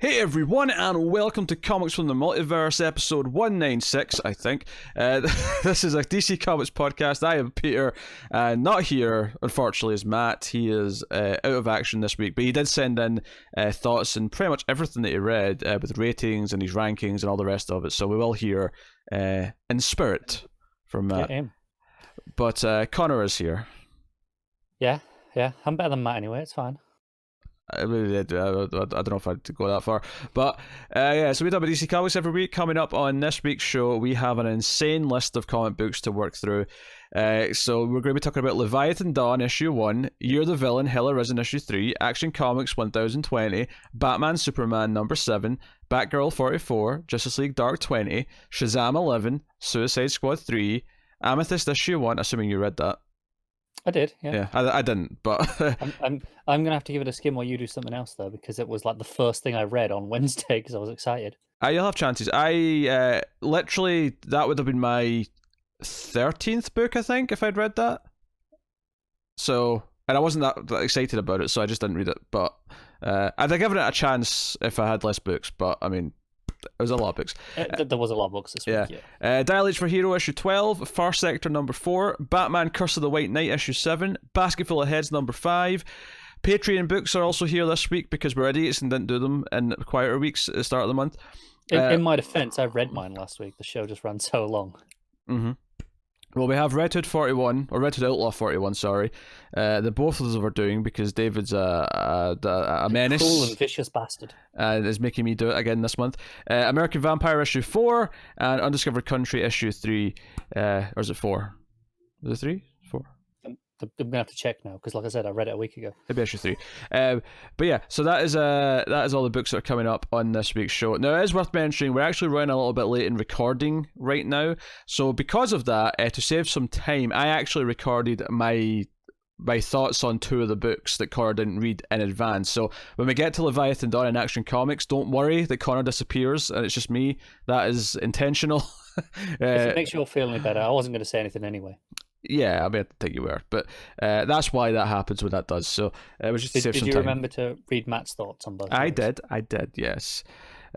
Hey everyone, and welcome to Comics from the Multiverse, episode 196, I think. This is a DC Comics podcast. I am Peter, not here, unfortunately, is Matt. He is out of action this week, but he did send in thoughts and pretty much everything that he read, with ratings and his rankings and all the rest of it, so we will hear in spirit from Matt. But Connor is here. Yeah, I'm better than Matt anyway, it's fine. I really did. I don't know if I'd go that far. But so we talk about DC Comics every week. Coming up on this week's show, we have an insane list of comic books to work through. So we're going to be talking about Leviathan Dawn issue 1, Year the Villain, Hell Arisen issue 3, Action Comics 1020, Batman Superman number 7, Batgirl 44, Justice League Dark 20, Shazam 11, Suicide Squad 3, Amethyst issue 1, assuming you read that. I did, yeah. Yeah, I didn't, but I'm gonna have to give it a skim while you do something else though, because it was like the first thing I read on Wednesday because I was excited. You'll have chances. I literally, that would have been my 13th book, I think, if I'd read that. So, and I wasn't that excited about it, so I just didn't read it. But I'd have given it a chance if I had less books. But I mean, it was a lot of books. There was a lot of books this week, yeah. Dial H for Hero issue 12, Far Sector number 4, Batman Curse of the White Knight issue 7, Basketful of Heads number 5. Patreon books are also here this week because we're idiots and didn't do them in quieter weeks at the start of the month. In my defense, I read mine last week. The show just ran so long. Mm-hmm. Well, we have Red Hood 41, or Red Hood Outlaw 41, sorry, that both of us are doing because David's a menace. Cruel and vicious bastard. And is making me do it again this month. American Vampire issue 4, and Undiscovered Country issue 3, or is it 4? Is it 3? 4? I'm going to have to check now, because like I said, I read it a week ago. Maybe issue 3. But yeah, so that is all the books that are coming up on this week's show. Now, it is worth mentioning, we're actually running a little bit late in recording right now. So because of that, to save some time, I actually recorded my thoughts on 2 of the books that Connor didn't read in advance. So when we get to Leviathan Dawn and Action Comics, don't worry that Connor disappears and it's just me. That is intentional. If it makes you all feel any better, I wasn't going to say anything anyway. Yeah, I mean, I think you were, but that's why that happens when that does. So it was just to save some time. Did you remember to read Matt's thoughts on both? I did, yes.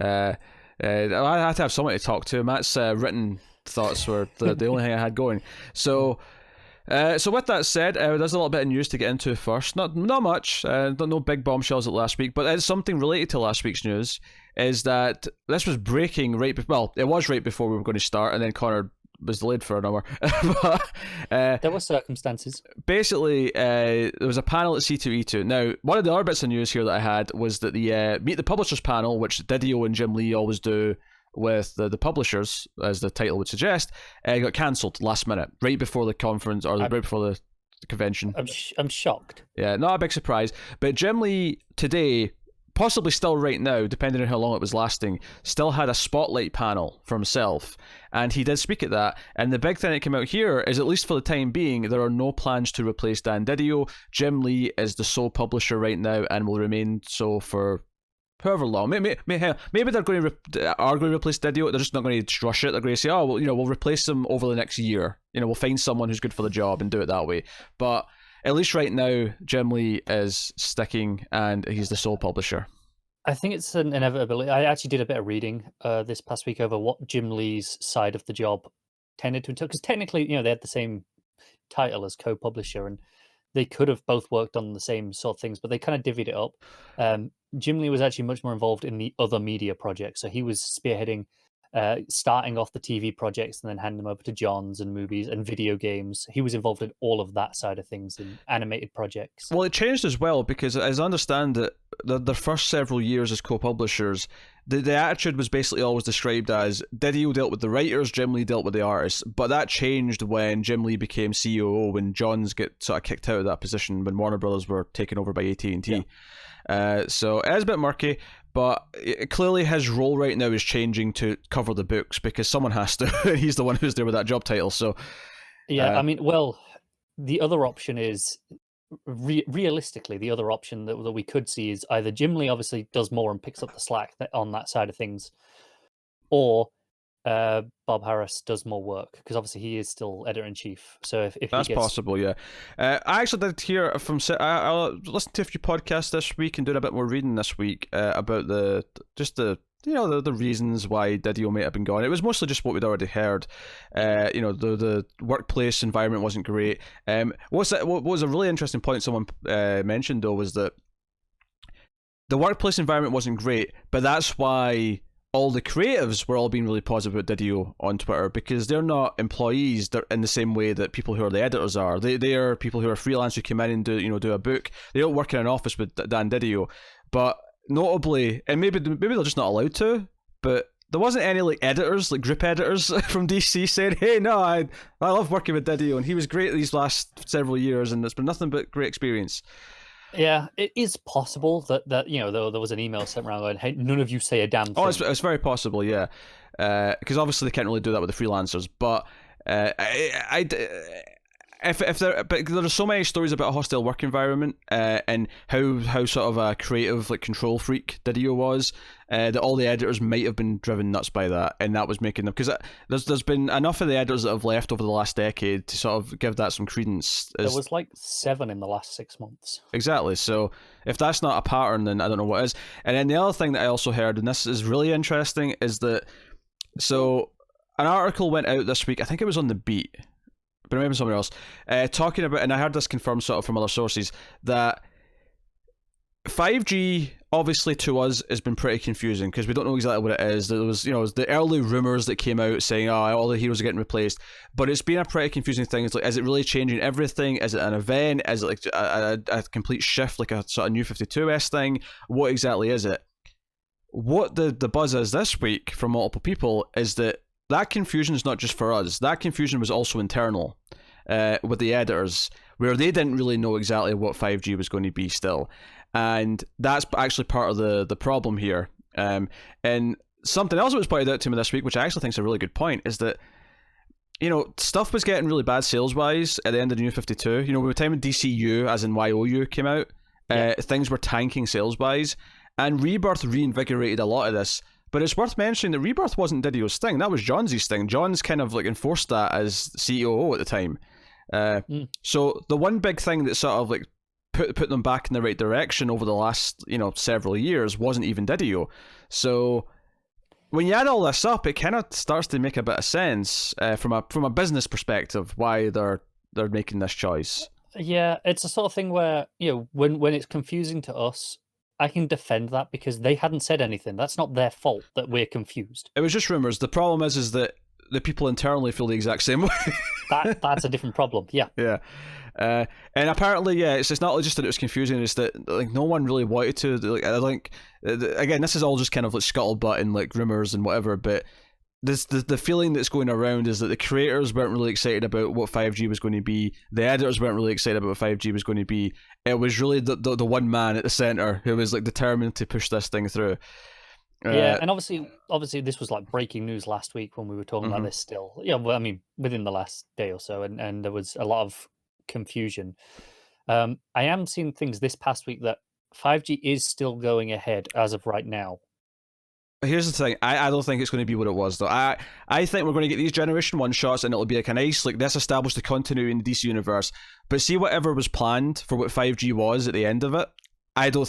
I had to have someone to talk to. Matt's written thoughts were the only thing I had going. So with that said, there's a little bit of news to get into first. Not much, no big bombshells at last week, but it's something related to last week's news. Is that this was breaking it was right before we were going to start, and then Connor was delayed for an hour. But, there were circumstances. Basically, there was a panel at C2E2. Now, one of the other bits of news here that I had was that the Meet the Publishers panel, which Didio and Jim Lee always do with the publishers, as the title would suggest, got cancelled last minute, right before the conference, or right before the convention. I'm shocked. Yeah, not a big surprise. But Jim Lee today, possibly still right now, depending on how long it was lasting, still had a spotlight panel for himself, and he did speak at that. And the big thing that came out here is, at least for the time being, there are no plans to replace Dan Didio. Jim Lee is the sole publisher right now and will remain so for however long. Maybe they're going to replace Didio. They're just not going to rush it. They're going to say, oh, well, we'll replace him over the next year. We'll find someone who's good for the job and do it that way. But at least right now, Jim Lee is sticking, and he's the sole publisher. I think it's an inevitability. I actually did a bit of reading this past week over what Jim Lee's side of the job tended to entail, because technically, they had the same title as co-publisher, and they could have both worked on the same sort of things, but they kind of divvied it up. Jim Lee was actually much more involved in the other media projects, so he was spearheading starting off the TV projects and then handing them over to John's and movies and video games. He was involved in all of that side of things in animated projects. Well, it changed as well, because as I understand it, the first several years as co-publishers, the attitude was basically always described as Didio dealt with the writers, Jim Lee dealt with the artists. But that changed when Jim Lee became COO, when John's get sort of kicked out of that position, when Warner Brothers were taken over by AT&T. Yeah. So it is a bit murky, but clearly his role right now is changing to cover the books, because someone has to. He's the one who's there with that job title. So yeah, I mean, well, the other option is, realistically, the other option that we could see is either Jim Lee obviously does more and picks up the slack on that side of things, or Bob Harris does more work, because obviously he is still editor-in-chief. So if That's he gets... possible, yeah. I actually did hear from... I listened to a few podcasts this week and did a bit more reading this week about the reasons why Didio might have been gone. It was mostly just what we'd already heard. The workplace environment wasn't great. What was a really interesting point someone mentioned, though, was that the workplace environment wasn't great, but that's why all the creatives were all being really positive about Didio on Twitter, because they're not employees. They're in the same way that people who are the editors are. They are people who are freelance who come in and do a book. They don't work in an office with Dan Didio. But notably, and maybe they're just not allowed to, but there wasn't any like editors, like group editors from DC saying, "Hey, no, I love working with Didio, and he was great these last several years, and it's been nothing but great experience." Yeah, it is possible that there was an email sent around going, "Hey, none of you say a damn thing." Oh, it's very possible, yeah. Because obviously they can't really do that with the freelancers. But but there are so many stories about a hostile work environment and how sort of a creative like control freak Didio was, that all the editors might have been driven nuts by that, and that was making them, because there's been enough of the editors that have left over the last decade to sort of give that some credence. There was like 7 in the last 6 months. Exactly. So if that's not a pattern, then I don't know what is. And then the other thing that I also heard, and this is really interesting, is that so an article went out this week. I think it was on The Beat, but maybe somewhere else, talking about, and I heard this confirmed sort of from other sources, that 5G obviously to us has been pretty confusing because we don't know exactly what it is. There was, the early rumors that came out saying, all the heroes are getting replaced, but it's been a pretty confusing thing. It's like, is it really changing everything? Is it an event? Is it like a complete shift, like a sort of New 52S thing? What exactly is it? What the buzz is this week from multiple people is that confusion is not just for us. That confusion was also internal with the editors, where they didn't really know exactly what 5G was going to be still. And that's actually part of the problem here. And something else that was pointed out to me this week, which I actually think is a really good point, is that, stuff was getting really bad sales-wise at the end of the New 52. By the time DCU, as in YOU, came out, things were tanking sales-wise. And Rebirth reinvigorated a lot of this. But it's worth mentioning that Rebirth wasn't Didio's thing. That was Johns's thing. John's kind of like enforced that as COO at the time. So the one big thing that sort of like put them back in the right direction over the last several years wasn't even Didio. So when you add all this up, it kind of starts to make a bit of sense from a business perspective why they're making this choice. Yeah, it's the sort of thing where when it's confusing to us, I can defend that because they hadn't said anything. That's not their fault that we're confused. It was just rumors. The problem is that the people internally feel the exact same way. That's a different problem. Yeah. Yeah. And apparently, it's not just that it was confusing. It's that like no one really wanted to. Like, I think again, this is all just kind of like scuttlebutt and like rumors and whatever. But the feeling that's going around is that the creators weren't really excited about what 5G was going to be. The editors weren't really excited about what 5G was going to be. It was really the one man at the center who was like determined to push this thing through. Yeah, and obviously this was like breaking news last week when we were talking about this still. Yeah, well, I mean, within the last day or so, and there was a lot of confusion. I am seeing things this past week that 5G is still going ahead as of right now. Here's the thing, I don't think it's going to be what it was, though. I think we're going to get these Generation 1 shots, and it'll be like a nice, like, this established the continuity in the DC universe. But see, whatever was planned for what 5G was at the end of it, I don't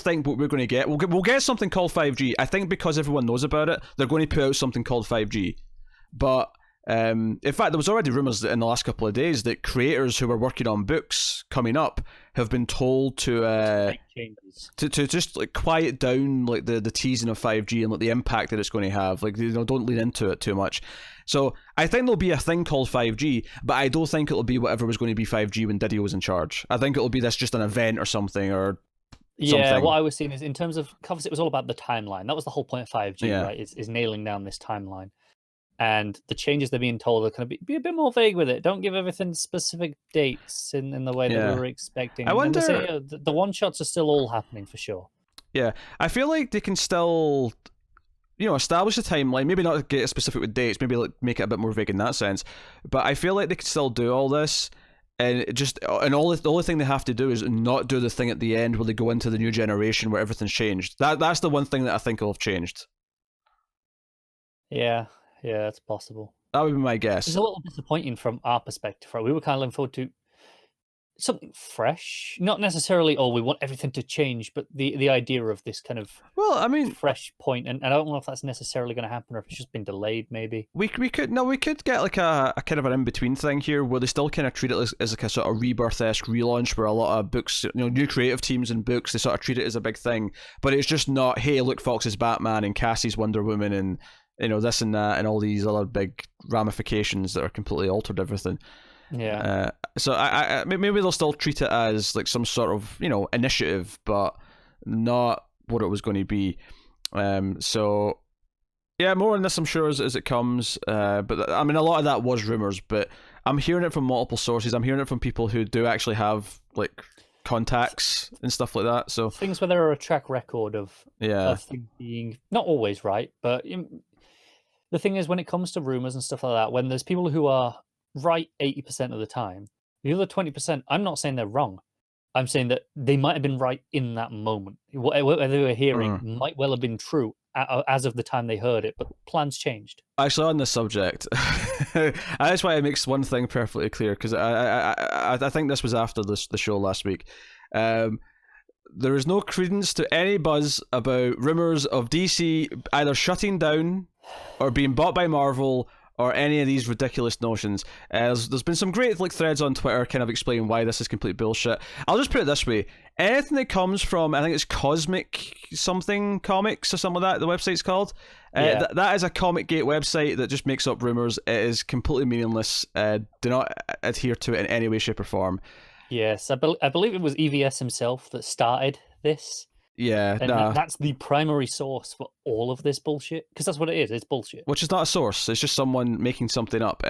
think what we're going to get, we'll get something called 5G. I think because everyone knows about it, they're going to put out something called 5G. But in fact, there was already rumors that in the last couple of days that creators who were working on books coming up have been told to just like quiet down like the teasing of 5G and like the impact that it's going to have. Like, don't lean into it too much. So I think there'll be a thing called 5G, but I don't think it'll be whatever was going to be 5G when Didio was in charge. I think it'll be just an event or something or. Yeah, what I was seeing is in terms of, obviously it was all about the timeline. That was the whole point of 5G, right? Is nailing down this timeline. And the changes they're being told are going to be a bit more vague with it. Don't give everything specific dates in the way that we were expecting. I wonder... the one-shots are still all happening for sure. Yeah, I feel like they can still, establish a timeline. Maybe not get specific with dates. Maybe like make it a bit more vague in that sense. But I feel like they can still do all this. And the only thing they have to do is not do the thing at the end where they go into the new generation where everything's changed. That's the one thing that I think will have changed. Yeah. Yeah, it's possible. That would be my guess. It's a little disappointing from our perspective, right? We were kind of looking forward to something fresh, not necessarily, oh, we want everything to change, but the idea of this kind of fresh point, and I don't know if that's necessarily going to happen or if it's just been delayed. Maybe we could get like a kind of an in between thing here where they still kind of treat it as like a sort of Rebirth-esque relaunch, where a lot of books, new creative teams and books, they sort of treat it as a big thing, but it's just not, hey, Luke Fox's Batman and Cassie's Wonder Woman and this and that and all these other big ramifications that are completely altered everything. Yeah. So I maybe they'll still treat it as like some sort of initiative, but not what it was going to be. So yeah, more on this I'm sure as it comes. But I mean, a lot of that was rumors, but I'm hearing it from multiple sources. I'm hearing it from people who do actually have like contacts and stuff like that. So things where there are a track record of things being not always right, but the thing is, when it comes to rumors and stuff like that, when there's people who are right 80% of the time, the other 20%, I'm not saying they're wrong. I'm saying that they might have been right in that moment. What they were hearing might well have been true as of the time they heard it, but plans changed. Actually, on this subject, that's why it makes one thing perfectly clear, because I think this was after the show last week. There is no credence to any buzz about rumors of DC either shutting down or being bought by Marvel or any of these ridiculous notions. There's been some great threads on Twitter kind of explaining why this is complete bullshit. I'll just put it this way. Anything that comes from, I think it's Cosmic something Comics or something like that, the website's called. That is a Comic Gate website that just makes up rumors. It is completely meaningless. Do not adhere to it in any way, shape or form. Yes, I believe it was EVS himself that started this. Yeah, and that's the primary source for all of this bullshit, because that's what it is. It's bullshit. Which is not a source. It's just someone making something up.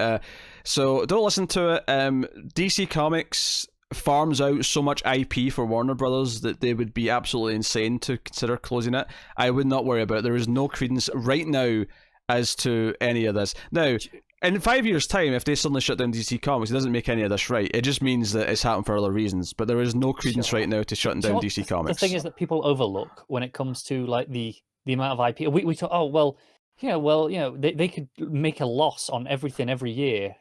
So don't listen to it. DC Comics farms out so much IP for Warner Brothers that they would be absolutely insane to consider closing it. I would not worry about it. There is no credence right now as to any of this. Now, in 5 years' time, if they suddenly shut down DC Comics, it doesn't make any of this right. It just means that it's happened for other reasons. But there is no credence right now to shutting down DC Comics. The thing is that people overlook when it comes to like the amount of IP. We talk, oh well, they could make a loss on everything every year,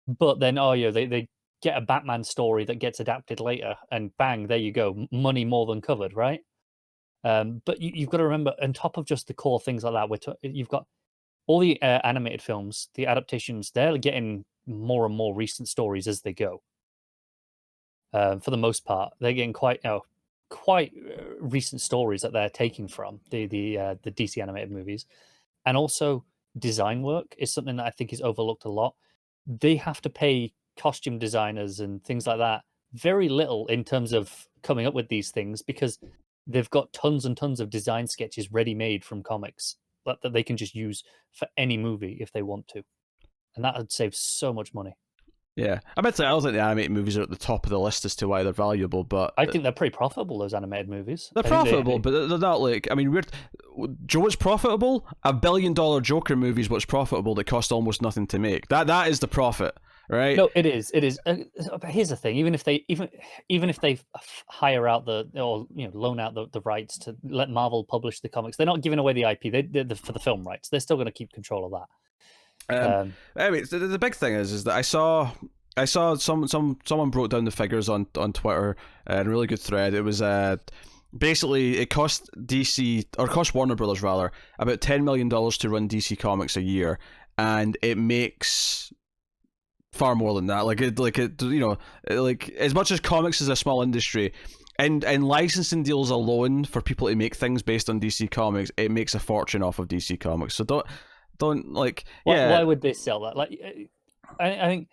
but then they get a Batman story that gets adapted later, and bang, there you go, money more than covered, right? But you've got to remember, on top of just the core things like that, you've got all the animated films, the adaptations, they're getting more and more recent stories as they go. For the most part, they're getting quite recent stories that they're taking from the DC animated movies. And also, design work is something that I think is overlooked a lot. They have to pay costume designers and things like that very little in terms of coming up with these things, because they've got tons and tons of design sketches ready-made from comics that they can just use for any movie if they want to. And that would save so much money. Yeah. I don't think the animated movies are at the top of the list as to why they're valuable, but I think they're pretty profitable, those animated movies. They're profitable, but they're not like, I mean, Joe, what's profitable? $1 billion Joker movie is what's profitable that cost almost nothing to make. That is the profit, right? No, it is. But here's the thing: even if they hire out loan out the rights to let Marvel publish the comics, they're not giving away the IP. They're for the film rights. They're still going to keep control of that. Anyway, the big thing is that I saw someone broke down the figures on Twitter in a really good thread. It was basically it cost Warner Brothers rather about $10 million to run DC Comics a year, and it makes far more than that. Like as much as comics is a small industry, and licensing deals alone for people to make things based on DC Comics, it makes a fortune off of DC Comics. So don't like. Why would they sell that? Like, I think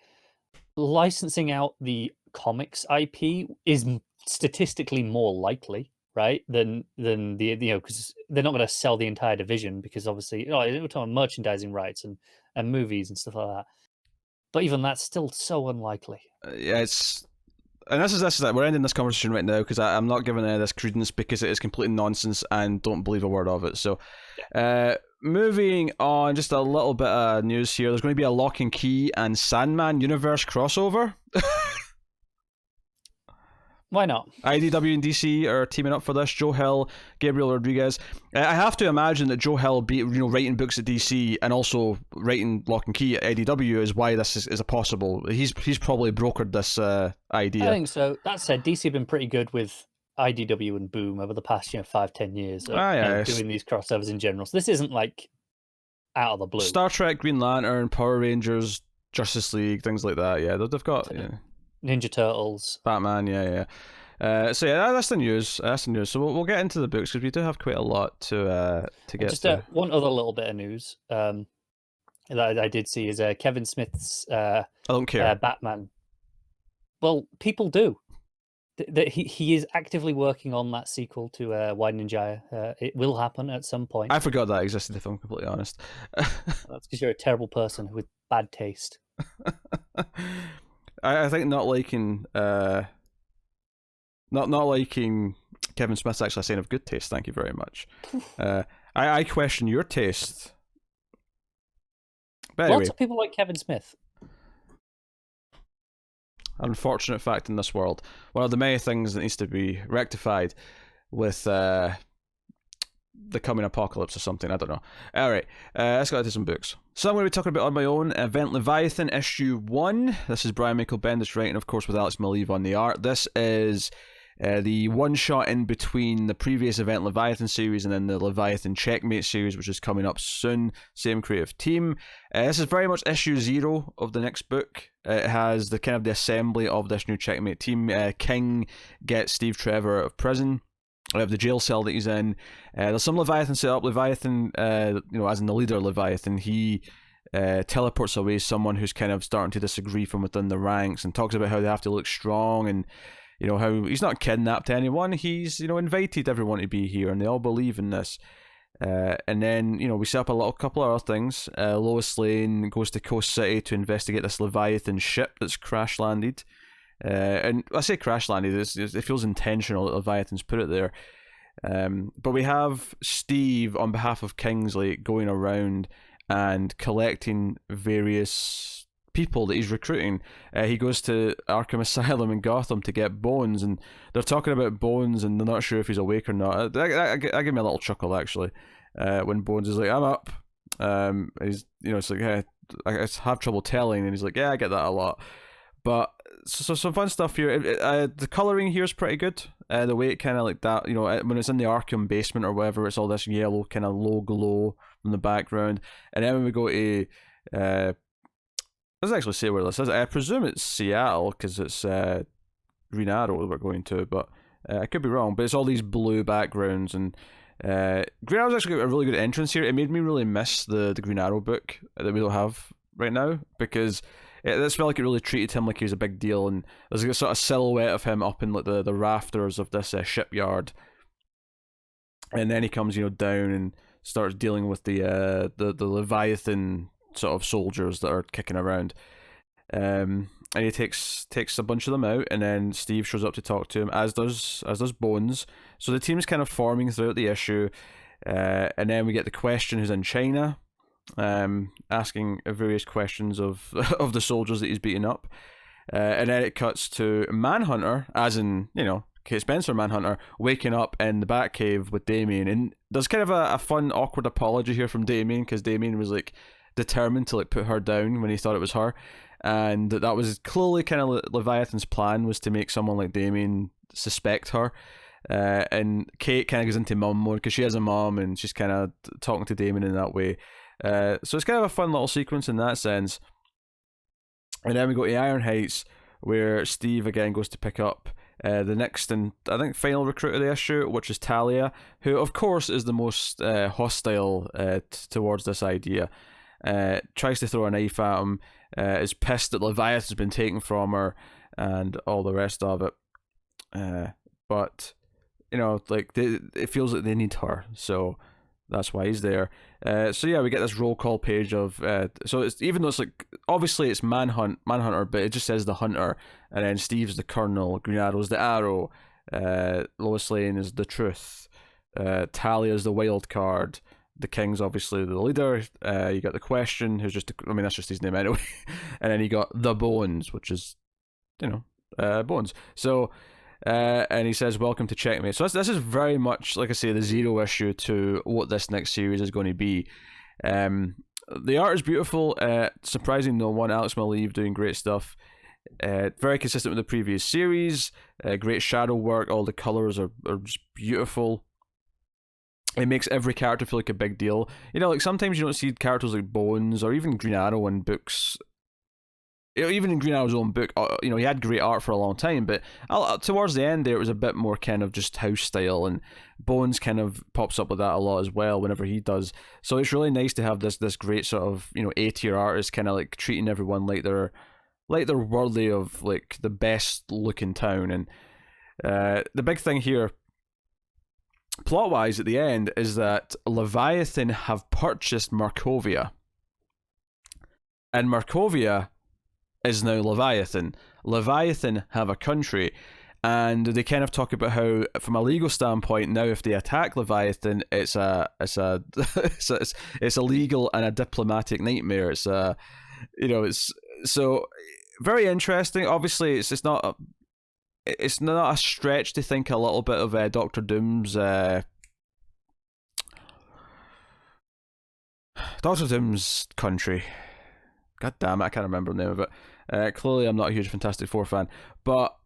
licensing out the comics IP is statistically more likely, right? Than the because they're not going to sell the entire division, because obviously we're talking merchandising rights and movies and stuff like that. But even that's still so unlikely. This is that we're ending this conversation right now, because I'm not giving any of this credence, because it is complete nonsense and don't believe a word of it. So, moving on, just a little bit of news here. There's going to be a Lock and Key and Sandman universe crossover. Why not? IDW and DC are teaming up for this. Joe Hill, Gabriel Rodriguez. I have to imagine that Joe Hill, writing books at DC and also writing Lock and Key at IDW is why this is a possible. He's probably brokered this idea. I think so. That said, DC have been pretty good with IDW and Boom over the past 5-10 years of doing these crossovers in general. So this isn't like out of the blue. Star Trek, Green Lantern, Power Rangers, Justice League, things like that. Yeah, they've got Ninja Turtles, Batman. So yeah, that's the news. So we'll get into the books because we do have quite a lot to get. Just one other little bit of news that I did see is Kevin Smith's I don't care. Batman. Well, people do. He is actively working on that sequel to Widening Gyre. It will happen at some point. I forgot that existed, if I'm completely honest. That's because you're a terrible person with bad taste. I think not liking Kevin Smith's actually a sign of good taste. Thank you very much. I question your taste. But anyway, lots of people like Kevin Smith. Unfortunate fact in this world. One of the many things that needs to be rectified with the coming apocalypse or something. I don't know. Alright, let's go into some books. So I'm going to be talking about on my own Event Leviathan issue 1. This is Brian Michael Bendis writing, of course, with Alex Maleev on the art. This is the one shot in between the previous Event Leviathan series and then the Leviathan Checkmate series, which is coming up soon. Same creative team. This is very much issue 0 of the next book. It has the kind of the assembly of this new Checkmate team. King gets Steve Trevor out of prison. Of the jail cell that he's in. There's some Leviathan set up. Leviathan, as in the leader Leviathan, he teleports away someone who's kind of starting to disagree from within the ranks and talks about how they have to look strong and how he's not kidnapped anyone. He's invited everyone to be here and they all believe in this. And then we set up a couple of other things. Lois Lane goes to Coast City to investigate this Leviathan ship that's crash landed. And I say crash landed, it feels intentional that Leviathan's put it there. But we have Steve, on behalf of Kingsley, going around and collecting various people that he's recruiting. He goes to Arkham Asylum in Gotham to get Bones, and they're talking about Bones, and they're not sure if he's awake or not. I give me a little chuckle, actually, when Bones is like, I'm up. He's, it's like, hey, I have trouble telling, and he's like, yeah, I get that a lot. But so some fun stuff here. The colouring here is pretty good. The way it kind of like that, when it's in the Arkham basement or whatever, it's all this yellow kind of low glow in the background. And then when we go to, doesn't actually say where this is. I presume it's Seattle because it's Green Arrow that we're going to, but I could be wrong. But it's all these blue backgrounds, and Green Arrow's actually got a really good entrance here. It made me really miss the Green Arrow book that we don't have right now, because it felt like it really treated him like he was a big deal, and there's a sort of silhouette of him up in like the rafters of this shipyard, and then he comes down and starts dealing with the Leviathan sort of soldiers that are kicking around, and he takes a bunch of them out, and then Steve shows up to talk to him, as does Bones. So the team's kind of forming throughout the issue, and then we get the Question, who's in China, asking various questions of the soldiers that he's beating up, and then it cuts to Manhunter, as in Kate Spencer Manhunter, waking up in the Batcave with Damian, and there's kind of a fun awkward apology here from Damian, because Damian was like determined to like put her down when he thought it was her, and that was clearly kind of Leviathan's plan, was to make someone like Damian suspect her. And Kate kind of goes into mum mode because she has a mom, and she's kind of talking to Damian in that way. So it's kind of a fun little sequence in that sense. And then we go to Iron Heights, where Steve again goes to pick up the next and I think final recruit of the issue, which is Talia, who of course is the most hostile towards this idea. Tries to throw a knife at him, is pissed that Leviathan's been taken from her, and all the rest of it. But it feels like they need her, so that's why he's there. So yeah, we get this roll call page of so it's, even though it's like obviously it's Manhunter, but it just says the Hunter, and then Steve's the Colonel, Green Arrow's the Arrow, Lois Lane is the Truth, Talia's the Wild Card, the King's obviously the leader. You got the Question, who's just that's just his name anyway, and then you got the Bones, which is Bones. So And he says, "Welcome to Checkmate." So this is very much, like I say, the zero issue to what this next series is going to be. The art is beautiful. Surprising no one. Alex Maleev doing great stuff. Very consistent with the previous series. Great shadow work. All the colors are just beautiful. It makes every character feel like a big deal. You know, like sometimes you don't see characters like Bones or even Green Arrow in books. You know, even in Green Arrow's own book, you know, he had great art for a long time, but towards the end there, it was a bit more kind of just house style, and Bones kind of pops up with that a lot as well whenever he does. So it's really nice to have this great sort of, you know, A-tier artist kind of like treating everyone like they're worthy of like the best looking town. And the big thing here, plot-wise, at the end, is that Leviathan have purchased Markovia. And Markovia is now Leviathan. Leviathan have a country. And they kind of talk about how, from a legal standpoint, now if they attack Leviathan, it's illegal and a diplomatic nightmare. It's so very interesting. Obviously, it's not a stretch to think a little bit of Doctor Doom's country. God damn it, I can't remember the name of it. Clearly, I'm not a huge Fantastic Four fan, but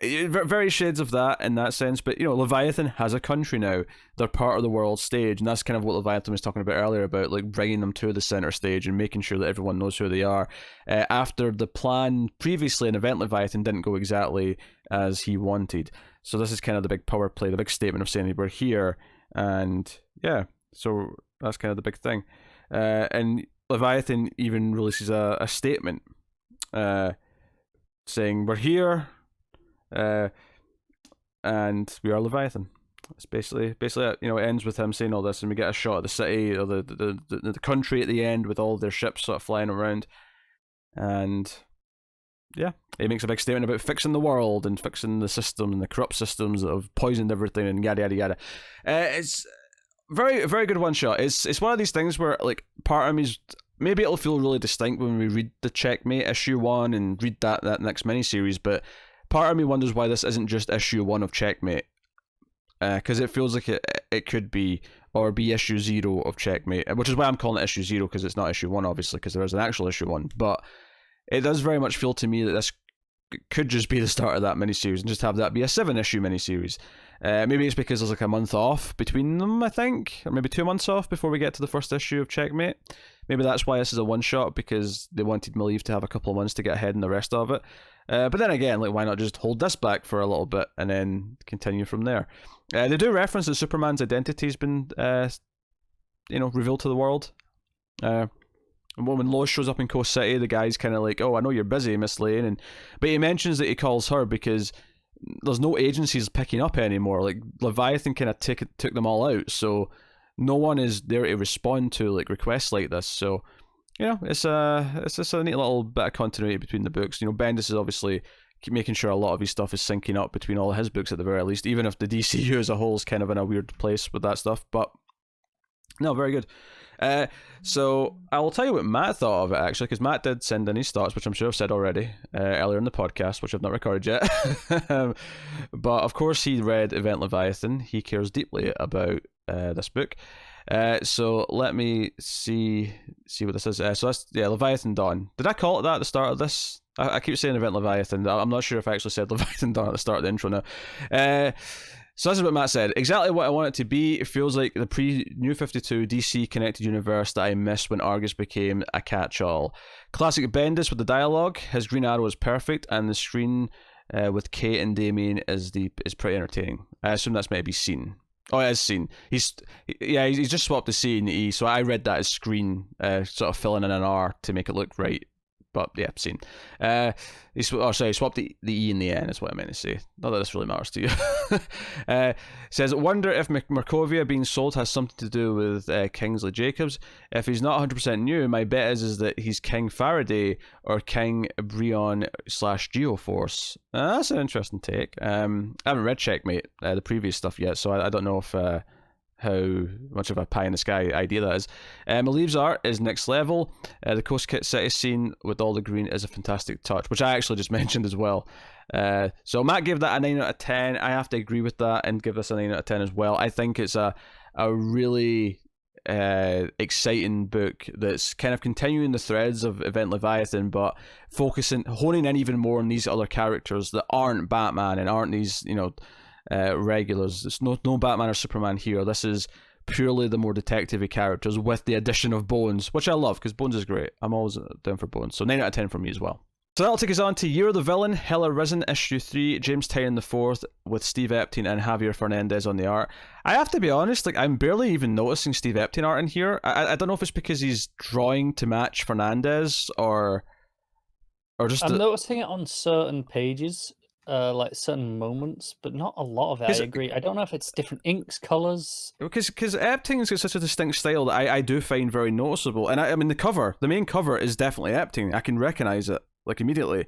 very shades of that in that sense. But you know, Leviathan has a country now. They're part of the world stage, and that's kind of what Leviathan was talking about earlier, about like bringing them to the center stage and making sure that everyone knows who they are. After the plan previously in Event Leviathan didn't go exactly as he wanted, so this is kind of the big power play, the big statement of saying we're here, and yeah, so that's kind of the big thing. And Leviathan even releases a statement saying we're here. And we are Leviathan. It's basically you know, it ends with him saying all this, and we get a shot of the city or the country at the end with all of their ships sort of flying around, and yeah, he makes a big statement about fixing the world and fixing the system and the corrupt systems that have poisoned everything and yada yada yada. It's very very good one shot. It's one of these things where like part of me's maybe it'll feel really distinct when we read the Checkmate issue 1 and read that next miniseries, but part of me wonders why this isn't just issue 1 of Checkmate, because it feels like it could be, or be issue 0 of Checkmate, which is why I'm calling it issue 0, because it's not issue 1 obviously, because there is an actual issue 1, but it does very much feel to me that this could just be the start of that miniseries and just have that be a 7-issue miniseries. Maybe it's because there's like a month off between them, I think, or maybe 2 months off before we get to the first issue of Checkmate. Maybe that's why this is a one-shot, because they wanted Maleev to have a couple of months to get ahead in the rest of it. But then again, like, why not just hold this back for a little bit and then continue from there? They do reference that Superman's identity has been, revealed to the world. When Lois shows up in Coast City, the guy's kind of like, "Oh, I know you're busy, Miss Lane," but he mentions that he calls her because there's no agencies picking up anymore. Like, Leviathan kind of took them all out, so no one is there to respond to like requests like this. So, you know, it's just a neat little bit of continuity between the books. You know, Bendis is obviously making sure a lot of his stuff is syncing up between all of his books at the very least, even if the DCU as a whole is kind of in a weird place with that stuff. But no, very good. So I will tell you what Matt thought of it, actually, because Matt did send in his thoughts, which I'm sure I've said already earlier in the podcast, which I've not recorded yet. But of course he read Event Leviathan. He cares deeply about this book. So let me see what this is. So that's, yeah, Leviathan Dawn. Did I call it that at the start of this? I keep saying Event Leviathan. I'm not sure if I actually said Leviathan Dawn at the start of the intro now. So this is what Matt said. Exactly what I want it to be. It feels like the pre-New 52 DC connected universe that I missed when Argus became a catch-all. Classic Bendis with the dialogue. His Green Arrow is perfect, and the screen with Kate and Damien is pretty entertaining. I assume that's maybe Cian. Oh, it is Cian. He's just swapped the C and the E, so I read that as screen, sort of filling in an R to make it look right. But yeah, Cian. He swapped the E and the N is what I meant to say. Not that this really matters to you. Says, wonder if Markovia being sold has something to do with Kingsley Jacobs. If he's not 100% new, my bet is that he's King Faraday or King Brion / Geoforce. That's an interesting take. I haven't read Checkmate, the previous stuff yet, so I don't know if how much of a pie in the sky idea that is. Maleev's art is next level. The Coast Kit City scene with all the green is a fantastic touch, which I actually just mentioned as well. So Matt gave that a 9 out of 10. I have to agree with that and give this a 9 out of 10 as well. I think it's a really exciting book that's kind of continuing the threads of Event Leviathan, but honing in even more on these other characters that aren't Batman and aren't these, regulars. It's no Batman or Superman here. This is purely the more detective-y characters with the addition of Bones, which I love because Bones is great. I'm always down for Bones. So 9 out of 10 from me as well. So that'll take us on to Year of the Villain, Hell Arisen, issue 3, James Tynion IV with Steve Epting and Javier Fernandez on the art. I have to be honest, I'm barely even noticing Steve Epting art in here. I don't know if it's because he's drawing to match Fernandez or just... I'm noticing it on certain pages, like certain moments, but not a lot of it, I agree. I don't know if it's different inks, colours... Because Epting's got such a distinct style that I do find very noticeable. And I mean, the main cover is definitely Epting. I can recognise it immediately,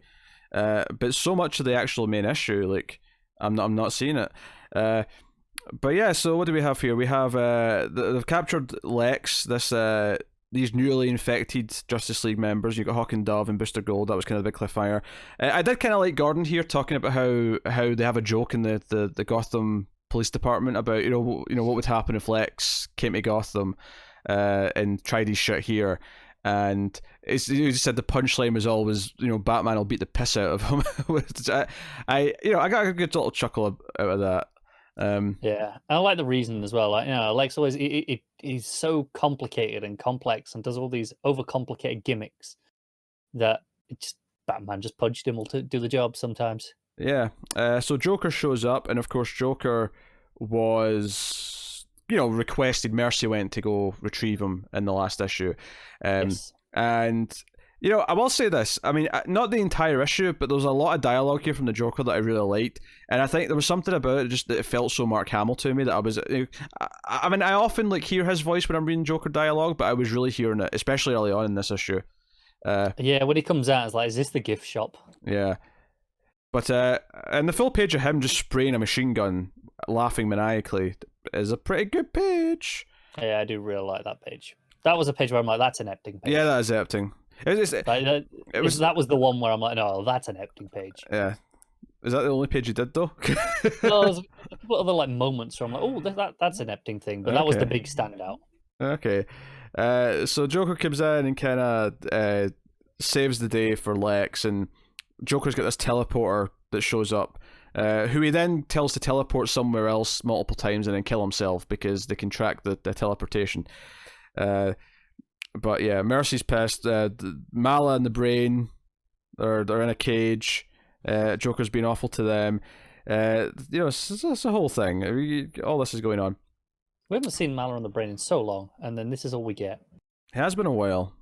but so much of the actual main issue, I'm not seeing it. But yeah, so what do we have here? We have they've captured Lex, these newly infected Justice League members. You got Hawk and Dove and Booster Gold. That was kind of the big cliffhanger. I did kind of like Gordon here talking about how they have a joke in the Gotham Police Department about what would happen if Lex came to Gotham and tried his shit here. And he said the punchline was always, Batman will beat the piss out of him. I got a good little chuckle out of that. Yeah, I like the reason as well. Lex always he's so complicated and complex and does all these overcomplicated gimmicks that Batman just punched him will do the job sometimes. Yeah. So Joker shows up, and of course Joker was requested. Mercy went to go retrieve him in the last issue. Yes. And, I will say this. I mean, not the entire issue, but there was a lot of dialogue here from the Joker that I really liked. And I think there was something about it just that it felt so Mark Hamill to me that I was... I mean, I often hear his voice when I'm reading Joker dialogue, but I was really hearing it, especially early on in this issue. Yeah, when he comes out, it's like, is this the gift shop? Yeah. But and the full page of him just spraying a machine gun, laughing maniacally, is a pretty good page. Yeah, I do really like that page. That was a page where I'm like, that's an Epting page. Yeah, that is Epting. That was the one where I'm like, no, that's an Epting page. Yeah. Is that the only page you did, though? No, there's a couple other moments where I'm like, oh, that's an Epting thing. But that was the big standout. Okay. So Joker comes in and kind of saves the day for Lex, and Joker's got this teleporter that shows up, who he then tells to teleport somewhere else multiple times and then kill himself because they can track the teleportation. But yeah, Mercy's pissed. Mala and the Brain they're in a cage. Joker's being awful to them. It's a whole thing. All this is going on. We haven't seen Mala and the Brain in so long, and then this is all we get. It has been a while.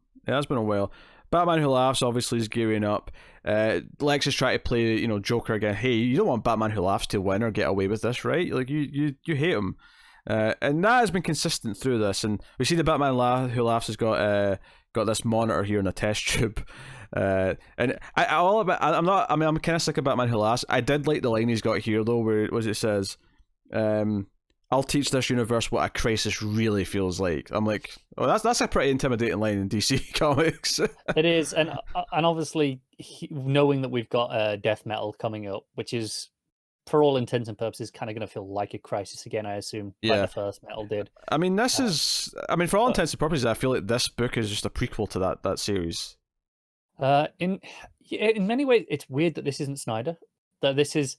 Batman Who Laughs obviously is gearing up. Lex is trying to play, Joker again. Hey, you don't want Batman Who Laughs to win or get away with this, right? You hate him. And that has been consistent through this. And we see the Batman Who Laughs has got this monitor here in a test tube. And I'm kind of sick of Batman Who Laughs. I did like the line he's got here though, where it says, I'll teach this universe what a crisis really feels like. I'm like, oh, that's a pretty intimidating line in DC Comics. It is, and obviously knowing that we've got Death Metal coming up, which is, for all intents and purposes, kind of going to feel like a crisis again, I assume. Yeah, like the first Metal did. I mean, for all intents and purposes, I feel like this book is just a prequel to that series. In many ways, it's weird that this isn't Snyder. That this is,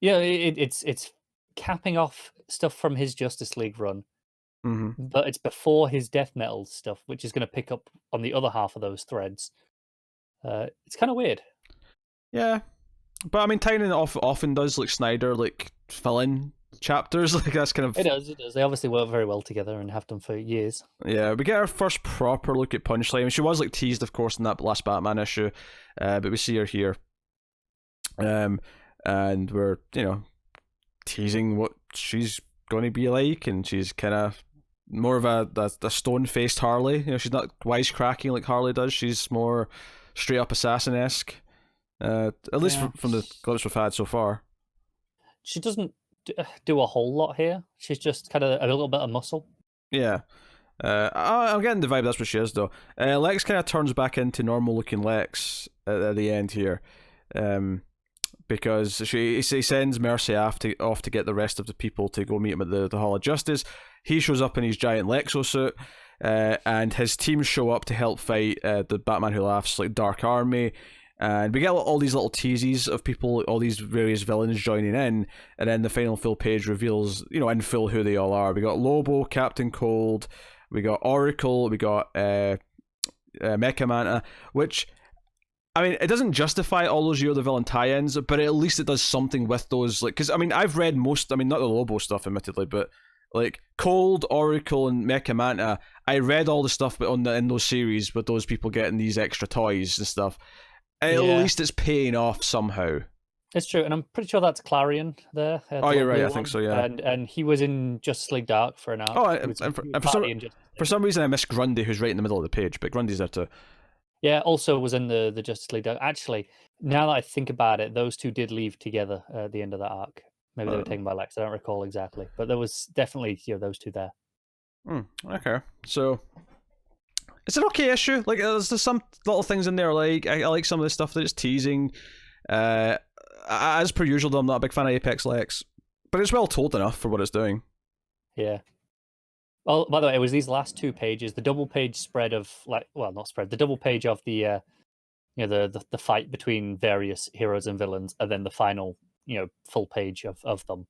it's capping off stuff from his Justice League run, but it's before his Death Metal stuff, which is going to pick up on the other half of those threads. It's kind of weird. Yeah, but I mean, Tynion often does Snyder fill-in chapters. That's kind of... It does. They obviously work very well together and have done for years. Yeah, we get our first proper look at Punchline. I mean, she was teased, of course, in that last Batman issue, but we see her here, and we're teasing what she's going to be like, and she's kind of more of a stone-faced Harley. She's not wisecracking like Harley does. She's more straight-up assassin-esque, at least from the glimpse we've had so far. She doesn't do a whole lot here. She's just kind of a little bit of muscle. Yeah. I'm getting the vibe that's what she is, though. Lex kind of turns back into normal-looking Lex at the end here. Because he sends Mercy off to get the rest of the people to go meet him at the Hall of Justice. He shows up in his giant Lexo suit, and his team show up to help fight the Batman Who Laughs Dark Army. And we get all these little teases of people, all these various villains joining in, and then the final full page reveals, in full who they all are. We got Lobo, Captain Cold, we got Oracle, we got Mecha Manta, which, I mean, it doesn't justify all those Year of the Villain tie-ins, but at least it does something with those, because, I mean, I've read most, not the Lobo stuff, admittedly, but, Cold, Oracle, and Mecha Manta, I read all the stuff in those series with those people getting these extra toys and stuff. At least it's paying off somehow. It's true, and I'm pretty sure that's Clarion there. Oh, you're right, I think so, yeah. And he was in Justice League Dark for an arc. Oh, and for some reason I missed Grundy, who's right in the middle of the page, but Grundy's there too. Yeah, also was in the Justice League Dark. Actually, now that I think about it, those two did leave together at the end of that arc. Maybe they were taken by Lex, I don't recall exactly. But there was definitely those two there. Okay, so... It's an okay issue. There's some little things in there. I like some of the stuff that it's teasing. As per usual, though, I'm not a big fan of Apex Lex, but it's well told enough for what it's doing. Yeah. Well, by the way, it was these last 2 pages, the double page spread of the double page of the the fight between various heroes and villains, and then the final full page of them.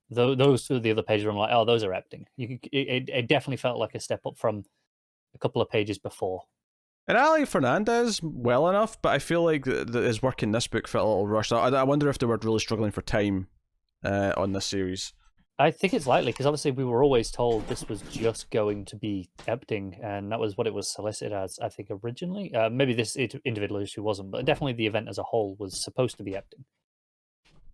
Those are the other pages where I'm like, oh, those are Epting. It definitely felt like a step up from a couple of pages before. And I like Fernandez well enough, but I feel like his work in this book felt a little rushed. I wonder if they were really struggling for time on this series. I think it's likely, because obviously we were always told this was just going to be Epting, and that was what it was solicited as, I think, originally. Maybe this individual issue wasn't, but definitely the event as a whole was supposed to be Epting.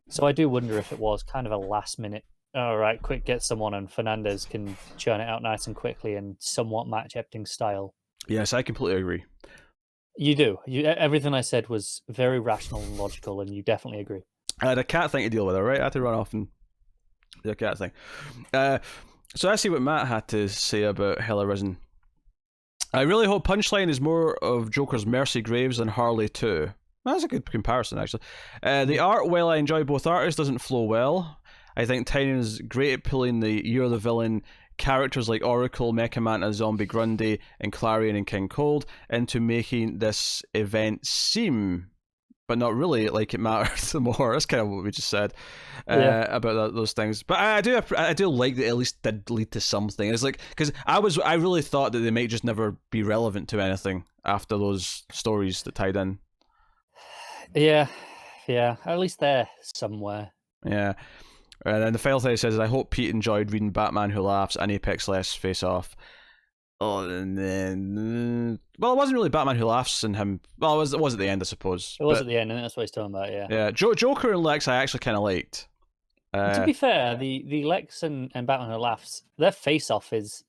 So I do wonder if it was kind of a last minute, all right, quick, get someone, and Fernandez can churn it out nice and quickly and somewhat match Epting's style. Yes, I completely agree. You do. Everything I said was very rational and logical, and you definitely agree. I had a cat thing to deal with, all right? I had to run off and do a cat thing. So I see what Matt had to say about Hell Arisen. I really hope Punchline is more of Joker's Mercy Graves than Harley 2. That's a good comparison, actually. The art, while I enjoy both artists, doesn't flow well. I think Tynion is great at pulling the Year of the Villain characters like Oracle, Mecha Manta, Zombie Grundy, and Clarion and King Cold into making this event seem, but not really, like it matters more. That's kind of what we just said about those things. But I do like that it at least did lead to something. It's like, because I really thought that they might just never be relevant to anything after those stories that tied in. Yeah, at least they're somewhere. Yeah. And then the final thing it says is, I hope Pete enjoyed reading Batman Who Laughs and Apex Less Face Off. Oh, and then... Well, it wasn't really Batman Who Laughs and him. Well, it was at the end, I suppose. It was at the end, and that's what he's talking about, yeah. Yeah, Joker and Lex I actually kind of liked. To be fair, the Lex and Batman Who Laughs, their Face Off is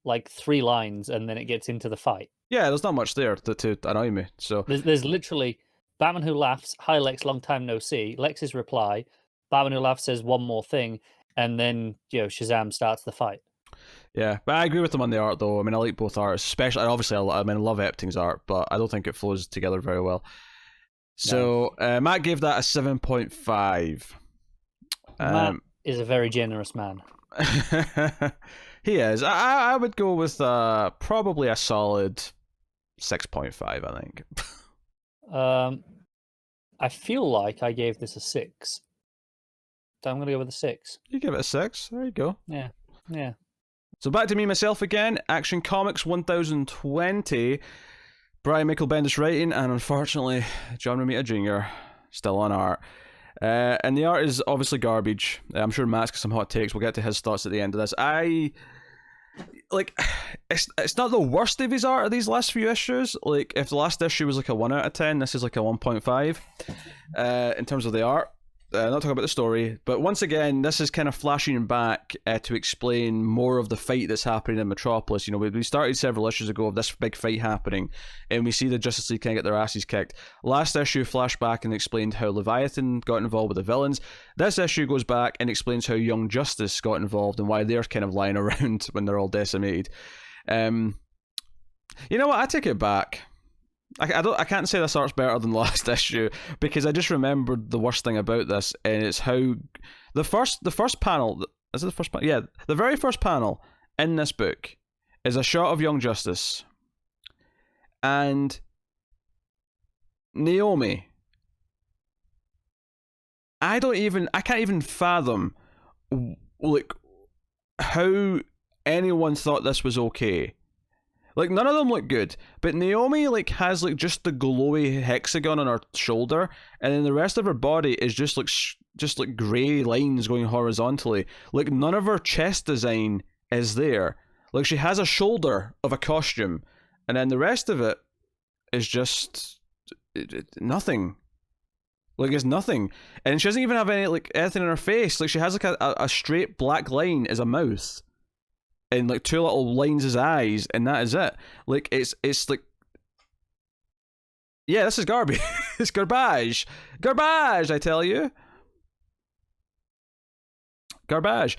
like 3 lines, and then it gets into the fight. Yeah, there's not much there to annoy me. So There's literally Batman Who Laughs, hi Lex, long time no see, Lex's reply, Batman Who Laughs says one more thing, and then Shazam starts the fight. Yeah, but I agree with them on the art, though. I mean, I like both arts, especially. Obviously, I love Epting's art, but I don't think it flows together very well. So Matt gave that a 7.5. Matt is a very generous man. He is. I would go with probably a solid 6.5. I think. I feel like I gave this a 6. So I'm going to go with a 6. You give it a 6. There you go. Yeah. So back to me, myself again. Action Comics 1020. Brian Michael Bendis writing, and unfortunately, John Romita Jr. still on art. And the art is obviously garbage. I'm sure Matt's got some hot takes. We'll get to his thoughts at the end of this. It's not the worst of his art of these last few issues. Like, if the last issue was like a 1 out of 10, this is like a 1.5 in terms of the art. not talking about the story, but once again, this is kind of flashing back to explain more of the fight that's happening in Metropolis. You know, we started several issues ago of this big fight happening, and we see the Justice League kind of get their asses kicked. Last issue flashed back and explained how Leviathan got involved with the villains. This issue goes back and explains how Young Justice got involved and why they're kind of lying around when they're all decimated. You know what? I take it back. I can't say this art's better than last issue because I just remembered the worst thing about this, and it's how the first panel, is it the first panel? Yeah, the very first panel in this book is a shot of Young Justice and Naomi. I can't even fathom like how anyone thought this was okay. Like, none of them look good, but Naomi, like, has, like, just the glowy hexagon on her shoulder, and then the rest of her body is just, like, grey lines going horizontally. Like, none of her chest design is there. Like, she has a shoulder of a costume, and then the rest of it is just nothing. Like, it's nothing. And she doesn't even have any, like, anything in her face. Like, she has, like, a straight black line as a mouth. And like 2 little lines as eyes, and that is it. Like it's like, yeah, this is garbage. It's garbage, I tell you, garbage.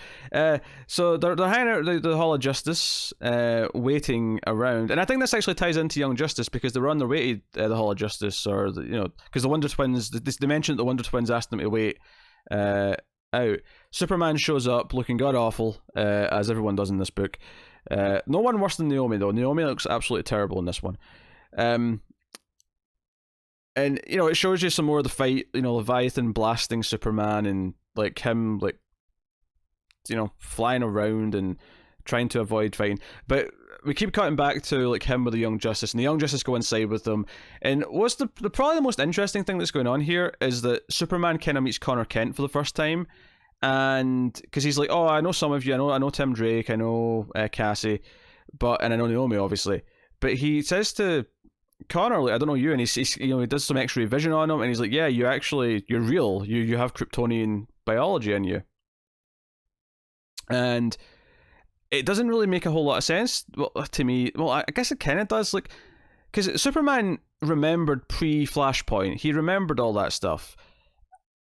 So they're hanging out the Hall of Justice, waiting around, and I think this actually ties into Young Justice because they were on their way to the Hall of Justice, or because the Wonder Twins, they mentioned that the Wonder Twins asked them to wait out. Superman shows up looking god awful, as everyone does in this book. No one worse than Naomi though. Naomi looks absolutely terrible in this one. And it shows you some more of the fight. Leviathan blasting Superman and like him like flying around and trying to avoid fighting. But we keep cutting back to like him with the Young Justice, and the Young Justice go inside with them. And what's probably the most interesting thing that's going on here is that Superman kind of meets Connor Kent for the first time, and because he's like, oh, I know some of you, I know Tim Drake, I know Cassie, and I know Naomi obviously, but he says to Connor, like, I don't know you, and he does some X-ray vision on him, and he's like, yeah, you're real, you have Kryptonian biology in you, and it doesn't really make a whole lot of sense to me. Well, I guess it kind of does, like, because Superman remembered pre-Flashpoint. He remembered all that stuff.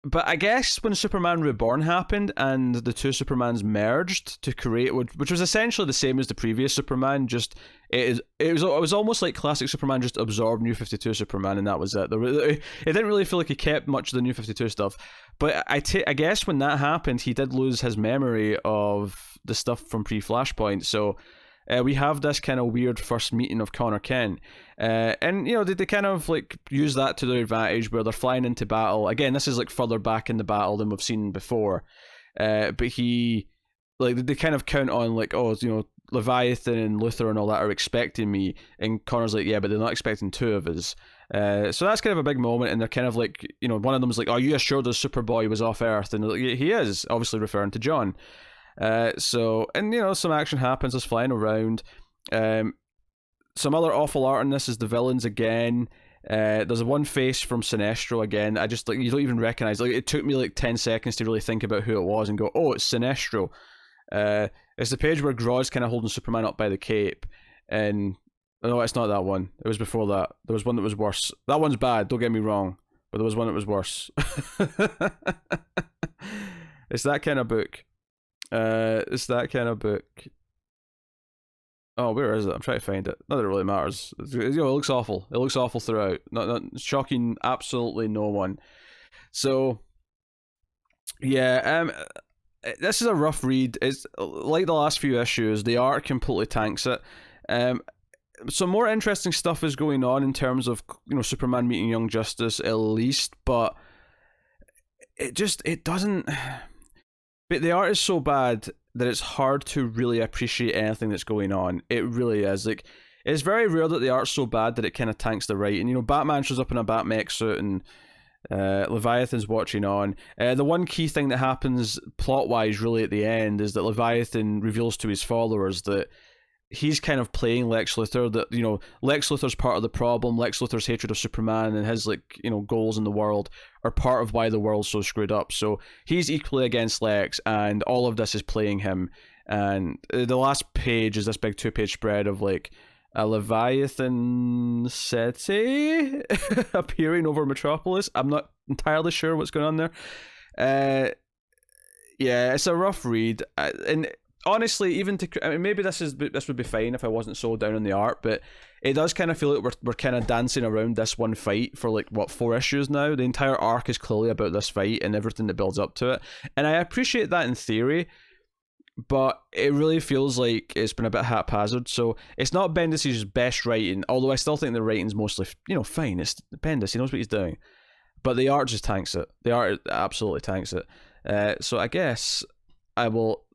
But I guess when Superman Reborn happened and the two Supermans merged to create, which was essentially the same as the previous Superman, just it was almost like classic Superman just absorbed New 52 Superman, and that was it. It didn't really feel like he kept much of the New 52 stuff. But I guess when that happened, he did lose his memory of the stuff from pre-Flashpoint. So we have this kind of weird first meeting of Connor Kent. And they kind of like use that to their advantage where they're flying into battle. Again, this is like further back in the battle than we've seen before. But they kind of count on like, oh, Leviathan and Luthor and all that are expecting me, and Connor's like, yeah, but they're not expecting 2 of us. So that's kind of a big moment, and they're kind of like, one of them is like, are you assured the Superboy was off Earth? And like, he is, obviously referring to John. Some action happens, us flying around. Some other awful art in this is the villains again. There's one face from Sinestro again. I just, like, you don't even recognize, like, it took me like 10 seconds to really think about who it was and go, oh, it's Sinestro. It's the page where Grodd's kind of holding Superman up by the cape, and no, it's not that one. It was before that. There was one that was worse. That one's bad, don't get me wrong, but there was one that was worse. It's that kind of book. Oh, where is it? I'm trying to find it. Not that it really matters. It looks awful. It looks awful throughout. Not shocking. Absolutely no one. So, yeah. This is a rough read. It's like the last few issues. The art completely tanks it. Some more interesting stuff is going on in terms of Superman meeting Young Justice at least, but it doesn't. But the art is so bad that it's hard to really appreciate anything that's going on. It really is. Like, it's very rare that the art's so bad that it kind of tanks the writing. Batman shows up in a Batmech suit and Leviathan's watching on. The one key thing that happens plot-wise really at the end is that Leviathan reveals to his followers that he's kind of playing Lex Luthor, that, you know, Lex Luthor's part of the problem. Lex Luthor's hatred of Superman and his, like, you know, goals in the world are part of why the world's so screwed up. So he's equally against Lex, and all of this is playing him. And the last page is this big 2-page spread of, like, a Leviathan city appearing over Metropolis. I'm not entirely sure what's going on there. Yeah, it's a rough read, and honestly, even I mean, maybe this would be fine if I wasn't so down on the art, but it does kind of feel like we're kind of dancing around this one fight for, like, what, 4 issues now. The entire arc is clearly about this fight and everything that builds up to it, and I appreciate that in theory, but it really feels like it's been a bit haphazard. So it's not Bendis' best writing, although I still think the writing's mostly, you know, fine. It's Bendis, he knows what he's doing, but the art just tanks it. The art absolutely tanks it. So I guess I will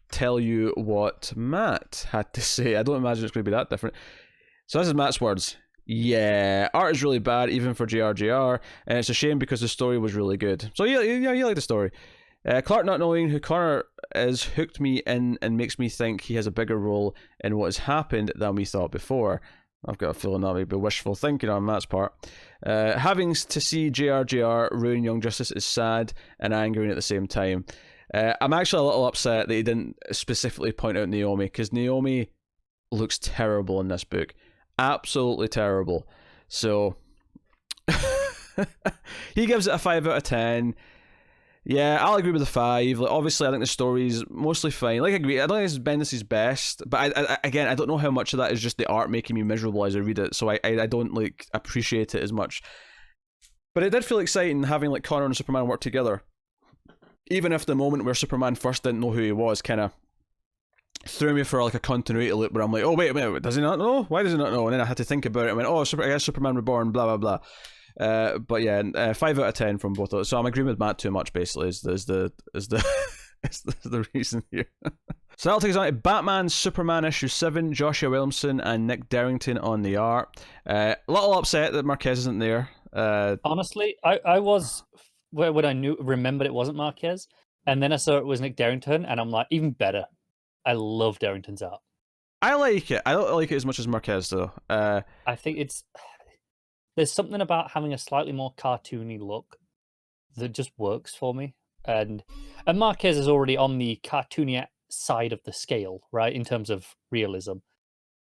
tell you what Matt had to say. I don't imagine it's going to be that different. So this is Matt's words. Yeah, art is really bad, even for JRJR, and it's a shame because the story was really good. So yeah, you like the story. Clark not knowing who Connor is hooked me in and makes me think he has a bigger role in what has happened than we thought before. I've got a feeling that might be wishful thinking on Matt's part. Having to see JRJR ruin Young Justice is sad and angering at the same time. I'm actually a little upset that he didn't specifically point out Naomi, because Naomi looks terrible in this book. Absolutely terrible. So he gives it a 5 out of 10. Yeah, I'll agree with the 5. Like, obviously, I think the story's mostly fine. Like, I agree, I don't think it's Bendis' best, but again, I don't know how much of that is just the art making me miserable as I read it, so I don't, like, appreciate it as much. But it did feel exciting having, like, Connor and Superman work together. Even if the moment where Superman first didn't know who he was kind of threw me for, like, a continuity loop where I'm like, oh, wait a minute, does he not know? Why does he not know? And then I had to think about it and went, oh, I guess Superman Reborn, blah, blah, blah. But yeah, 5 out of 10 from both of those. So I'm agreeing with Matt too much, basically, is the reason here. So that'll take us on to Batman Superman issue 7, Joshua Williamson and Nick Derington on the art. A little upset that Marquez isn't there. Honestly, I was, when I remembered it wasn't Marquez, and then I saw it was Nick Derington, and I'm like, even better. I love Derington's art. I like it. I don't like it as much as Marquez, though. I think there's something about having a slightly more cartoony look that just works for me. And Marquez is already on the cartoony side of the scale, right, in terms of realism.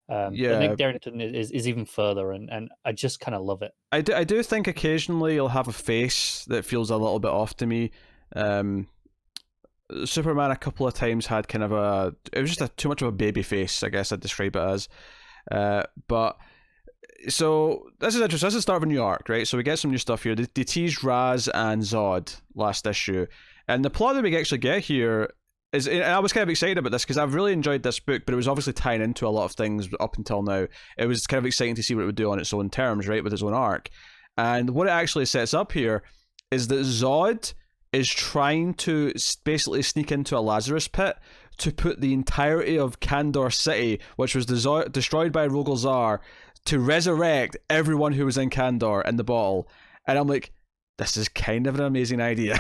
Yeah. But Nick Derington is even further, and I just kind of love it. I do think occasionally you'll have a face that feels a little bit off to me. Superman a couple of times had kind of it was just too much of a baby face, I guess I'd describe it as. But so this is interesting. This is the start of a new arc, right? So we get some new stuff here. They teased Raz and Zod last issue, and the plot that we actually get here is, and I was kind of excited about this because I've really enjoyed this book, but it was obviously tying into a lot of things up until now. It was kind of exciting to see what it would do on its own terms, right, with its own arc. And what it actually sets up here is that Zod is trying to basically sneak into a Lazarus pit to put the entirety of Kandor City, which was destroyed by Rogol Zar, to resurrect everyone who was in Kandor in the bottle. And I'm like, this is kind of an amazing idea.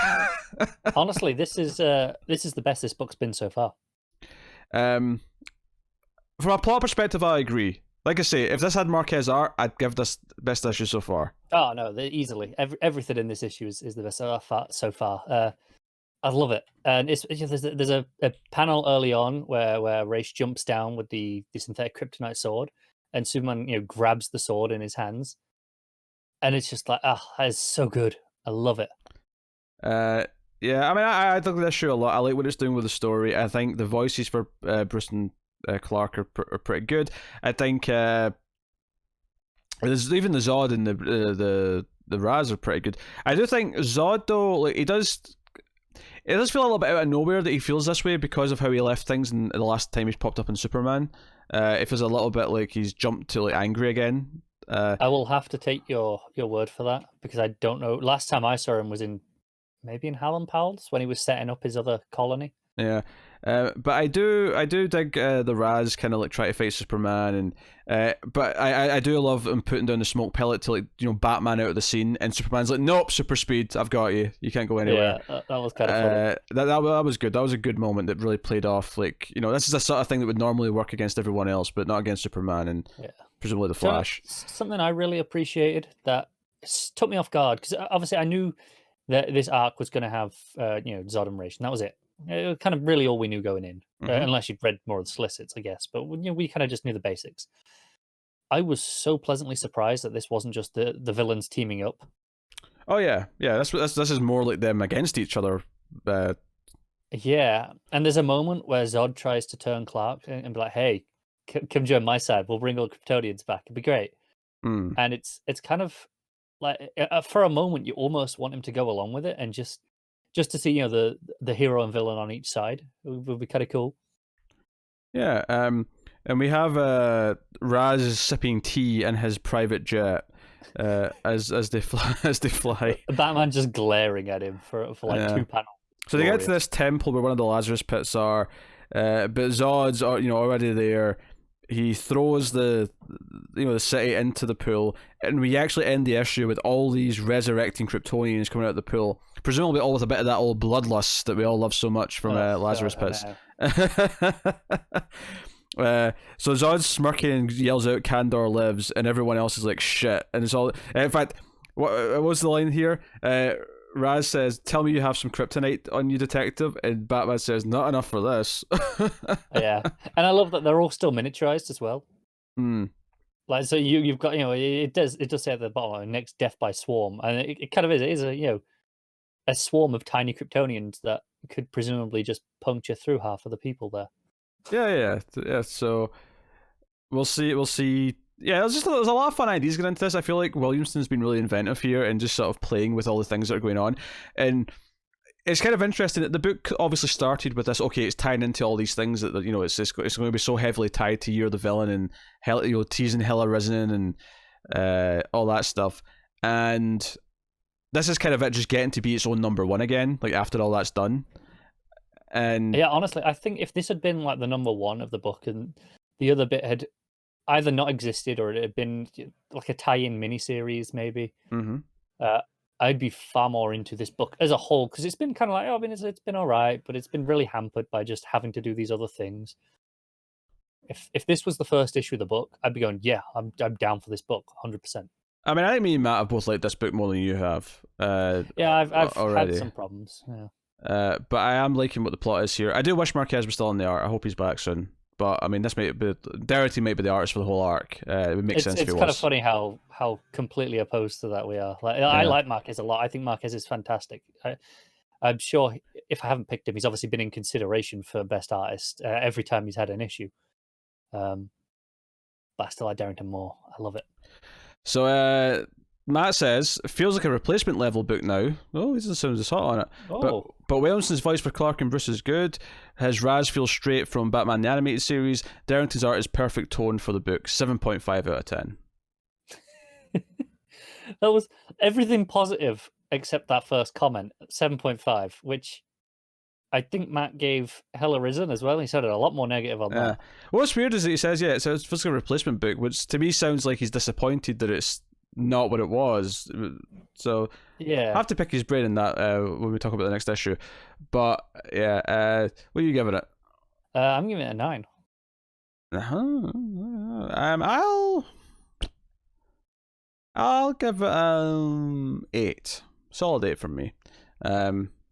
Honestly, this is the best this book's been so far. From a plot perspective, I agree. Like I say, if this had Marquez art, I'd give this best issue so far. Oh no, easily. Everything in this issue is the best so far. I love it, and there's a panel early on where Ra's jumps down with the synthetic kryptonite sword, and Superman grabs the sword in his hands, and it's just like, that is so good. I love it. Yeah, I mean, I like this issue a lot. I like what it's doing with the story. I think the voices for Bruce and Clark are pretty good. I think there's even the Zod and the Raz are pretty good. I do think Zod, though, like, it does feel a little bit out of nowhere that he feels this way because of how he left things in the last time he's popped up in Superman. It feels a little bit like he's jumped to, like, angry again. I will have to take your word for that, because I don't know. Last time I saw him was maybe in Hallam Powell's when he was setting up his other colony. Yeah. But I do dig the Raz kind of like try to fight Superman, and but I do love him putting down the smoke pellet to, like, Batman out of the scene, and Superman's like, nope, super speed, I've got you, you can't go anywhere. Yeah, that was kind of funny. That was good. That was a good moment that really played off. Like, this is the sort of thing that would normally work against everyone else, but not against Superman and presumably the Flash. Something I really appreciated that took me off guard, because obviously I knew that this arc was going to have Zod and Raish, and that was it. It was kind of really all we knew going in, unless you'd read more of the solicits, I guess. But we kind of just knew the basics. I was so pleasantly surprised that this wasn't just the villains teaming up. Oh yeah. This is more like them against each other. Yeah, and there's a moment where Zod tries to turn Clark and be like, "Hey, come join my side. We'll bring all the Kryptonians back. It'd be great." And it's kind of like, for a moment, you almost want him to go along with it and just to see, the hero and villain on each side. It would be kind of cool. Yeah, and we have Raz sipping tea in his private jet as they fly. Batman just glaring at him for like 2 panels. So they get to this temple where one of the Lazarus pits are, but Zod's already there. He throws the city into the pool, and we actually end the issue with all these resurrecting Kryptonians coming out of the pool, presumably all with a bit of that old bloodlust that we all love so much from Lazarus pits. So Zod's smirking and yells out, "Kandor lives," and everyone else is like, "Shit!" And it's all. In fact, what was the line here? Raz says, "Tell me you have some kryptonite on you, detective," and Batman says, "Not enough for this." Yeah, and I love that they're all still miniaturized as well. Like, so you've got, it does say at the bottom, like, next death by swarm, and it kind of is. It is a swarm of tiny Kryptonians that could presumably just puncture through half of the people there. Yeah. So we'll see. Yeah, there's a lot of fun ideas going into this. I feel like Williamson's been really inventive here and just sort of playing with all the things that are going on. And it's kind of interesting that the book obviously started with this, okay, it's tying into all these things that, it's going to be so heavily tied to You're the Villain and teasing Hell Arisen and all that stuff. And this is kind of it just getting to be its own number one again, like after all that's done. And yeah, honestly, I think if this had been like the number one of the book and the other bit had either not existed or it had been like a tie-in miniseries, maybe, I'd be far more into this book as a whole, because it's been kind of like, it's been all right, but it's been really hampered by just having to do these other things. If this was the first issue of the book, I'd be going, yeah, I'm down for this book, 100%. I mean, I think me and Matt have both liked this book more than you have. Yeah, I've had some problems. Yeah. But I am liking what the plot is here. I do wish Marquez was still in the art. I hope he's back soon. But I mean, this might be Derington might be the artist for the whole arc. It would make sense. It's kind of funny how completely opposed to that we are. Like, I like Marquez a lot. I think Marquez is fantastic. I'm sure if I haven't picked him, he's obviously been in consideration for best artist every time he's had an issue. But I still like Derington more. I love it. So Matt says, feels like a replacement level book now. Oh, he doesn't sound as hot on it. Oh. But Williamson's voice for Clark and Bruce is good. His Raz feels straight from Batman the Animated Series. Derington's art is perfect tone for the book. 7.5 out of 10. That was everything positive except that first comment. 7.5, which I think Matt gave Hell Arisen as well. He said a lot more negative on that. What's weird is that he says, it's a physical replacement book, which to me sounds like he's disappointed that it's not what it was. So yeah, I have to pick his brain in that when we talk about the next issue. But yeah, what are you giving it? I'm giving it a 9. I'll give it 8. Solid 8 from me.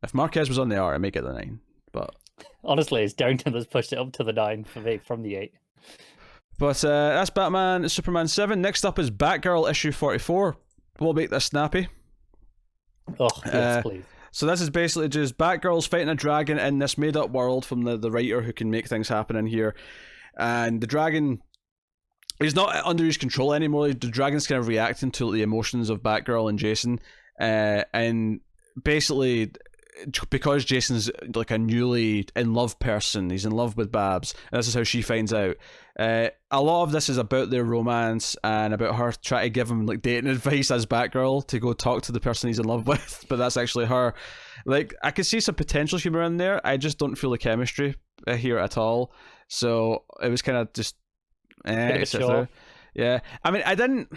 If Marquez was on the art, I'd make it the 9. But honestly, it's Derington that's pushed it up to the 9 for me from the 8. But that's Batman Superman 7. Next up is Batgirl issue 44. We'll make this snappy. Oh, yes, please. So this is basically just Batgirl's fighting a dragon in this made-up world from the writer who can make things happen in here. And the dragon is not under his control anymore. The dragon's kind of reacting to the emotions of Batgirl and Jason. And basically, because Jason's like a newly in love person, he's in love with Babs, and this is how she finds out. A lot of this is about their romance and about her trying to give him like dating advice as Batgirl to go talk to the person he's in love with, but that's actually her. Like, I could see some potential humor in there. I just don't feel the chemistry here at all. So it was kind of just yeah. I mean, I didn't.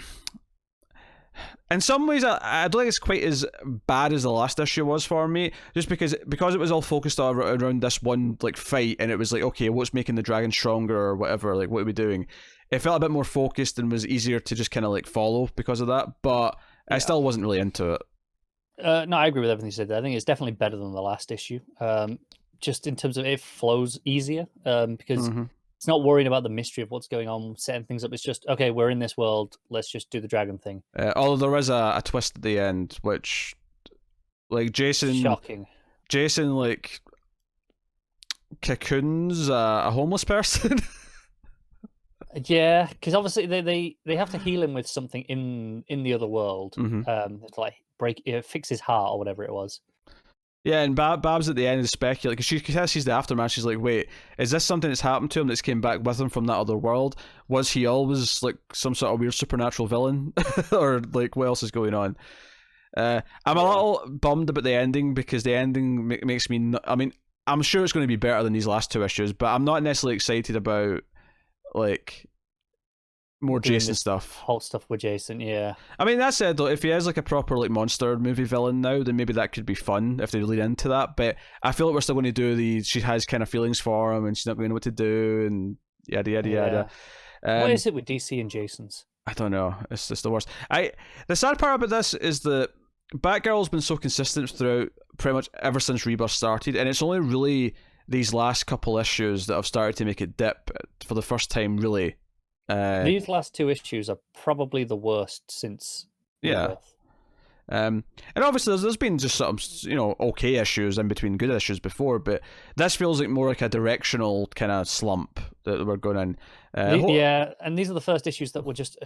In some ways, I don't think it's quite as bad as the last issue was for me, just because it was all focused around this one like fight, and it was like, okay, what's making the dragon stronger or whatever, like what are we doing? It felt a bit more focused and was easier to just kind of like follow because of that, but I still wasn't really into it. No, I agree with everything you said there. I think it's definitely better than the last issue. Just in terms of it flows easier, because it's not worrying about the mystery of what's going on, setting things up. It's just, okay, we're in this world, let's just do the dragon thing. Although there is a twist at the end, which, like, Shocking. Jason, like, cocoons a homeless person. Yeah, because obviously they have to heal him with something in the other world. To like fix his heart or whatever it was. Yeah, and Babs at the end is speculating, because she sees the aftermath. She's like, wait, is this something that's happened to him that's came back with him from that other world? Was he always like some sort of weird supernatural villain? Or like, what else is going on? I'm a little bummed about the ending, because the ending makes me I mean, I'm sure it's going to be better than these last two issues, but I'm not necessarily excited about like more Jason stuff. Holtz stuff with Jason, yeah. I mean, that said though, if he is like a proper like monster movie villain now, then maybe that could be fun if they lead into that. But I feel like we're still going to do she has kind of feelings for him and she's not going to know what to do and yada yada yada. What is it with DC and Jason's? I don't know. It's just the worst. The sad part about this is that Batgirl's been so consistent throughout pretty much ever since Rebirth started, and it's only really these last couple issues that have started to make it dip for the first time, really. These last two issues are probably the worst since Rebirth. And obviously there's been just sort of, okay issues in between good issues before, but this feels like more like a directional kind of slump that we're going in. And these are the first issues that were just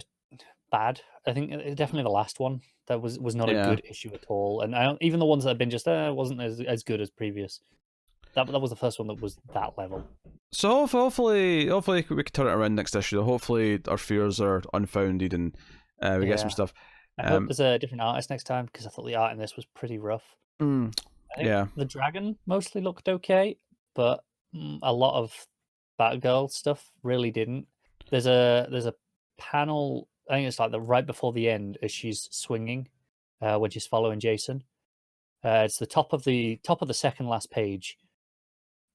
bad. I think definitely the last one that was not a good issue at all, and even the ones that have been just wasn't as good as previous. That was the first one that was that level. So hopefully we can turn it around next issue. Hopefully our fears are unfounded and we get some stuff. I hope there's a different artist next time, because I thought the art in this was pretty rough. I think the dragon mostly looked okay, but a lot of Batgirl stuff really didn't. There's a panel, I think it's like right before the end, as she's swinging, when she's following Jason. It's the top of the second last page,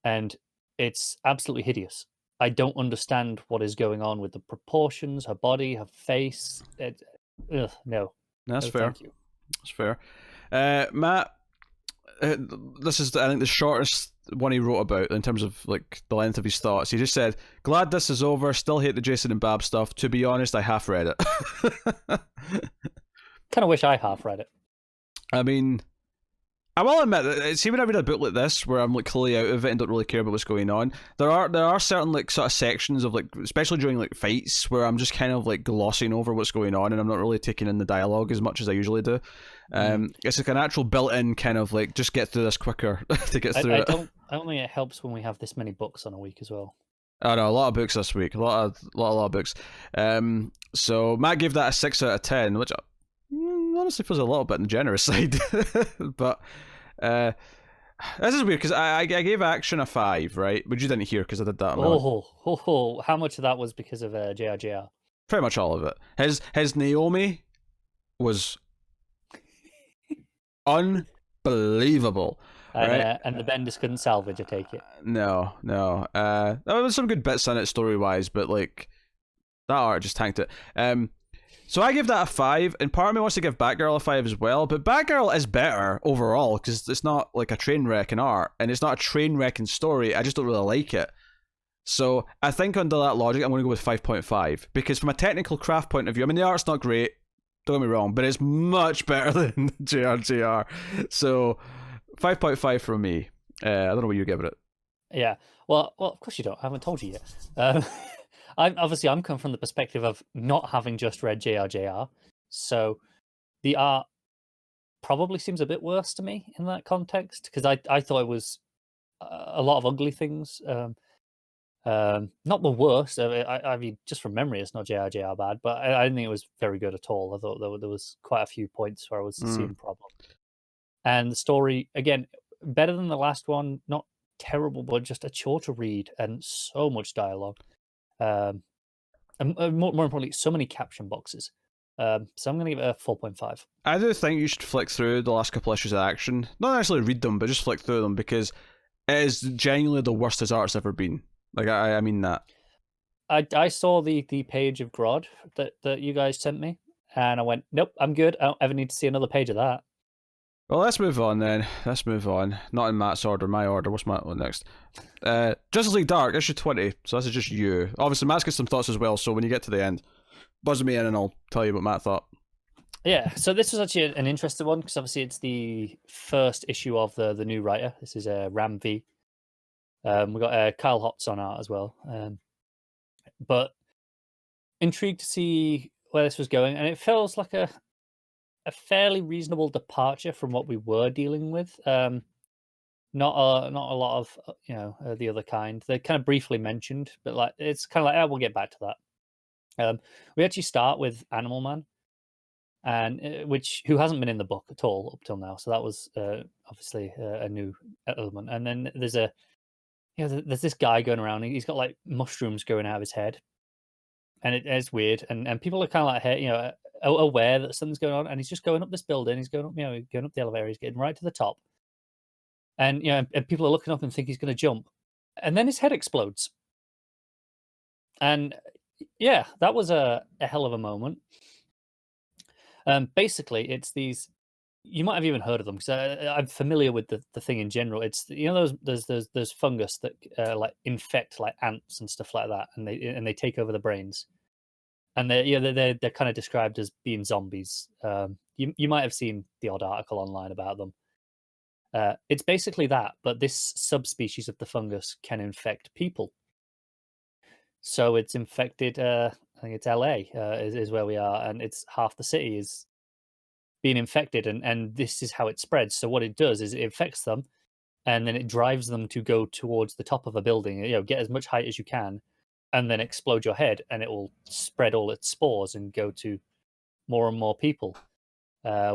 and it's absolutely hideous. I don't understand what is going on with the proportions, her body, her face. No. That's fair. Thank you. That's fair. Matt, this is, I think, the shortest one he wrote about in terms of like the length of his thoughts. He just said, "Glad this is over. Still hate the Jason and Bab stuff. To be honest, I half read it." Kind of wish I half read it. I mean, I will admit that, see, when I read a book like this where I'm like clearly out of it and don't really care about what's going on, there are certain like sort of sections of like, especially during like fights, where I'm just kind of like glossing over what's going on and I'm not really taking in the dialogue as much as I usually do. It's like a natural built-in kind of like, just get through this quicker to get through it. I don't think it helps when we have this many books on a week as well. I know, a lot of books this week, a lot of books. So Matt gave that a 6 out of 10, which honestly feels a little bit on the generous side. But this is weird, because I gave Action a 5, right? But you didn't hear, because I did that. How much of that was because of JRJR? Pretty much all of it. His Naomi was unbelievable. Right? And the Bendis couldn't salvage, I take it. No. There was some good bits in it story-wise, but like that art just tanked it. So I give that a 5, and part of me wants to give Batgirl a 5 as well, but Batgirl is better overall, because it's not like a train wreck in art, and it's not a train wreck in story. I just don't really like it. So I think under that logic, I'm going to go with 5.5, because from a technical craft point of view, I mean, the art's not great, don't get me wrong, but it's much better than JRJR. So 5.5 from me. I don't know what you give it. Yeah, well, of course you don't. I haven't told you yet. I'm coming from the perspective of not having just read JRJR, so the art probably seems a bit worse to me in that context, because I thought it was a lot of ugly things. Not the worst. I mean, just from memory, it's not JRJR bad, but I didn't think it was very good at all. I thought there was quite a few points where I was seeing problems. And the story, again, better than the last one. Not terrible, but just a chore to read and so much dialogue. And more importantly, so many caption boxes. So I'm going to give it a 4.5. I do think you should flick through the last couple issues of Action. Not actually read them, but just flick through them, because it is genuinely the worst his art's ever been. Like, I mean that. I saw the page of Grodd that you guys sent me, and I went, nope, I'm good. I don't ever need to see another page of that. Well, let's move on then. Let's move on. Not in Matt's order, my order. What's my one next? Justice League Dark, issue 20. So this is just you. Obviously, Matt's got some thoughts as well, so when you get to the end, buzz me in and I'll tell you what Matt thought. Yeah, so this was actually an interesting one, because obviously it's the first issue of the new writer. This is Ram V. We got Kyle Holtz on art as well. But intrigued to see where this was going, and it feels like a fairly reasonable departure from what we were dealing with. Not a lot of the other kind. They kind of briefly mentioned, but like it's kind of like, we'll get back to that. We actually start with Animal Man, and who hasn't been in the book at all up till now. So that was obviously a new element. And then there's there's this guy going around. He's got like mushrooms going out of his head, and it's weird. And people are kind of like, aware that something's going on. And he's just going up this building. He's going up, going up the elevator. He's getting right to the top. And and people are looking up and think he's going to jump, and then his head explodes. And yeah, that was a hell of a moment. Basically, it's these. You might have even heard of them, because I'm familiar with the thing in general. It's those fungus that like infect like ants and stuff like that, and they take over the brains, and they're kind of described as being zombies. You might have seen the odd article online about them. It's basically that, but this subspecies of the fungus can infect people. So it's infected. I think it's LA is where we are, and it's half the city is being infected, and this is how it spreads. So what it does is it infects them, and then it drives them to go towards the top of a building. Get as much height as you can, and then explode your head, and it will spread all its spores and go to more and more people,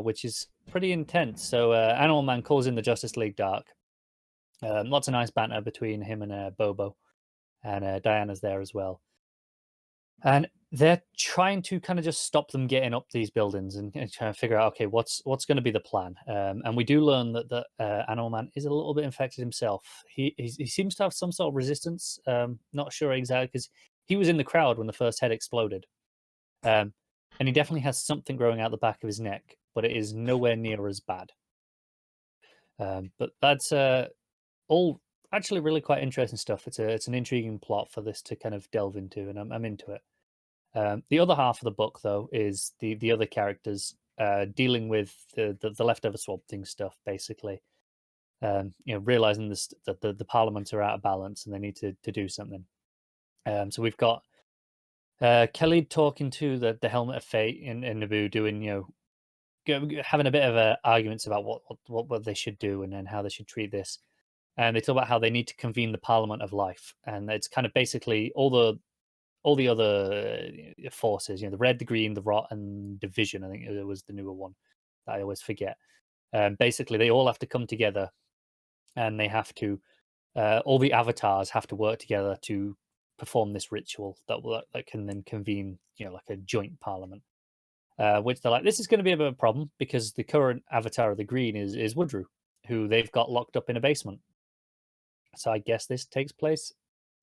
which is pretty intense. So Animal Man calls in the Justice League Dark. Lots of nice banter between him and Bobo, and Diana's there as well. And they're trying to kind of just stop them getting up these buildings and trying to figure out, okay, what's going to be the plan. And we do learn that Animal Man is a little bit infected himself. He seems to have some sort of resistance. Not sure exactly, because he was in the crowd when the first head exploded. And he definitely has something growing out the back of his neck, but it is nowhere near as bad. But that's all actually really quite interesting stuff. It's an intriguing plot for this to kind of delve into, and I'm into it. The other half of the book, though, is the other characters dealing with the leftover Swamp Thing stuff, basically. Realizing that the Parliament are out of balance and they need to do something. So we've got Kelly talking to the Helmet of Fate in Naboo, doing having a bit of arguments about what they should do and how they should treat this. And they talk about how they need to convene the Parliament of Life, and it's kind of basically all the other forces, the Red, the Green, the Rot, and Division. I think it was the newer one that I always forget. Basically, they all have to come together, and they have to. All the avatars have to work together to perform this ritual that can then convene, like a joint parliament. Which they're like, this is going to be a bit of a problem, because the current avatar of the Green is Woodrue, who they've got locked up in a basement. So I guess this takes place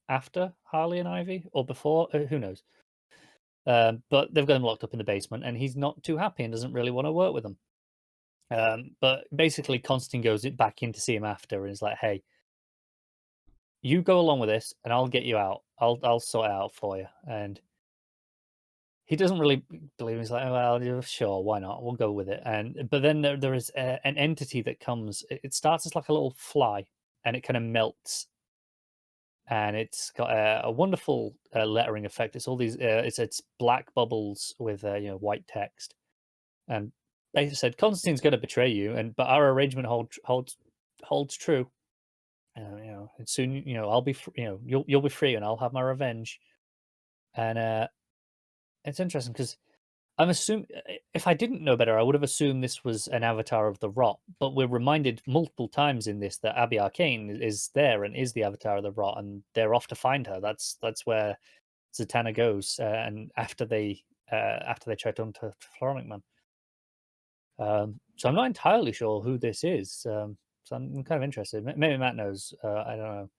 after Harley and Ivy, or before, who knows. But they've got him locked up in the basement, and he's not too happy and doesn't really want to work with them. But basically, Constantine goes back in to see him after, and is like, hey, you go along with this, and I'll get you out. I'll sort it out for you. And he doesn't really believe him. He's like, well, sure, why not? We'll go with it. But then there is an entity that comes. It starts as like a little fly, and it kind of melts. And it's got a wonderful lettering effect. It's all these. It's black bubbles with white text, and they said Constantine's going to betray you, but our arrangement holds true. And soon, I'll be, you'll be free, and I'll have my revenge. And it's interesting because I'm assuming, if I didn't know better, I would have assumed this was an avatar of the Rot. But we're reminded multiple times in this that Abby Arcane is there and is the avatar of the Rot, and they're off to find her. That's where Zatanna goes, and after they try to untouch Floronic Man. So I'm not entirely sure who this is. So I'm kind of interested. Maybe Matt knows. I don't know.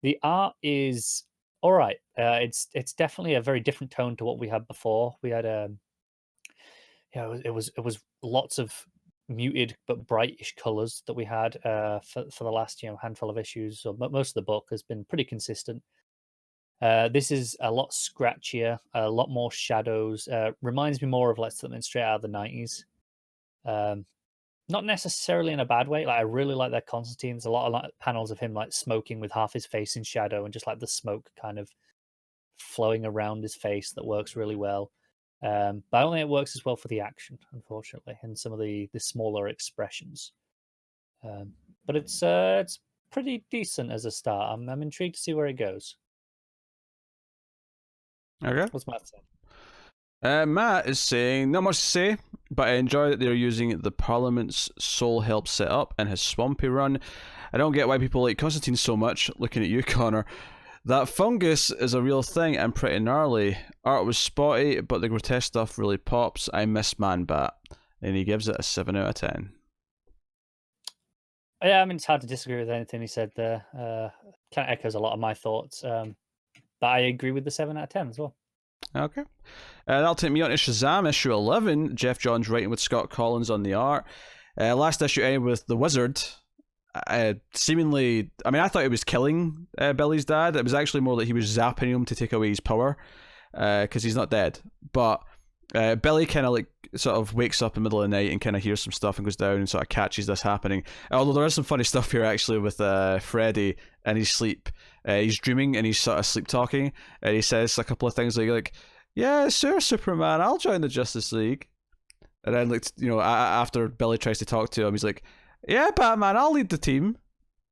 The art is all right. It's definitely a very different tone to what we had before. We had it was lots of muted but brightish colors that we had for the last handful of issues. So most of the book has been pretty consistent. This is a lot scratchier, a lot more shadows. Reminds me more of something straight out of the 90s. Not necessarily in a bad way. I really like that Constantine. There's a lot of panels of him smoking with half his face in shadow, and just the smoke kind of flowing around his face that works really well. But I don't think it works as well for the action, unfortunately, and some of the smaller expressions. But it's pretty decent as a start. I'm intrigued to see where it goes. Okay. What's Matt saying? Matt is saying, not much to say, but I enjoy that they're using the Parliament's soul help set up in his swampy run. I don't get why people like Constantine so much, looking at you, Connor. That fungus is a real thing and pretty gnarly. Art was spotty, but the grotesque stuff really pops. I miss Man-Bat. And he gives it a 7 out of 10. Yeah, I mean, it's hard to disagree with anything he said there. Kind of echoes a lot of my thoughts. But I agree with the 7 out of 10 as well. Okay. That'll take me on to Shazam, issue 11. Geoff Johns writing with Scott Kolins on the art. Last issue ended with the Wizard. Seemingly, I mean, I thought he was killing Billy's dad. It was actually more that he was zapping him to take away his power, because he's not dead. But Billy kind of sort of wakes up in the middle of the night and kind of hears some stuff and goes down and sort of catches this happening. Although there is some funny stuff here actually with Freddy in his sleep. He's dreaming and he's sort of sleep talking, and he says a couple of things like yeah, sure, Superman, I'll join the Justice League. And then after Billy tries to talk to him, he's like, yeah, Batman, I'll lead the team.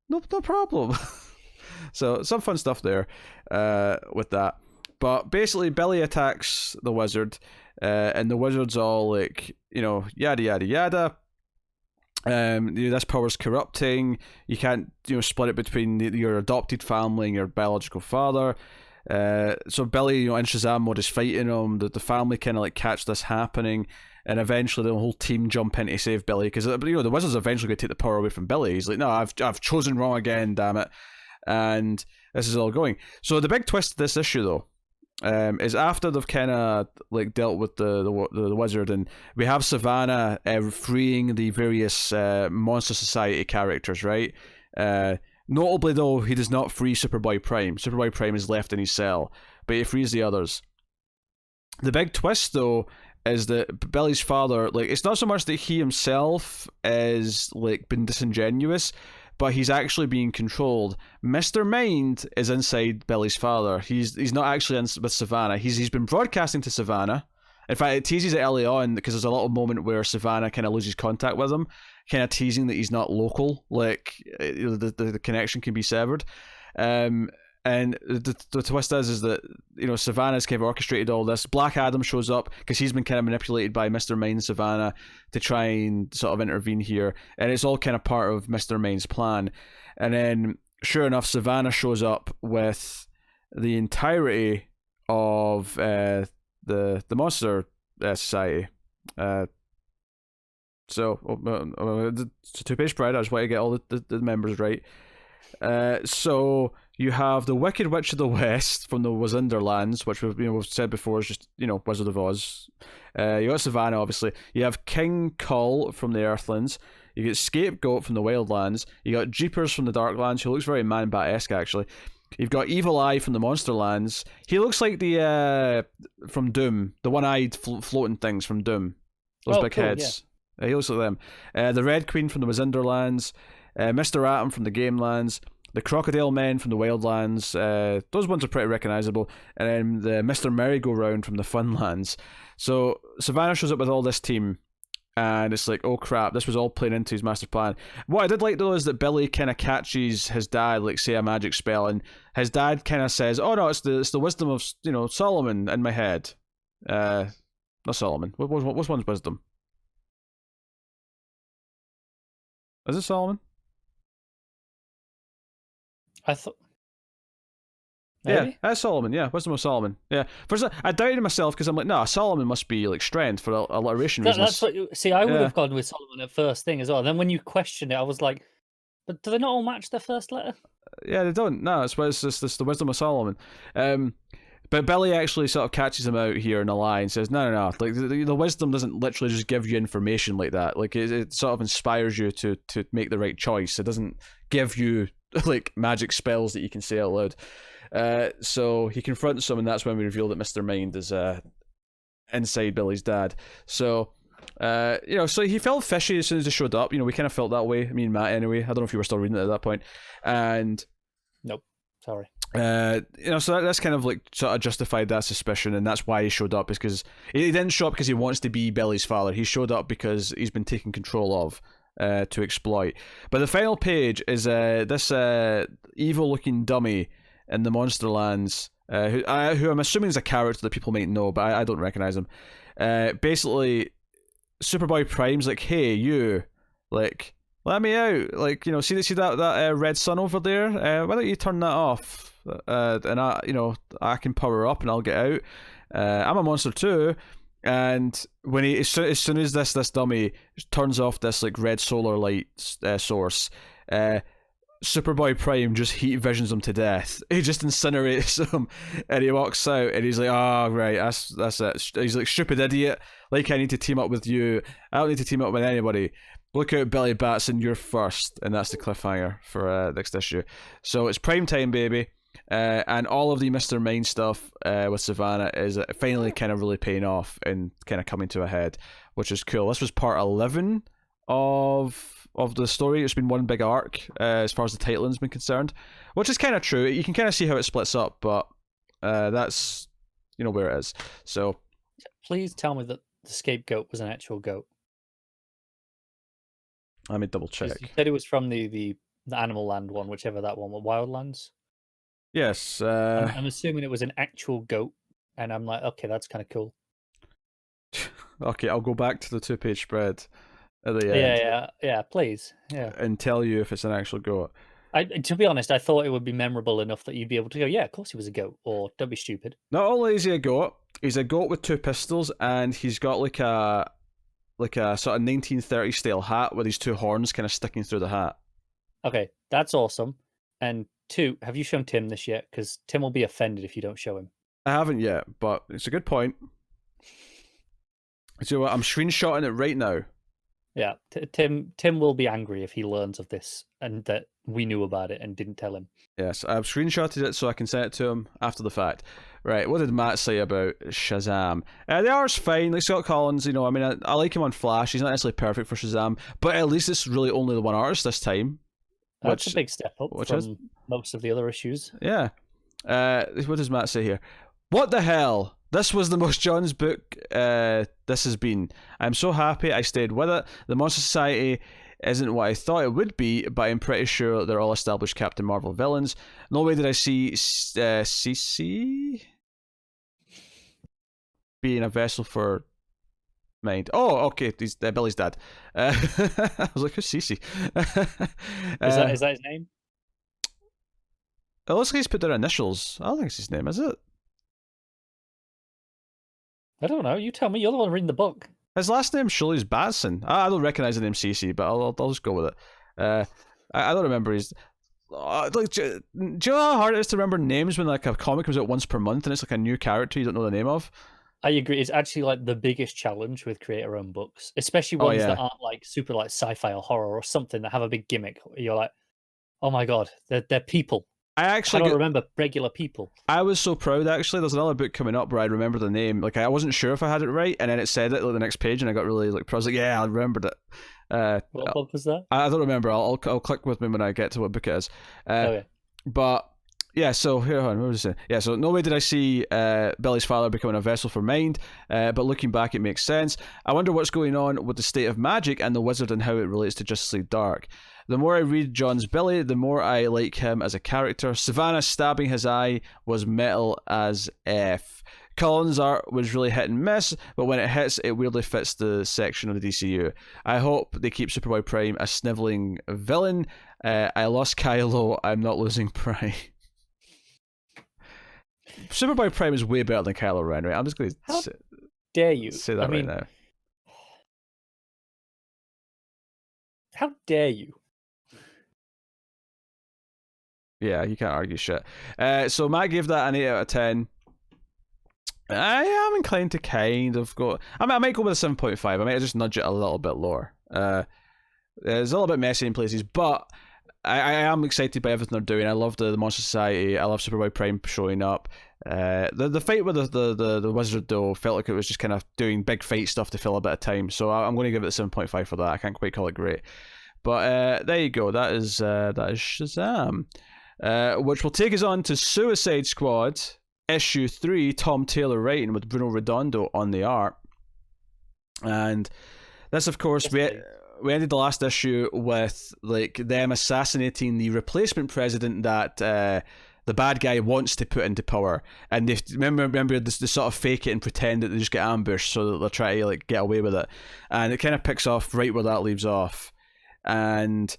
No problem. So some fun stuff there with that. But basically, Billy attacks the Wizard, and the Wizard's all yada yada yada. This power's corrupting. You can't split it between your adopted family and your biological father. So Billy, in Shazam mode, is fighting him. The family kind of catch this happening, and eventually the whole team jump in to save Billy, because the Wizard's eventually going to take the power away from Billy. He's like, no, I've chosen wrong again, damn it. And this is all going. So the big twist of this issue, though, is after they've kind of dealt with the Wizard, and we have Savannah freeing the various Monster Society characters, right? Notably, though, he does not free Superboy Prime. Superboy Prime is left in his cell, but he frees the others. The big twist, though, is that Billy's father, it's not so much that he himself is been disingenuous, but he's actually being controlled. Mr. Mind is inside Billy's father. He's not actually with Savannah. He's been broadcasting to Savannah. In fact, it teases it early on, because there's a little moment where Savannah kind of loses contact with him, kind of teasing that he's not local, the connection can be severed. And the twist is that Savannah's kind of orchestrated all this. Black Adam shows up because he's been kind of manipulated by Mr. Mind Savannah to try and sort of intervene here, and it's all kind of part of Mr. Mind's plan. And then, sure enough, Savannah shows up with the entirety of the Monster Society. So it's a two-page spread. I just want to get all the members right. So you have the Wicked Witch of the West from the Wazunderlands, which we've said before is just Wizard of Oz. You got Savannah, obviously. You have King Kull from the Earthlands. You get Scapegoat from the Wildlands. You got Jeepers from the Darklands, who looks very Man-Bat-esque actually. You've got Evil Eye from the Monsterlands. He looks like the from Doom, the one-eyed floating things from Doom. Those big heads. Yeah. He looks like them. The Red Queen from the Wazunderlands. Mr. Atom from the Gamelands. The Crocodile Men from the Wildlands. Those ones are pretty recognisable. And then the Mr. Merry-Go-Round from the Funlands. So Savannah shows up with all this team. And it's like, oh crap, this was all playing into his master plan. What I did like though is that Billy kind of catches his dad, like say a magic spell, and his dad kind of says, "Oh no, it's the wisdom of Solomon in my head." Not Solomon. What's one's wisdom? Is it Solomon? I thought. Maybe? Yeah, that's Solomon. Yeah, wisdom of Solomon. Yeah, first I doubted myself because I'm like, no, Solomon must be like strength for alliteration reasons. That's what. See, I would have gone with Solomon at first thing as well. Then when you questioned it, I was like, but do they not all match their first letter? Yeah, they don't. No, it's the wisdom of Solomon. But Billy actually sort of catches him out here in a lie and says, no. Like the wisdom doesn't literally just give you information like that. Like it sort of inspires you to make the right choice. It doesn't give you like magic spells that you can say out loud. So he confronts him, and that's when we reveal that Mr. Mind is inside Billy's dad. So, so he felt fishy as soon as he showed up. We kind of felt that way. I mean, Matt, anyway. I don't know if you were still reading it at that point. And nope, sorry. So that's kind of like sort of justified that suspicion, and that's why he showed up. Is because he didn't show up because he wants to be Billy's father. He showed up because he's been taken control of. To exploit. But the final page is this evil-looking dummy in the Monsterlands, who I'm assuming is a character that people might know, but I don't recognize him. Basically, Superboy Prime's like, hey, you, like, let me out. Like, see that red sun over there? Why don't you turn that off? And I can power up and I'll get out. I'm a monster too. And when as soon as this dummy turns off this like red solar light source, Superboy Prime just heat visions him to death. He just incinerates him, and he walks out, and he's like, "Oh right, that's it." He's like, "Stupid idiot! Like I need to team up with you. I don't need to team up with anybody. Look out, Billy Batson, you're first." And that's the cliffhanger for next issue. So it's prime time, baby. And all of the Mr. Mind stuff with Savannah is finally kind of really paying off and kind of coming to a head, which is cool. This was part 11 of the story. It's been one big arc as far as the titling's been concerned, which is kind of true. You can kind of see how it splits up, but that's where it is. So please tell me that the scapegoat was an actual goat. Let me double check. You said it was from the Animal Land one, whichever that one was, Wildlands. Yes. I'm assuming it was an actual goat, and I'm like, okay, that's kind of cool. Okay, I'll go back to the 2-page spread at the end. Yeah, please. Yeah. And tell you if it's an actual goat. To be honest, I thought it would be memorable enough that you'd be able to go, yeah, of course he was a goat, or don't be stupid. Not only is he a goat, he's a goat with 2 pistols, and he's got like a sort of 1930s style hat with these 2 horns kind of sticking through the hat. Okay, that's awesome. And 2, have you shown Tim this yet? Because Tim will be offended if you don't show him. I haven't yet, but it's a good point. So I'm screenshotting it right now. Yeah, Tim will be angry if he learns of this and that we knew about it and didn't tell him. Yes, I've screenshotted it so I can send it to him after the fact. Right, what did Matt say about Shazam? The art's fine. Like Scott Kolins, I mean, I like him on Flash. He's not necessarily perfect for Shazam, but at least it's really only the one artist this time. That's a big step up from most of the other issues. Yeah. What does Matt say here? What the hell? This was the most John's book this has been. I'm so happy I stayed with it. The Monster Society isn't what I thought it would be, but I'm pretty sure they're all established Captain Marvel villains. No way did I see Cecil being a vessel for Mind. Oh, okay, he's Billy's dad. I was like, who's Cecil? Is that his name? It looks like he's put their initials. I don't think it's his name, is it? I don't know. You tell me. You're the one reading the book. His last name surely is Batson. I don't recognize the name Cece, but I'll just go with it. I don't remember his. Do you know how hard it is to remember names when like a comic comes out once per month and it's like a new character you don't know the name of? I agree. It's actually like the biggest challenge with creator-owned books, especially ones that aren't like super like sci-fi or horror or something that have a big gimmick. You're like, oh my god, they're people. I don't remember regular people. I was so proud, actually. There's another book coming up where I remember the name. Like, I wasn't sure if I had it right, and then it said it like the next page, and I got really like proud. I was like, yeah, I remembered it. What book was that? I don't remember. I'll click with me when I get to what book it is. Okay. But Yeah, so here, hold on, what was it? Yeah, so no way did I see Billy's father becoming a vessel for mind, but looking back, it makes sense. I wonder what's going on with the state of magic and the wizard and how it relates to Justice League Dark. The more I read John's Billy, the more I like him as a character. Savannah stabbing his eye was metal as F. Kolins' art was really hit and miss, but when it hits, it weirdly fits the section of the DCU. I hope they keep Superboy Prime a sniveling villain. I lost Kylo, I'm not losing Prime. Superboy Prime is way better than Kylo Ren, right? I'm just going to dare you say that right now. How dare you? Yeah, you can't argue shit. So Matt gave that an 8 out of 10. I am inclined to kind of go... I might go with a 7.5. I might just nudge it a little bit lower. It's a little bit messy in places, but I am excited by everything they're doing. I love the Monster Society. I love Superboy Prime showing up. The fight with the wizard, though, felt like it was just kind of doing big fight stuff to fill a bit of time. So I'm going to give it a 7.5 for that. I can't quite call it great. But there you go. That is Shazam. Which will take us on to Suicide Squad, issue 3, Tom Taylor writing with Bruno Redondo on the art. And this, of course, we ended the last issue with like them assassinating the replacement president that the bad guy wants to put into power. And they remember they sort of fake it and pretend that they just get ambushed so that they'll try to like get away with it. And it kind of picks off right where that leaves off. And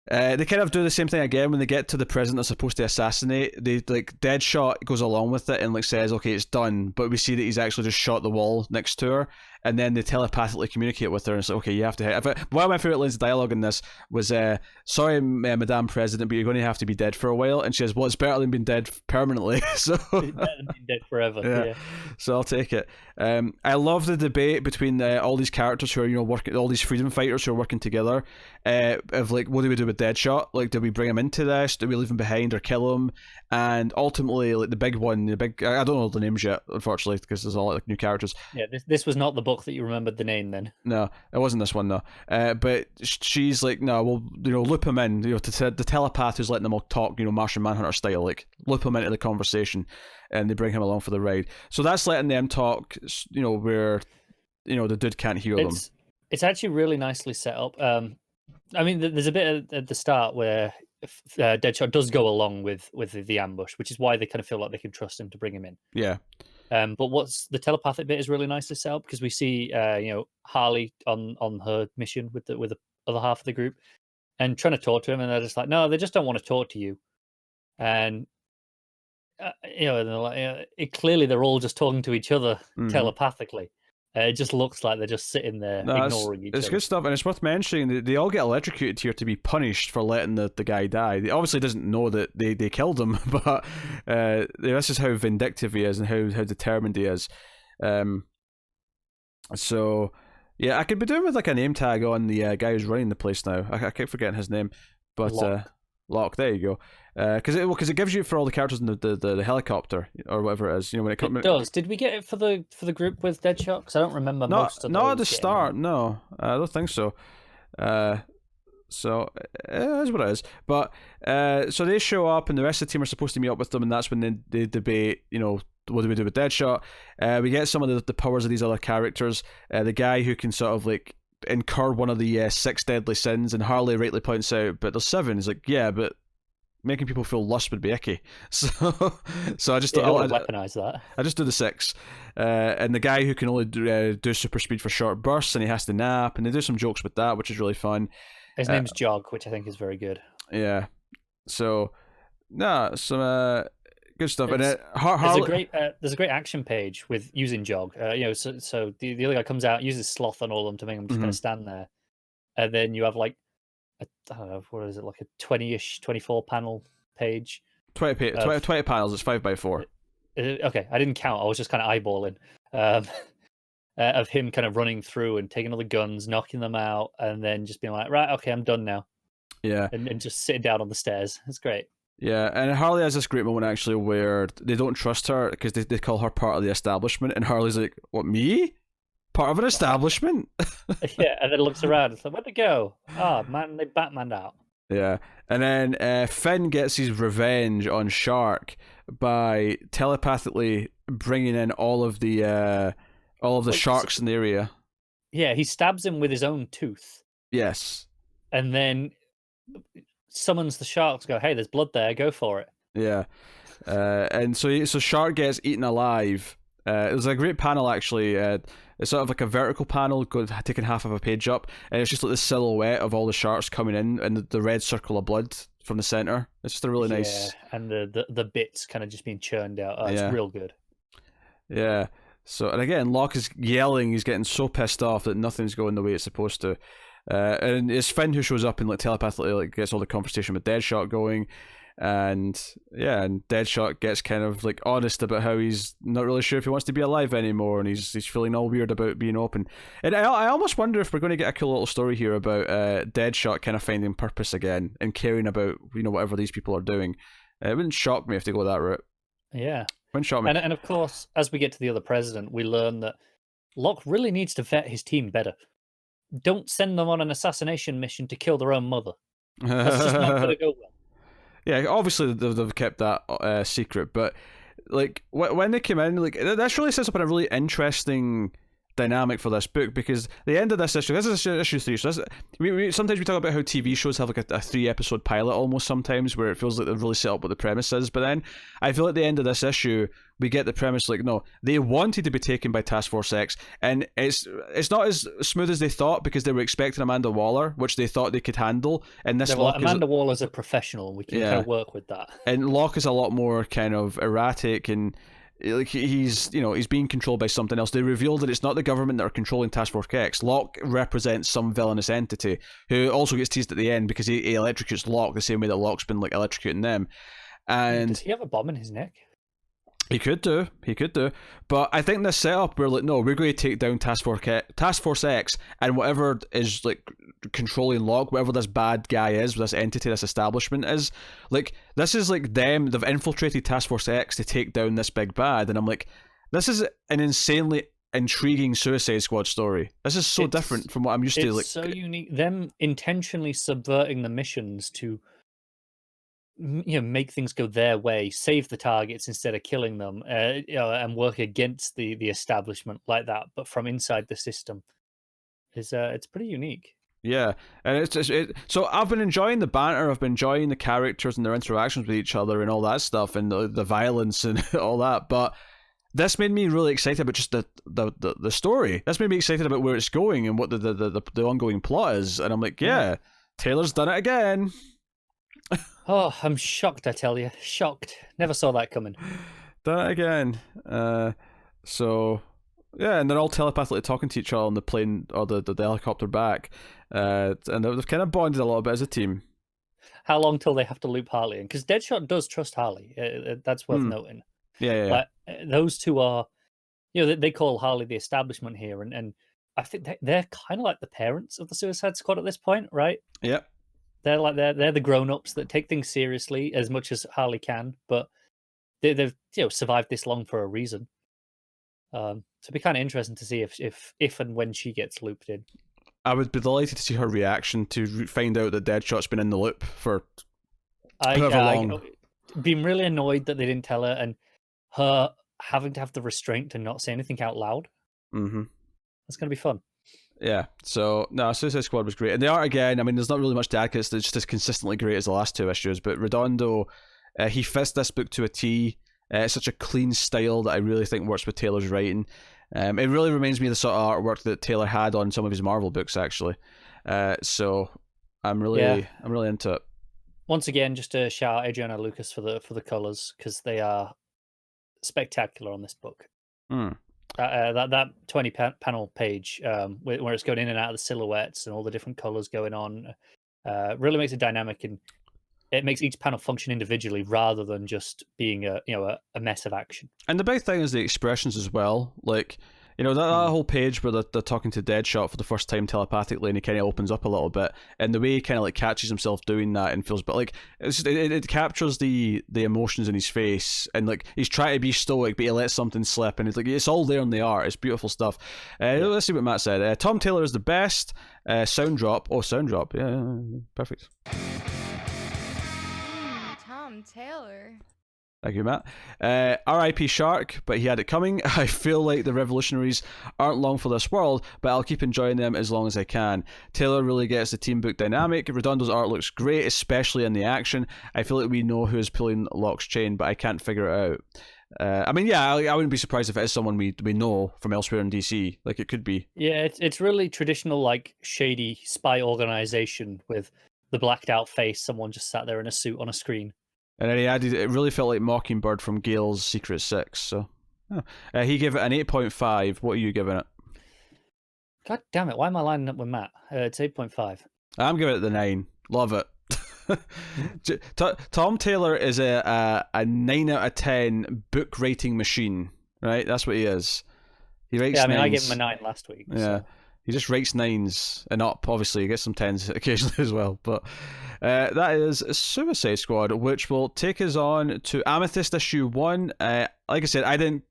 they kind of do the same thing again when they get to the president they're supposed to assassinate. They like Deadshot goes along with it and like says, "Okay, it's done," but we see that he's actually just shot the wall next to her, and then they telepathically communicate with her and it's like, "Okay, you have to." One of my favorite lines of dialogue in this was, "Sorry, Madame President, but you're going to have to be dead for a while." And she says, "Well, it's better than being dead permanently." So it's better than being dead forever. Yeah. So I'll take it. I love the debate between all these characters who are working, all these freedom fighters who are working together. Of like, what do we do with Deadshot? Like, do we bring him into this? Do we leave him behind or kill him? And ultimately, like the big one, I don't know the names yet, unfortunately, because there's all like new characters. Yeah, this was not the book that you remembered the name then. No, it wasn't this one though. But she's like, no, we'll loop him in. The telepath who's letting them all talk, Martian Manhunter style, like loop him into the conversation, and they bring him along for the ride. So that's letting them talk, where the dude can't hear them. It's actually really nicely set up. I mean, there's a bit at the start where Deadshot does go along with the ambush, which is why they kind of feel like they can trust him to bring him in. Yeah. But what's the telepathic bit is really nicely set up because we see Harley on her mission with the other half of the group and trying to talk to him, and they're just like, no, they just don't want to talk to you, and and they're like, clearly they're all just talking to each other telepathically. It just looks like they're just sitting there ignoring each other. It's good stuff, and it's worth mentioning that they all get electrocuted here to be punished for letting the guy die. He obviously doesn't know that they killed him, but this is how vindictive he is and how determined he is. So, yeah, I could be doing with like a name tag on the guy who's running the place now. I keep forgetting his name, but Locke, there you go. Because it gives you for all the characters in the helicopter or whatever it is. When it comes. It does. Did we get it for the group with Deadshot? Because I don't remember most of those. Not at the start. No, I don't think so. So it is what it is. But so they show up, and the rest of the team are supposed to meet up with them, and that's when they debate. What do we do with Deadshot? We get some of the powers of these other characters. The guy who can sort of like incur one of the 6 deadly sins, and Harley rightly points out, but there's 7. He's like, yeah, but making people feel lust would be icky. So I just weaponize that. I just do the 6. And the guy who can only do super speed for short bursts, and he has to nap, and they do some jokes with that, which is really fun. His name's Jog, which I think is very good. Yeah. So, some good stuff. There's a great action page with using Jog. So the other guy comes out, uses sloth on all of them to make them just kind of stand there, and then you have like I don't know, what is it, like a 20-ish, 24 panel page? 20 panels. It's 5x4. Okay, I didn't count. I was just kind of eyeballing of him kind of running through and taking all the guns, knocking them out, and then just being like, right, okay, I'm done now. Yeah, and just sitting down on the stairs. It's great. Yeah, and Harley has this great moment actually where they don't trust her because they call her part of the establishment, and Harley's like, "What, me? Part of an establishment?" Yeah, and then looks around. It's like, where'd they go? Oh man, they Batmaned out. Yeah, and then Finn gets his revenge on Shark by telepathically bringing in all of the sharks in the area. Yeah, he stabs him with his own tooth. Yes. And then summons the sharks. Go, hey, there's blood there. Go for it. Yeah, and so Shark gets eaten alive. It was a great panel actually. It's sort of like a vertical panel, taking half of a page up, and it's just like the silhouette of all the sharks coming in, and the red circle of blood from the center. It's just a really nice. Yeah, and the bits kind of just being churned out. It's real good. Yeah. So, and again, Locke is yelling. He's getting so pissed off that nothing's going the way it's supposed to. And it's Finn who shows up and like telepathically like gets all the conversation with Deadshot going. And Deadshot gets kind of like honest about how he's not really sure if he wants to be alive anymore, and he's feeling all weird about being open. And I almost wonder if we're going to get a cool little story here about Deadshot kind of finding purpose again and caring about whatever these people are doing. It wouldn't shock me if they go that route. Yeah, wouldn't shock me. And of course, as we get to the other president, we learn that Locke really needs to vet his team better. Don't send them on an assassination mission to kill their own mother. That's just not going to go well. Yeah, obviously they've kept that secret, but like when they came in, like this really sets up in a really interesting dynamic for this book, because the end of this issue, this is issue 3. So we sometimes we talk about how TV shows have like a 3-episode pilot almost sometimes, where it feels like they've really set up what the premise is. But then I feel at the end of this issue we get the premise like, no, they wanted to be taken by Task Force X, and it's not as smooth as they thought, because they were expecting Amanda Waller, which they thought they could handle. And this Amanda Waller's a professional. We can kind of work with that. And Locke is a lot more kind of erratic, and like he's being controlled by something else. They revealed that it's not the government that are controlling Task Force X. Locke represents some villainous entity who also gets teased at the end because he electrocutes Locke the same way that Locke's been like electrocuting them. And does he have a bomb in his neck? He could do. But I think this setup, we're like, no, we're going to take down Task Force X, and whatever is like controlling Locke, whatever this bad guy is, this entity, this establishment is, like, this is like them, they've infiltrated Task Force X to take down this big bad. And I'm like, this is an insanely intriguing Suicide Squad story. This is so different from what I'm used to. Like, so unique. Them intentionally subverting the missions to make things go their way, save the targets instead of killing them, and work against the establishment like that, but from inside the system, is it's pretty unique. Yeah, and so I've been enjoying the banter, I've been enjoying the characters and their interactions with each other and all that stuff, and the violence and all that, but this made me really excited about just the story. This made me excited about where it's going and what the ongoing plot is, and I'm like, yeah, Taylor's done it again. Oh, I'm shocked, I tell you. Shocked. Never saw that coming. Done it again. So, yeah, and they're all telepathically talking to each other on the plane or the helicopter back. And they've kind of bonded a little bit as a team. How long till they have to loop Harley in? Because Deadshot does trust Harley. That's worth noting. Yeah. But those two are, they call Harley the establishment here. And I think they're kind of like the parents of the Suicide Squad at this point, right? Yep. They're the grown-ups that take things seriously as much as Harley can, but they've survived this long for a reason. So it'd be kind of interesting to see if and when she gets looped in. I would be delighted to see her reaction to find out that Deadshot's been in the loop for however long. Been really annoyed that they didn't tell her, and her having to have the restraint to not say anything out loud. Mm-hmm. That's going to be fun. Yeah, so, no, Suicide Squad was great. And they are, again, I mean, there's not really much to add because it's just as consistently great as the last 2 issues, but Redondo, he fits this book to a T. It's such a clean style that I really think works with Taylor's writing. It really reminds me of the sort of artwork that Taylor had on some of his Marvel books, actually. So I'm really into it. Once again, just to shout out Adriana Lucas for the colours, because they are spectacular on this book. That 20 panel page where it's going in and out of the silhouettes and all the different colors going on really makes it dynamic, and it makes each panel function individually rather than just being a mess of action. And the big thing is the expressions as well. Like, that whole page where they're talking to Deadshot for the first time telepathically, and he kind of opens up a little bit, and the way he kind of like catches himself doing that and feels, but like it captures the emotions in his face, and like he's trying to be stoic, but he lets something slip, and it's all there in the art. It's beautiful stuff. Let's see what Matt said. Tom Taylor is the best. Sound drop. Oh, sound drop. Yeah, perfect. Tom Taylor. Thank you, Matt. R.I.P. Shark, but he had it coming. I feel like the revolutionaries aren't long for this world, but I'll keep enjoying them as long as I can. Taylor really gets the team book dynamic. Redondo's art looks great, especially in the action. I feel like we know who is pulling Locke's chain, but I can't figure it out. I mean, yeah, I wouldn't be surprised if it is someone we know from elsewhere in DC. Like, it could be. Yeah, it's really traditional, like, shady spy organization with the blacked out face, someone just sat there in a suit on a screen. And then he added, it really felt like Mockingbird from Gale's Secret Six. So, he gave it an 8.5. What are you giving it? God damn it! Why am I lining up with Matt? It's 8.5. I'm giving it the 9. Love it. Tom Taylor is a 9 out of 10 book rating machine, right? That's what he is. He rates. Yeah, I mean, 9s. I gave him a 9 last week. Yeah. So. He just rates 9s and up. Obviously, he gets some 10s occasionally as well. But that is Suicide Squad, which will take us on to Amethyst issue 1. Like I said, I didn't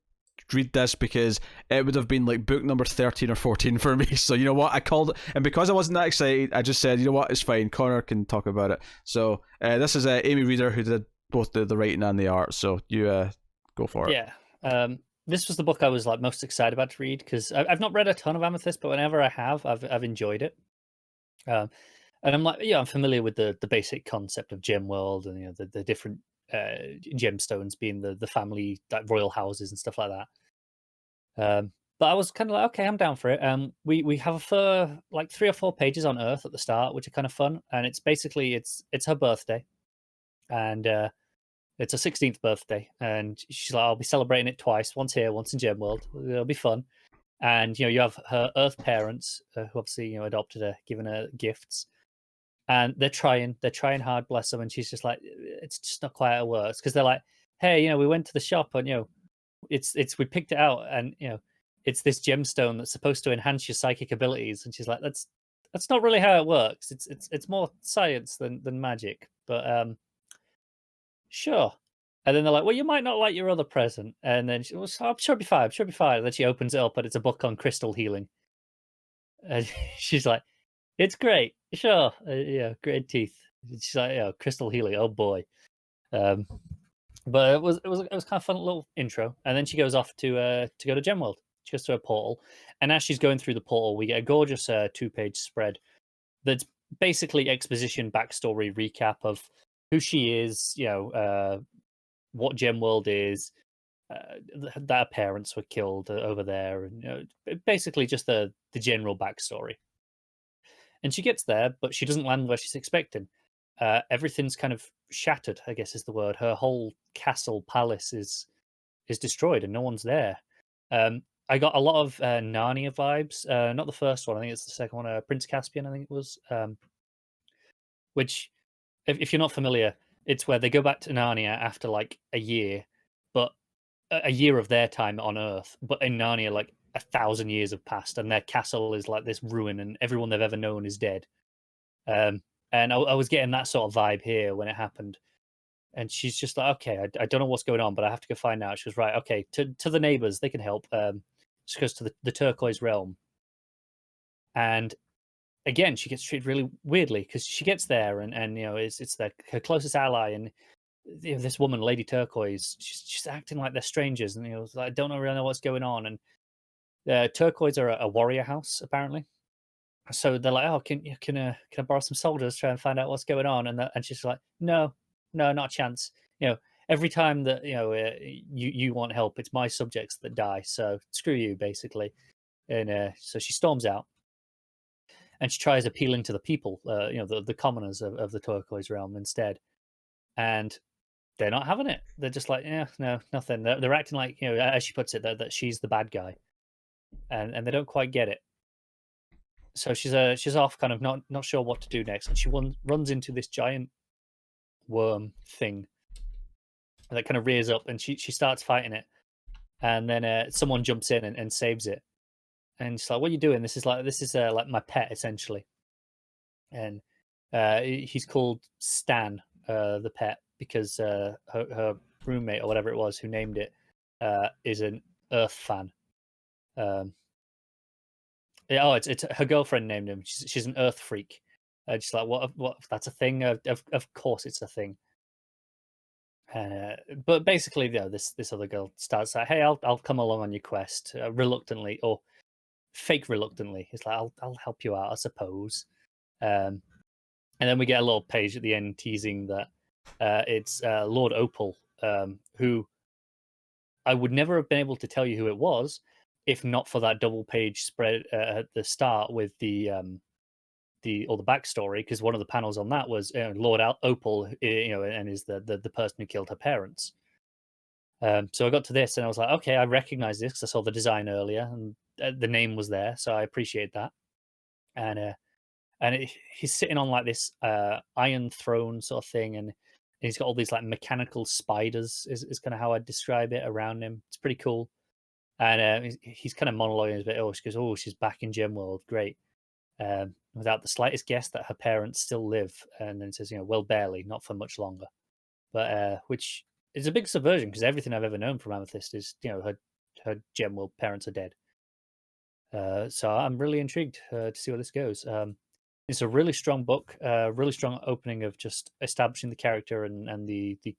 read this because it would have been like book number 13 or 14 for me. So you know what? I called it, and because I wasn't that excited, I just said, you know what? It's fine. Connor can talk about it. So this is Amy Reeder who did both the writing and the art. So you go for it. Yeah. This was the book I was like most excited about to read because I've not read a ton of Amethyst, but whenever I have, I've enjoyed it. And I'm like, yeah, I'm familiar with the basic concept of gem world and the different gemstones being the family like royal houses and stuff like that. But I was kind of like, okay, I'm down for it. We have like 3 or 4 pages on Earth at the start, which are kind of fun, and it's basically it's her birthday, and it's her 16th birthday, and she's like, I'll be celebrating it twice, once here, once in Gemworld. It'll be fun. And you have her Earth parents, who obviously adopted her, giving her gifts, and they're trying hard, bless them. And she's just like, it's just not quite how it works, because they're like, hey, we went to the shop and it's we picked it out, and it's this gemstone that's supposed to enhance your psychic abilities. And she's like, that's not really how it works. It's more science than magic, but sure. And then they're like, well, you might not like your other present. And then she was, I'm sure it'll be fine. I'm sure it'll be fine. And then she opens it up and it's a book on crystal healing. And she's like, it's great. Sure. Yeah, great teeth. She's like, yeah, crystal healing. Oh boy. But it was kind of fun little intro. And then she goes off to go to Gemworld. She goes to a portal. And as she's going through the portal, we get a gorgeous 2-page spread that's basically exposition, backstory, recap of who she is, what Gemworld is, that her parents were killed over there, and basically just the general backstory. And she gets there, but she doesn't land where she's expecting. Everything's kind of shattered, I guess is the word. Her whole castle palace is destroyed, and no one's there. I got a lot of Narnia vibes. Not the first one, I think it's the second one. Prince Caspian, I think it was. Which, if you're not familiar, it's where they go back to Narnia after like a year, but a year of their time on Earth. But in Narnia, like 1,000 years have passed, and their castle is like this ruin, and everyone they've ever known is dead. And I was getting that sort of vibe here when it happened. And she's just like, okay, I don't know what's going on, but I have to go find out. She was right, okay, to the neighbors, they can help. She goes to the turquoise realm, and again, she gets treated really weirdly because she gets there and it's her closest ally, and this woman, Lady Turquoise, she's acting like they're strangers, and I don't really know what's going on. And Turquoise are a warrior house apparently, so they're like, oh, can I borrow some soldiers, try and find out what's going on? And she's like, no, not a chance. Every time that you want help, it's my subjects that die, so screw you, basically. And so she storms out. And she tries appealing to the people, the commoners of the turquoise realm instead. And they're not having it. They're just like, yeah, no, nothing. They're acting like, as she puts it, that she's the bad guy. And they don't quite get it. So she's off, kind of not sure what to do next. And she runs into this giant worm thing that kind of rears up, and she starts fighting it. And then someone jumps in and saves it. And she's like, what are you doing? This is like my pet, essentially. And he's called Stan, the pet, because her roommate or whatever it was who named it is an Earth fan. It's her girlfriend named him. She's an Earth freak. Just like, what? That's a thing. Of course, it's a thing. But basically, this other girl starts like, "Hey, I'll come along on your quest," reluctantly or fake reluctantly. It's like, "I'll help you out, I suppose." And then we get a little page at the end teasing that it's Lord Opal, who I would never have been able to tell you who it was if not for that double page spread at the start with the backstory, because one of the panels on that was Lord Opal, and is the person who killed her parents. So I got to this and I was like, okay, I recognize this because I saw the design earlier and the name was there, so I appreciate that. And he's sitting on like this iron throne sort of thing, and he's got all these like mechanical spiders is kind of how I'd describe it around him. It's pretty cool. And he's kind of monologuing a bit. Oh, she goes, "Oh, she's back in Gemworld, great." Without the slightest guess that her parents still live, and then it says, "Well, barely, not for much longer." But which is a big subversion because everything I've ever known from Amethyst is, her Gemworld parents are dead. So I'm really intrigued to see where this goes. It's a really strong book, really strong opening of just establishing the character and the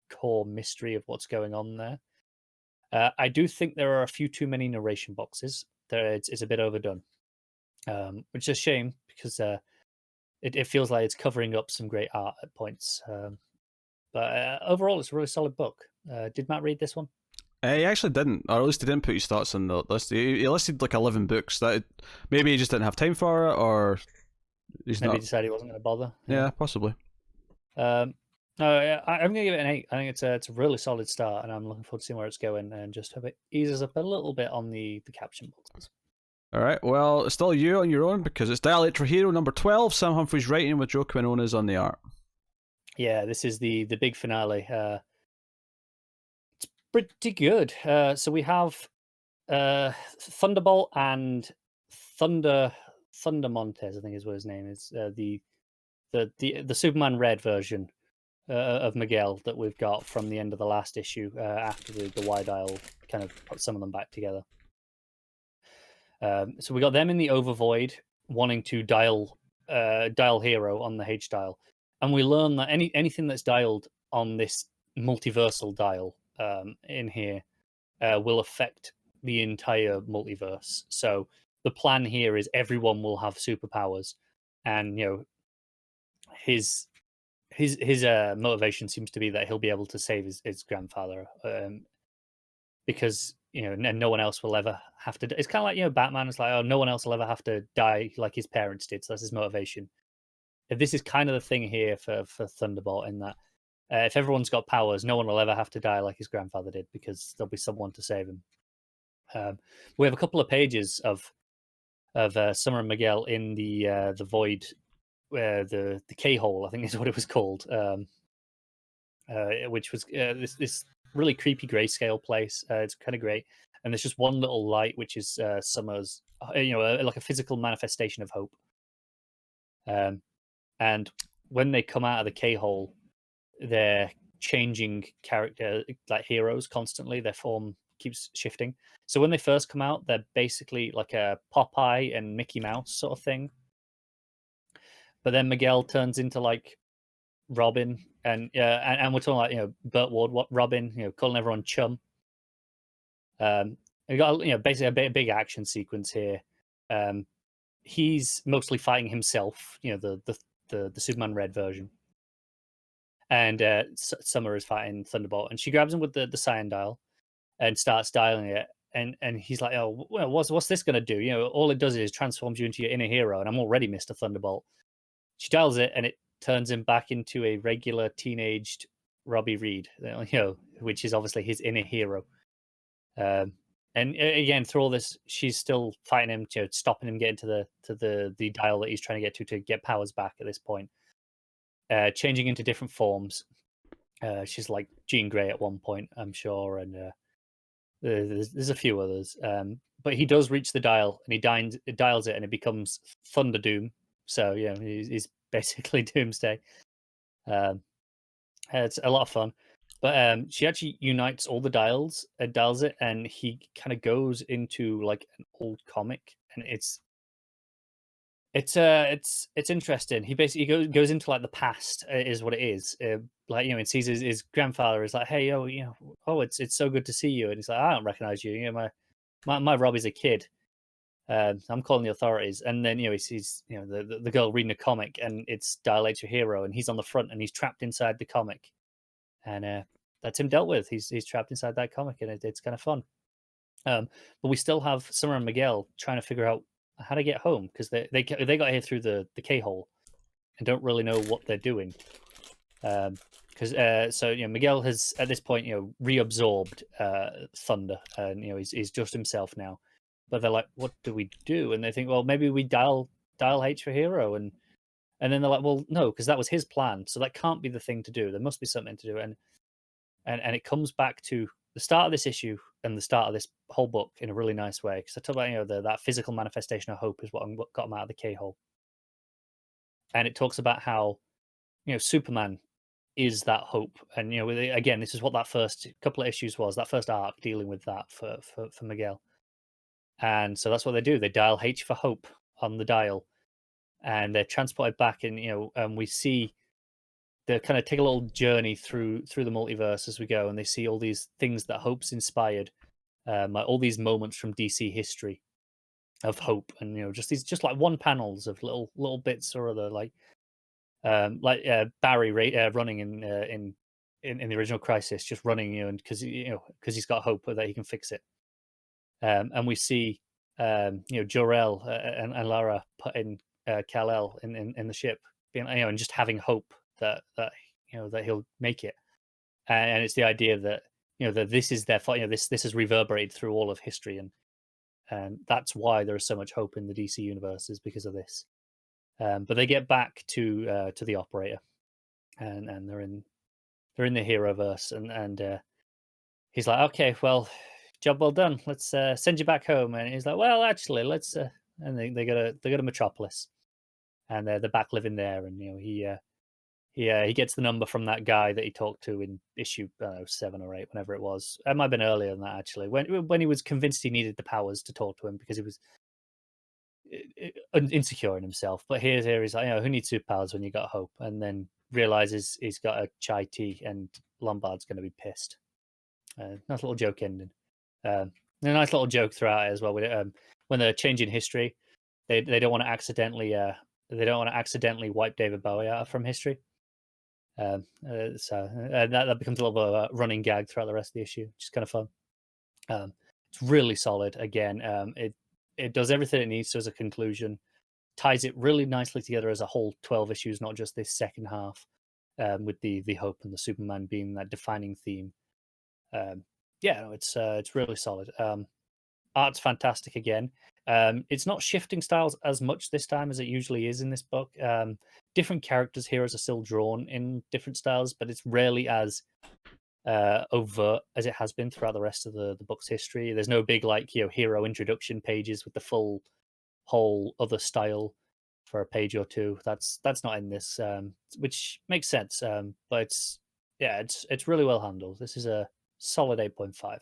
core mystery of what's going on there. I do think there are a few too many narration boxes. It's a bit overdone, which is a shame because it feels like it's covering up some great art at points. But overall, it's a really solid book. Did Matt read this one? He actually didn't, or at least he didn't put his thoughts on the list. He listed like 11 books. Maybe he just didn't have time for it, or Maybe he decided he wasn't going to bother. Yeah, possibly. No, I'm going to give it an 8. I think it's a really solid start, and I'm looking forward to seeing where it's going, and just hope it eases up a little bit on the caption boxes. All right, well, it's still you on your own because it's Dial Electro Hero number 12, Sam Humphries writing with Joe Quinones on the art. Yeah, this is the big finale. It's pretty good. So we have Thunderbolt and Thunder Montez, I think is what his name is. The Superman Red version of Miguel that we've got from the end of the last issue after the Wide Isle kind of put some of them back together. So we got them in the Overvoid wanting to dial Hero on the H dial, and we learn that anything that's dialed on this multiversal dial in here will affect the entire multiverse. So the plan here is everyone will have superpowers, and his motivation seems to be that he'll be able to save his grandfather, because and no one else will ever have to. It's kind of like Batman. It's like, oh, no one else will ever have to die like his parents did. So that's his motivation. If this is kind of the thing here for Thunderbolt, in that if everyone's got powers, no one will ever have to die like his grandfather did because there'll be someone to save him. We have a couple of pages of Summer and Miguel in the void, the K-hole, I think is what it was called, which was this really creepy grayscale place. It's kind of great, and there's just one little light, which is Summer's, like a physical manifestation of hope. And when they come out of the K-hole, they're changing character, like heroes constantly. Their form keeps shifting. So when they first come out, they're basically like a Popeye and Mickey Mouse sort of thing. But then Miguel turns into like Robin, and we're talking like Burt Ward, what Robin, calling everyone chum. We got basically a big action sequence here. He's mostly fighting himself, the Superman Red version, and Summer is fighting Thunderbolt, and she grabs him with the Cian dial and starts dialing it, and he's like, oh, well, what's this gonna do? All it does is transforms you into your inner hero, and I'm already Mr. Thunderbolt. She dials it, and it turns him back into a regular teenaged Robbie Reed, which is obviously his inner hero. And again, through all this, she's still fighting him, stopping him getting to the dial that he's trying to get to get powers back at this point. Changing into different forms. She's like Jean Grey at one point, I'm sure, and there's a few others. But he does reach the dial, and he dials it, and it becomes Thunder Doom. So he's basically Doomsday. It's a lot of fun. But she actually unites all the dials and dials it, and he kind of goes into like an old comic, and it's interesting. He basically goes into like the past, is what it is. like, and sees his grandfather is like, hey, it's so good to see you, and he's like, I don't recognize you. My Robbie's a kid. I'm calling the authorities. And then he sees the girl reading a comic, and it's Dilate Your Hero, and he's on the front, and he's trapped inside the comic, and that's him dealt with. He's trapped inside that comic, and it's kind of fun. But we still have Summer and Miguel trying to figure out how to get home, because they got here through the K-hole and don't really know what they're doing. So Miguel has at this point reabsorbed Thunder, and he's just himself now. But they're like, what do we do? And they think, well, maybe we dial H for Hero, and then they're like, well, no, because that was his plan, so that can't be the thing to do. There must be something to do, and it comes back to the start of this issue and the start of this whole book in a really nice way. Because I talk about that physical manifestation of hope is what got him out of the K-hole, and it talks about how Superman is that hope, and again, this is what that first couple of issues was, that first arc dealing with that for Miguel. And so that's what they do. They dial H for hope on the dial, and they're transported back, and and we see they kind of take a little journey through the multiverse as we go, and they see all these things that Hope's inspired, like all these moments from DC history of hope, and just like one panels of little bits or other, like Barry running in the original Crisis, just running, and because he's got hope that he can fix it. And we see Jor-El and Lara putting Kal-El in the ship, being and just having hope that he'll make it. And it's the idea that that this is their fight. This has reverberated through all of history, and that's why there is so much hope in the DC universe, is because of this. But they get back to the operator, and they're in the Heroverse, and he's like, okay, well, job well done. Let's send you back home. And he's like, well, actually, let's. And they go to Metropolis, and they're back living there. And he gets the number from that guy that he talked to in issue 7 or 8, whenever it was. It might have been earlier than that, actually, when he was convinced he needed the powers to talk to him because he was insecure in himself. But here he's like, who needs superpowers when you got hope? And then realizes he's got a chai tea, and Lombard's going to be pissed. Nice little joke ending. A nice little joke throughout it as well. When they're changing history, they don't want to accidentally wipe David Bowie out from history. So that becomes a little bit of a running gag throughout the rest of the issue, which is kind of fun. It's really solid. Again, it does everything it needs to as a conclusion, ties it really nicely together as a whole 12 issues, not just this second half, with the hope and the Superman being that defining theme. It's really solid. Art's fantastic again. It's not shifting styles as much this time as it usually is in this book. Different characters, heroes are still drawn in different styles, but it's rarely as overt as it has been throughout the rest of the book's history. There's no big hero introduction pages with the full whole other style for a page or two. That's not in this, which makes sense. But it's really well handled. This is a solid 8.5.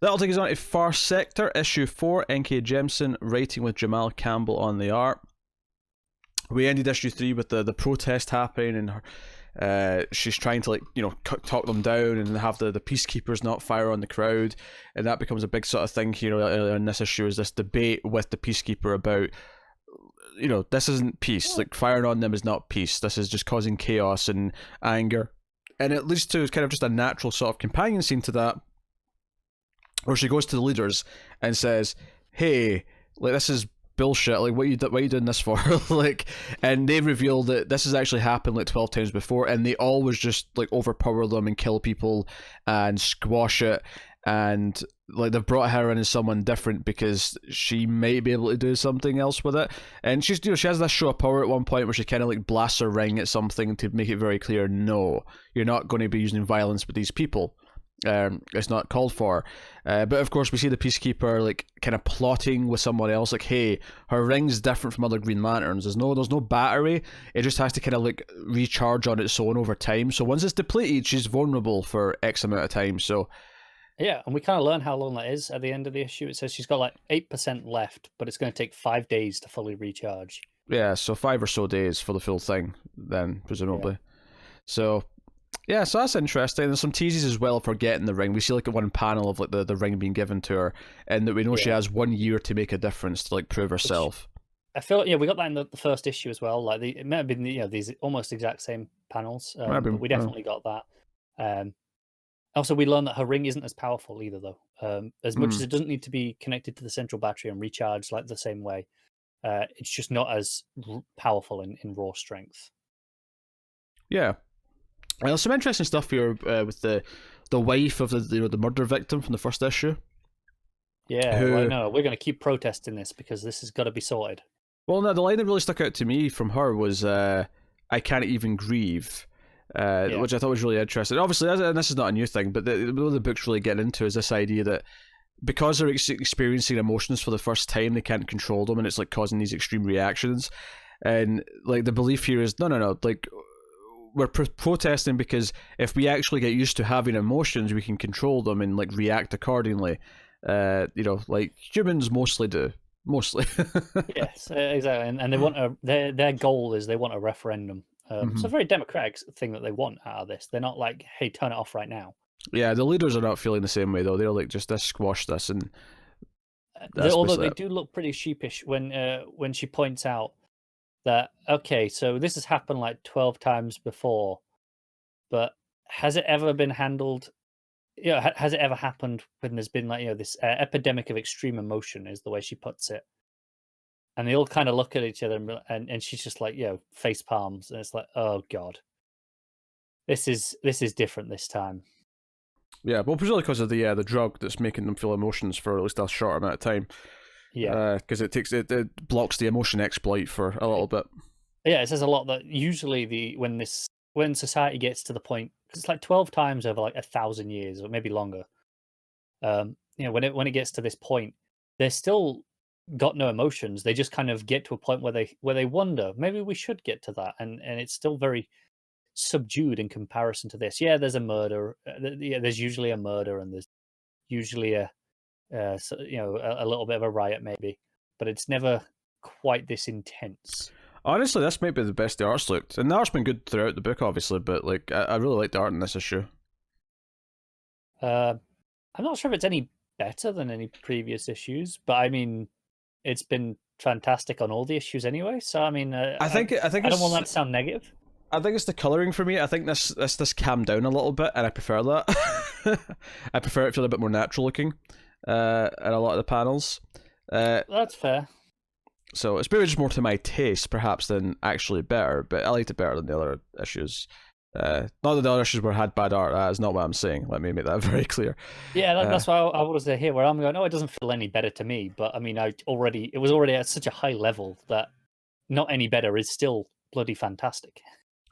That'll take us on to Far Sector, issue 4, N.K. Jemsin, writing with Jamal Campbell on the art. We ended issue 3 with the protest happening, and she's trying to talk them down and have the peacekeepers not fire on the crowd, and that becomes a big sort of thing here in this issue, is this debate with the peacekeeper about this isn't peace, like firing on them is not peace, this is just causing chaos and anger. And it leads to kind of just a natural sort of companion scene to that, where she goes to the leaders and says, hey, this is bullshit, what are you doing this for? And they reveal that this has actually happened 12 times before, and they always just overpower them and kill people and squash it, and they've brought her in as someone different because she might be able to do something else with it. And she's she has this show of power at one point where she kind of blasts her ring at something to make it very clear, no, you're not going to be using violence with these people. It's not called for. But of course we see the peacekeeper kind of plotting with someone else, hey, her ring's different from other Green Lanterns. There's no battery. It just has to kind of recharge on its own over time. So once it's depleted, she's vulnerable for X amount of time. So yeah, and we kind of learn how long that is at the end of the issue. It says she's got 8% left, but it's going to take 5 days to fully recharge. Yeah, so 5 or so days for the full thing then, presumably. Yeah. So Yeah, so that's interesting. There's some teases as well for getting the ring. We see like one panel of like the ring being given to her, and that we know she has 1 year to make a difference to like prove herself. I feel we got that in the first issue as well. Like it may have been these almost exact same panels, but we definitely got that. Also, we learned that her ring isn't as powerful either, though. As much as it doesn't need to be connected to the central battery and recharged like the same way, it's just not as powerful in raw strength. Yeah. There's some interesting stuff here with the wife of the murder victim from the first issue. Yeah, no, we're going to keep protesting this because this has got to be sorted. Well, no, the line that really stuck out to me from her was, "I can't even grieve," which I thought was really interesting. Obviously, and this is not a new thing, but the book's really getting into is this idea that because they're experiencing emotions for the first time, they can't control them, and it's like causing these extreme reactions. And like the belief here is, no, like we're protesting because if we actually get used to having emotions, we can control them and like react accordingly. Like humans mostly do. Mostly. Yes, exactly. And they want their goal is they want a referendum. It's a very democratic thing that they want out of this. They're not like, hey, turn it off right now. Yeah, the leaders are not feeling the same way though. They're like, just squash this, and although they do look pretty sheepish when she points out that, okay, so this has happened like 12 times before, but has it ever been handled? Has it ever happened when there's been like this epidemic of extreme emotion? Is the way she puts it. And they all kind of look at each other, and she's just like, face palms, and it's like, oh god, this is different this time. Yeah, well, presumably because of the drug that's making them feel emotions for at least a short amount of time. Yeah, because it blocks the emotion exploit for a little bit. Yeah, it says a lot that usually when society gets to the point, because it's like 12 times over like 1,000 years or maybe longer. When it gets to this point, they're still got no emotions. They just kind of get to a point where they wonder, maybe we should get to that, and it's still very subdued in comparison to this. Yeah, there's a murder. There's usually a murder, and there's usually a little bit of a riot maybe, but it's never quite this intense. Honestly, this might be the best the art's looked, and the art's been good throughout the book, obviously. But like, I really like the art in this issue. I'm not sure if it's any better than any previous issues, but I mean, it's been fantastic on all the issues anyway. So I mean, I don't want that to sound negative. I think it's the colouring for me. I think this calmed down a little bit, and I prefer that. I prefer it to feel a bit more natural looking in a lot of the panels. That's fair. So it's maybe just more to my taste, perhaps, than actually better. But I liked it better than the other issues. Not that the other issues had bad art. That is not what I'm saying. Let me make that very clear. Yeah, that's why I was here, where I'm going, oh, it doesn't feel any better to me. But I mean, it was already at such a high level that not any better is still bloody fantastic.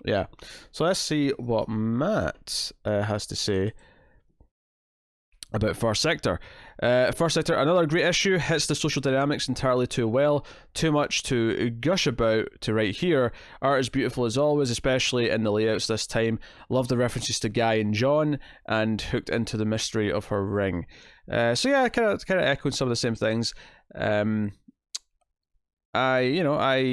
Yeah. So let's see what Matt has to say about First Sector. First Sector, another great issue, hits the social dynamics entirely too well. Too much to gush about to write here. Art is beautiful as always, especially in the layouts this time. Love the references to Guy and John, and hooked into the mystery of her ring. So yeah, kind of echoing some of the same things. I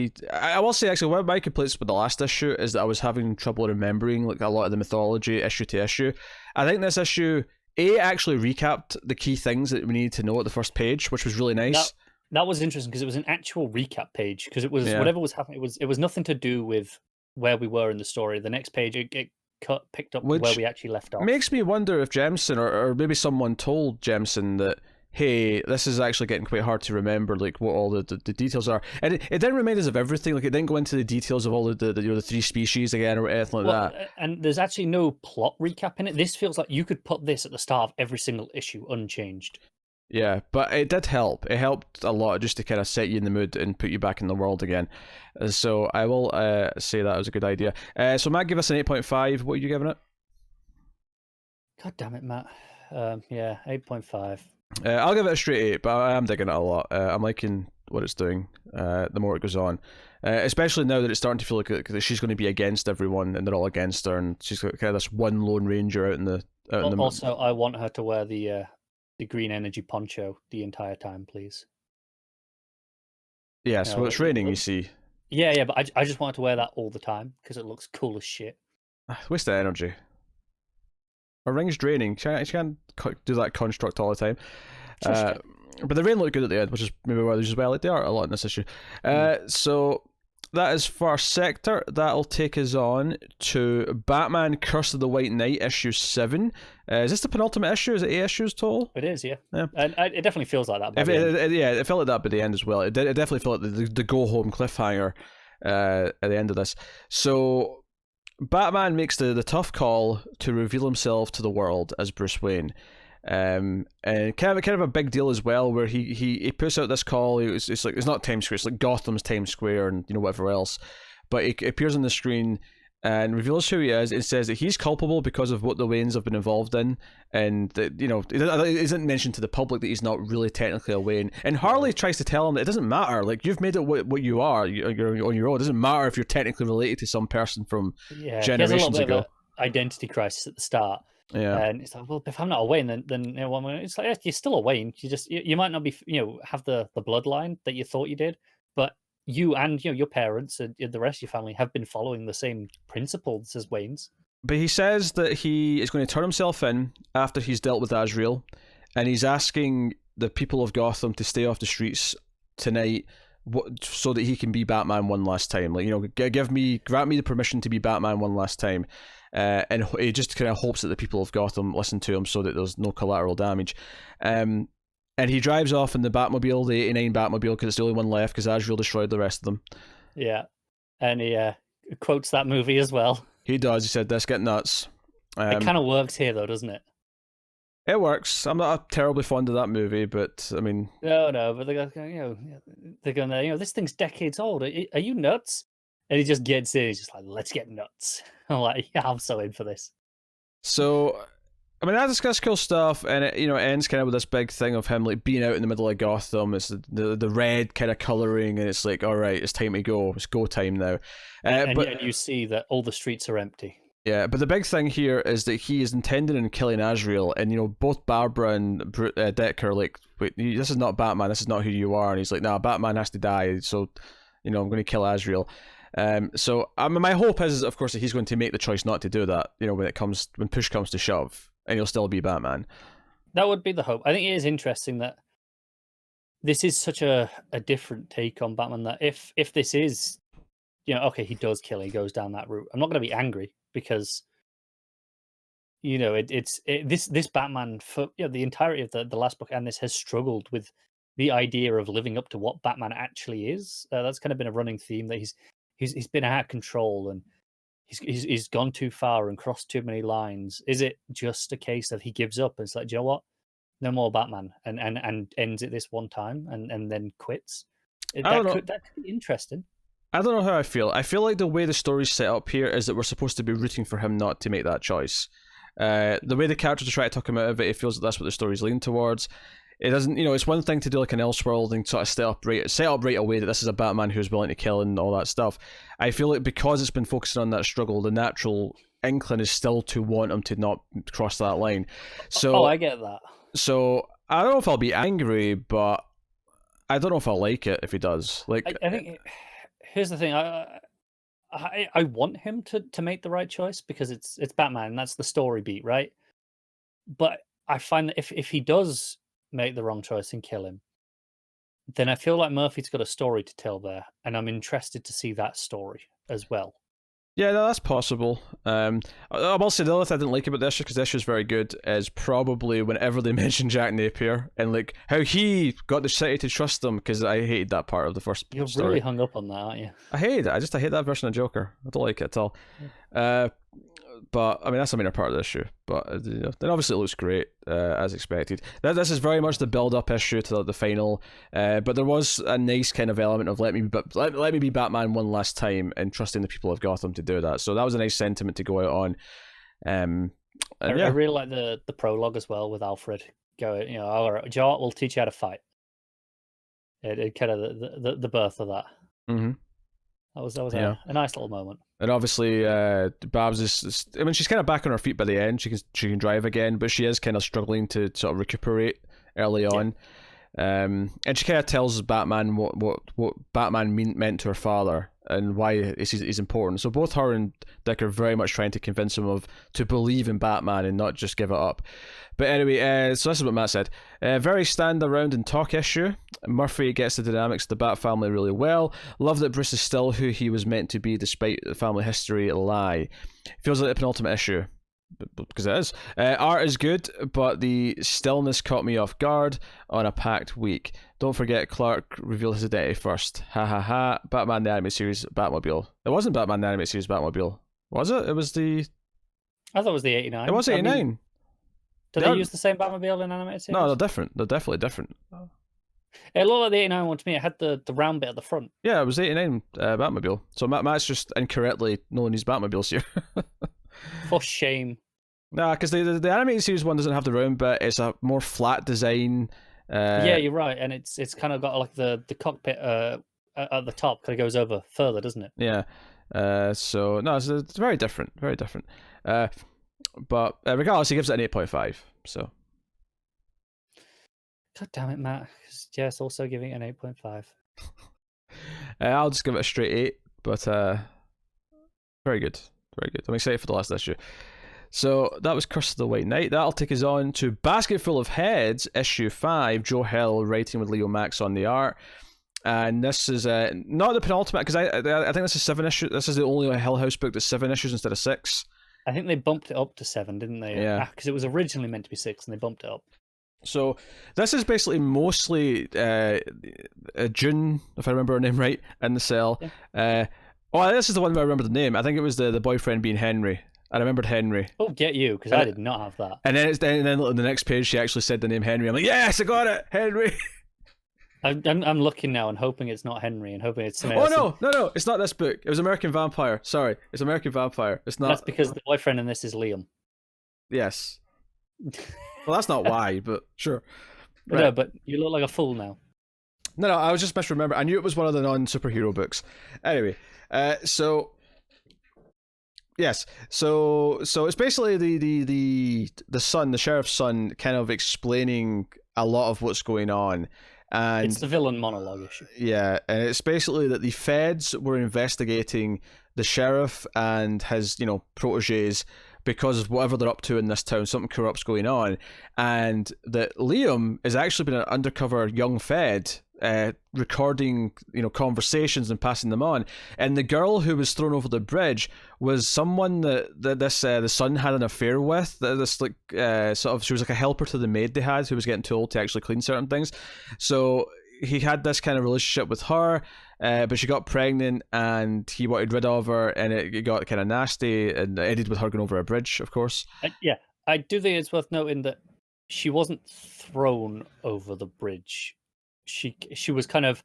will say actually one of my complaints with the last issue is that I was having trouble remembering like a lot of the mythology issue to issue. I think this issue actually recapped the key things that we needed to know at the first page, which was really nice. That was interesting because it was an actual recap page, because it was whatever was happening. It was nothing to do with where we were in the story. The next page it picked up where we actually left off. Makes me wonder if Jemsin or maybe someone told Jemsin that, hey, this is actually getting quite hard to remember, like what all the details are. And it didn't remind us of everything. Like it didn't go into the details of all the three species again or anything like that. And there's actually no plot recap in it. This feels like you could put this at the start of every single issue unchanged. Yeah, but it did help. It helped a lot just to kind of set you in the mood and put you back in the world again. So I will say that was a good idea. So Matt gave us an 8.5. What are you giving it? God damn it, Matt. 8.5. I'll give it a straight 8, but I am digging it a lot. I'm liking what it's doing the more it goes on. Especially now that it's starting to feel like she's going to be against everyone and they're all against her, and she's got kind of this one lone ranger out in the... Also, I want her to wear the green energy poncho the entire time, please. Yeah, so it's raining, you see. Yeah, but I just want her to wear that all the time because it looks cool as shit. Waste of energy. Her ring's draining. She can't do that construct all the time. Sure. But the rain looked good at the end, which is maybe why there's as well. Like, they are a lot in this issue. So that is First Sector. That'll take us on to Batman Curse of the White Knight, issue 7. Is this the penultimate issue? Is it 8 issues total? It is, yeah. And it definitely feels like that. It felt like that by the end as well. It definitely felt like the go-home cliffhanger at the end of this. So Batman makes the tough call to reveal himself to the world as Bruce Wayne. And kind of a big deal as well, where he puts out this call. It's like, it's not Times Square, it's like Gotham's Times Square and whatever else, but it appears on the screen and reveals who he is. It says that he's culpable because of what the Waynes have been involved in, and that, it isn't mentioned to the public that he's not really technically a Wayne. And Harley tries to tell him that it doesn't matter, like, you've made it what you are, you're on your own. It doesn't matter if you're technically related to some person from generations he has a little bit ago. of an identity crisis at the start. Yeah, and it's like, well, if I'm not a Wayne, then it's like, you're still a Wayne. You might not be, have the bloodline that you thought you did, but you and your parents and the rest of your family have been following the same principles as Waynes. but he says that he is going to turn himself in after he's dealt with Azrael, and he's asking the people of Gotham to stay off the streets tonight, so that he can be Batman one last time. Like, grant me the permission to be Batman one last time. And he just kind of hopes that the people of Gotham listen to him so that there's no collateral damage. And he drives off in the Batmobile, the 89 Batmobile, because it's the only one left, because Azrael destroyed the rest of them. Yeah. And he quotes that movie as well. He does. He said, "Let's get nuts." It kind of works here, though, doesn't it? It works. I'm not terribly fond of that movie, but I mean... No, but they're going there, this thing's decades old. Are you nuts? And he just gets in, he's just like, let's get nuts. I'm like, yeah, I'm so in for this. So, I mean, I discuss cool stuff, and it ends kind of with this big thing of him like being out in the middle of Gotham. It's the red kind of colouring, and it's like, all right, it's time to go. It's go time now. And you see that all the streets are empty. Yeah, but the big thing here is that he is intended in killing Azrael, and both Barbara and Dick are like, wait, this is not Batman. This is not who you are. And he's like, nah, Batman has to die. So, I'm going to kill Azrael. So my hope is, of course, that he's going to make the choice not to do that, when push comes to shove, and he'll still be Batman. That would be the hope. I think it is interesting that this is such a different take on Batman, that if this is, okay, he does kill, he goes down that route, I'm not going to be angry, because this Batman, for the entirety of the last book and this, has struggled with the idea of living up to what Batman actually is. That's kind of been a running theme, that he's been out of control, and he's gone too far and crossed too many lines. Is it just a case of he gives up and it's like, do you know what? No more Batman, and ends it this one time and then quits? That could be interesting. I don't know how I feel. I feel like the way the story's set up here is that we're supposed to be rooting for him not to make that choice. The way the characters are trying to talk him out of it, it feels like that's what the story's leaning towards. It doesn't, it's one thing to do like an Elseworld and sort of set up right away that this is a Batman who's willing to kill and all that stuff. I feel like because it's been focusing on that struggle, the natural inkling is still to want him to not cross that line. So, I get that. So I don't know if I'll be angry, but I don't know if I'll like it if he does. Like, I think here's the thing. I want him to make the right choice, because it's Batman, and that's the story beat, right? But I find that if he does make the wrong choice and kill him, then I feel like Murphy's got a story to tell there, and I'm interested to see that story as well. Yeah, no, that's possible. I will say the other thing I didn't like about this, because this is very good, is probably whenever they mention Jack Napier and like how he got the city to trust him, because I hated that part of the first story. You're really hung up on that, aren't you? I hate it. I hate that version of Joker. I don't like it at all. Yeah. But I mean, that's a minor part of the issue. But then obviously it looks great, as expected. This is very much the build-up issue to the final. But there was a nice kind of element of let me be Batman one last time, and trusting the people of Gotham to do that. So that was a nice sentiment to go out on. I really like the prologue as well, with Alfred going, all right, Geoff will teach you how to fight. It kind of the birth of that. Mm-hmm. That was a nice little moment. And obviously, Babs is. I mean, she's kind of back on her feet by the end. She can drive again, but she is kind of struggling to sort of recuperate early on. And she kind of tells Batman what Batman meant to her father, and why he's important. So both her and Dick are very much trying to convince him to believe in Batman and not just give it up. But anyway, so this is what Matt said. Very stand around and talk issue. Murphy gets the dynamics of the Bat family really well. Love that Bruce is still who he was meant to be despite the family history lie. Feels like the penultimate issue. Because it is. Art is good, but the stillness caught me off guard on a packed week. Don't forget Clark revealed his identity first. Ha ha ha. Batman the Animated Series Batmobile. It wasn't Batman the Animated Series Batmobile. Was it? It was the... I thought it was the 89. It was 89. Did they use the same Batmobile in Animated Series? No, they're different. They're definitely different. It looked like the 89 one to me. It had the round bit at the front. Yeah, it was 89 Batmobile. So Matt's just incorrectly knowing these Batmobiles here. For shame. Nah, because the Animated Series one doesn't have the round bit. It's a more flat design. Yeah, you're right, and it's kind of got like the cockpit at the top kind of goes over further, doesn't it? Yeah. So no, it's very different, very different. But regardless, he gives it an 8.5. So. God damn it, Matt! Yes, also giving it an 8.5. I'll just give it a straight 8. But very good, very good. I'm excited for the last issue. So that was Curse of the White Knight. That'll take us on to Basket Full of Heads, issue 5. Joe Hill writing with Leo Max on the art. And this is not the penultimate, because I think this is 7 issues. This is the only Hill House book that's 7 issues instead of 6. I think they bumped it up to 7, didn't they? Yeah. Because it was originally meant to be 6, and they bumped it up. So this is basically mostly June, if I remember her name right, in the cell. Yeah. This is the one where I remember the name. I think it was the boyfriend being Henry. I remembered Henry. Oh, get you, because I did not have that. And then on the next page, she actually said the name Henry. I'm like, yes, I got it, Henry. I'm looking now and hoping it's not Henry and hoping it's... No, it's not this book. It was American Vampire. Sorry, it's American Vampire. It's not... That's because the boyfriend in this is Liam. Yes. Well, that's not why, but sure. Right. No, but you look like a fool now. No, I was just misremembering. I knew it was one of the non-superhero books. Anyway, so... Yes, so it's basically the son, the sheriff's son, kind of explaining a lot of what's going on, and it's the villain monologue issue. Yeah, and it's basically that the feds were investigating the sheriff and his, proteges because of whatever they're up to in this town. Something corrupt's going on, and that Liam has actually been an undercover young fed. Recording conversations and passing them on, and the girl who was thrown over the bridge was someone that the son had an affair with. This she was like a helper to the maid they had, who was getting too old to actually clean certain things. So he had this kind of relationship with her, but she got pregnant and he wanted rid of her, and it got kind of nasty, and it ended with her going over a bridge, of course. Yeah, I do think it's worth noting that she wasn't thrown over the bridge. She was kind of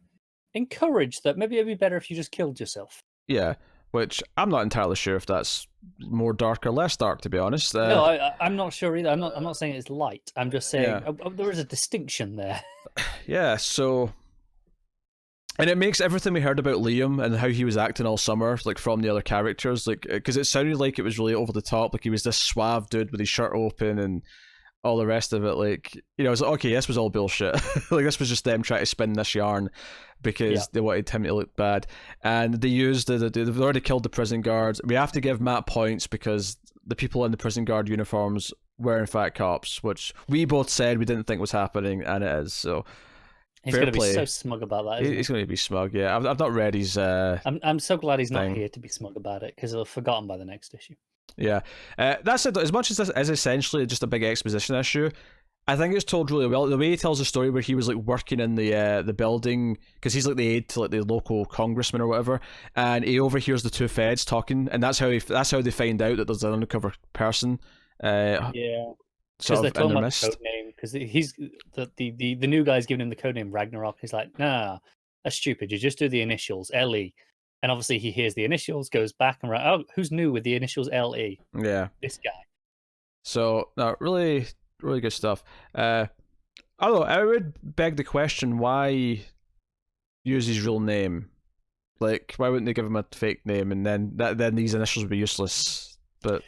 encouraged that maybe it'd be better if you just killed yourself. Yeah, which I'm not entirely sure if that's more dark or less dark, to be honest. No, I'm not sure either. I'm not saying it's light. I'm just saying there is a distinction there. Yeah, so... And it makes everything we heard about Liam and how he was acting all summer, like, from the other characters, like, because it sounded like it was really over the top, like he was this suave dude with his shirt open and all the rest of it, like, it's like, okay, this was all bullshit. Like, this was just them trying to spin this yarn because they wanted him to look bad. And they used they've already killed the prison guards. We have to give Matt points because the people in the prison guard uniforms were in fact cops, which we both said we didn't think was happening, and it is. So he's going to be so smug about that, isn't he? He's going to be smug, yeah. I've not read his I'm so glad he's not here to be smug about it, because he'll have forgotten by the next issue. Yeah, that said, as much as this is essentially just a big exposition issue, I think it's told really well. The way he tells the story, where he was like working in the building, because he's like the aide to like the local congressman or whatever, and he overhears the two feds talking, and that's how they find out that there's an undercover person. Yeah, because they're talking about the code name, because he's the new guy's giving him the code name Ragnarok. He's like, nah, that's stupid. You just do the initials LE. And obviously he hears the initials, goes back and who's new with the initials LE? Yeah. This guy. So, no, really, really good stuff. Although, I would beg the question, why use his real name? Like, why wouldn't they give him a fake name, and then these initials would be useless? But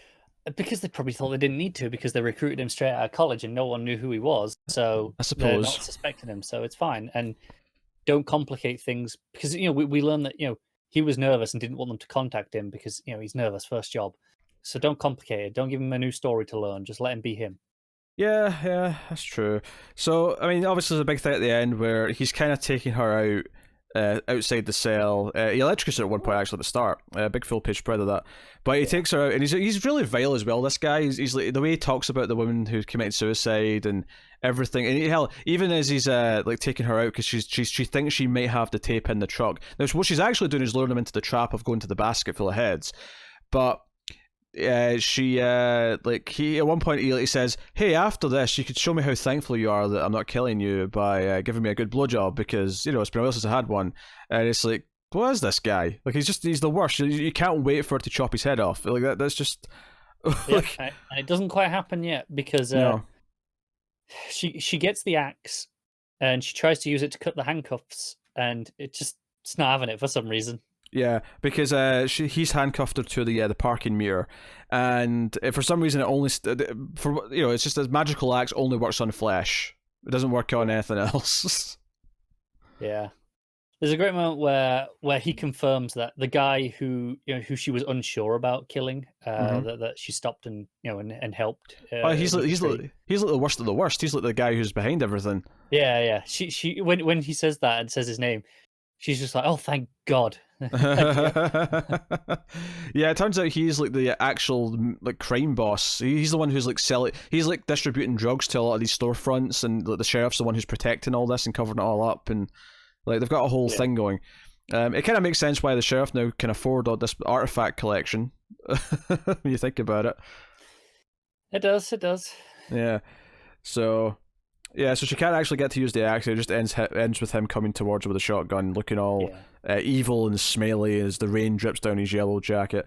because they probably thought they didn't need to, because they recruited him straight out of college and no one knew who he was. So I suppose they're not suspecting him, so it's fine. And don't complicate things, because we learn that he was nervous and didn't want them to contact him because he's nervous, first job. So don't complicate it. Don't give him a new story to learn. Just let him be him. Yeah, that's true. So, I mean, obviously there's a big thing at the end where he's kind of taking her out outside the cell. He electrocutes her at one point, actually, at the start. Big full-page spread of that. But he takes her out, and he's really vile as well, this guy. He's like, the way he talks about the woman who committed suicide and everything. And hell, even as he's like taking her out, because she thinks she might have the tape in the truck. Now, what she's actually doing is luring him into the trap of going to the basket full of heads. But he at one point he says, "Hey, after this, you could show me how thankful you are that I'm not killing you by giving me a good blowjob because it's been a while since I had one." And it's like, what is this guy? Like, he's the worst. You can't wait for her to chop his head off. Like that's just. Like... Yeah, and it doesn't quite happen yet because she gets the axe and she tries to use it to cut the handcuffs, and it's not having it for some reason. Yeah, because he's handcuffed her to the parking mirror, and for some reason it only it's just a magical axe only works on flesh. It doesn't work on anything else. Yeah, there's a great moment where he confirms that the guy who she was unsure about killing, that she stopped and and helped. He's like the worst of the worst. He's like the guy who's behind everything. Yeah. She when he says that and says his name, she's just like, oh, thank God. Yeah, it turns out he's like the actual like crime boss. He's the one who's like selling. He's like distributing drugs to a lot of these storefronts, and like the sheriff's the one who's protecting all this and covering it all up, and like they've got a whole thing going. It kind of makes sense why the sheriff now can afford all this artifact collection. When you think about it, it does. Yeah. So she can't actually get to use the axe. It just ends with him coming towards her with a shotgun, looking all evil and smelly as the rain drips down his yellow jacket.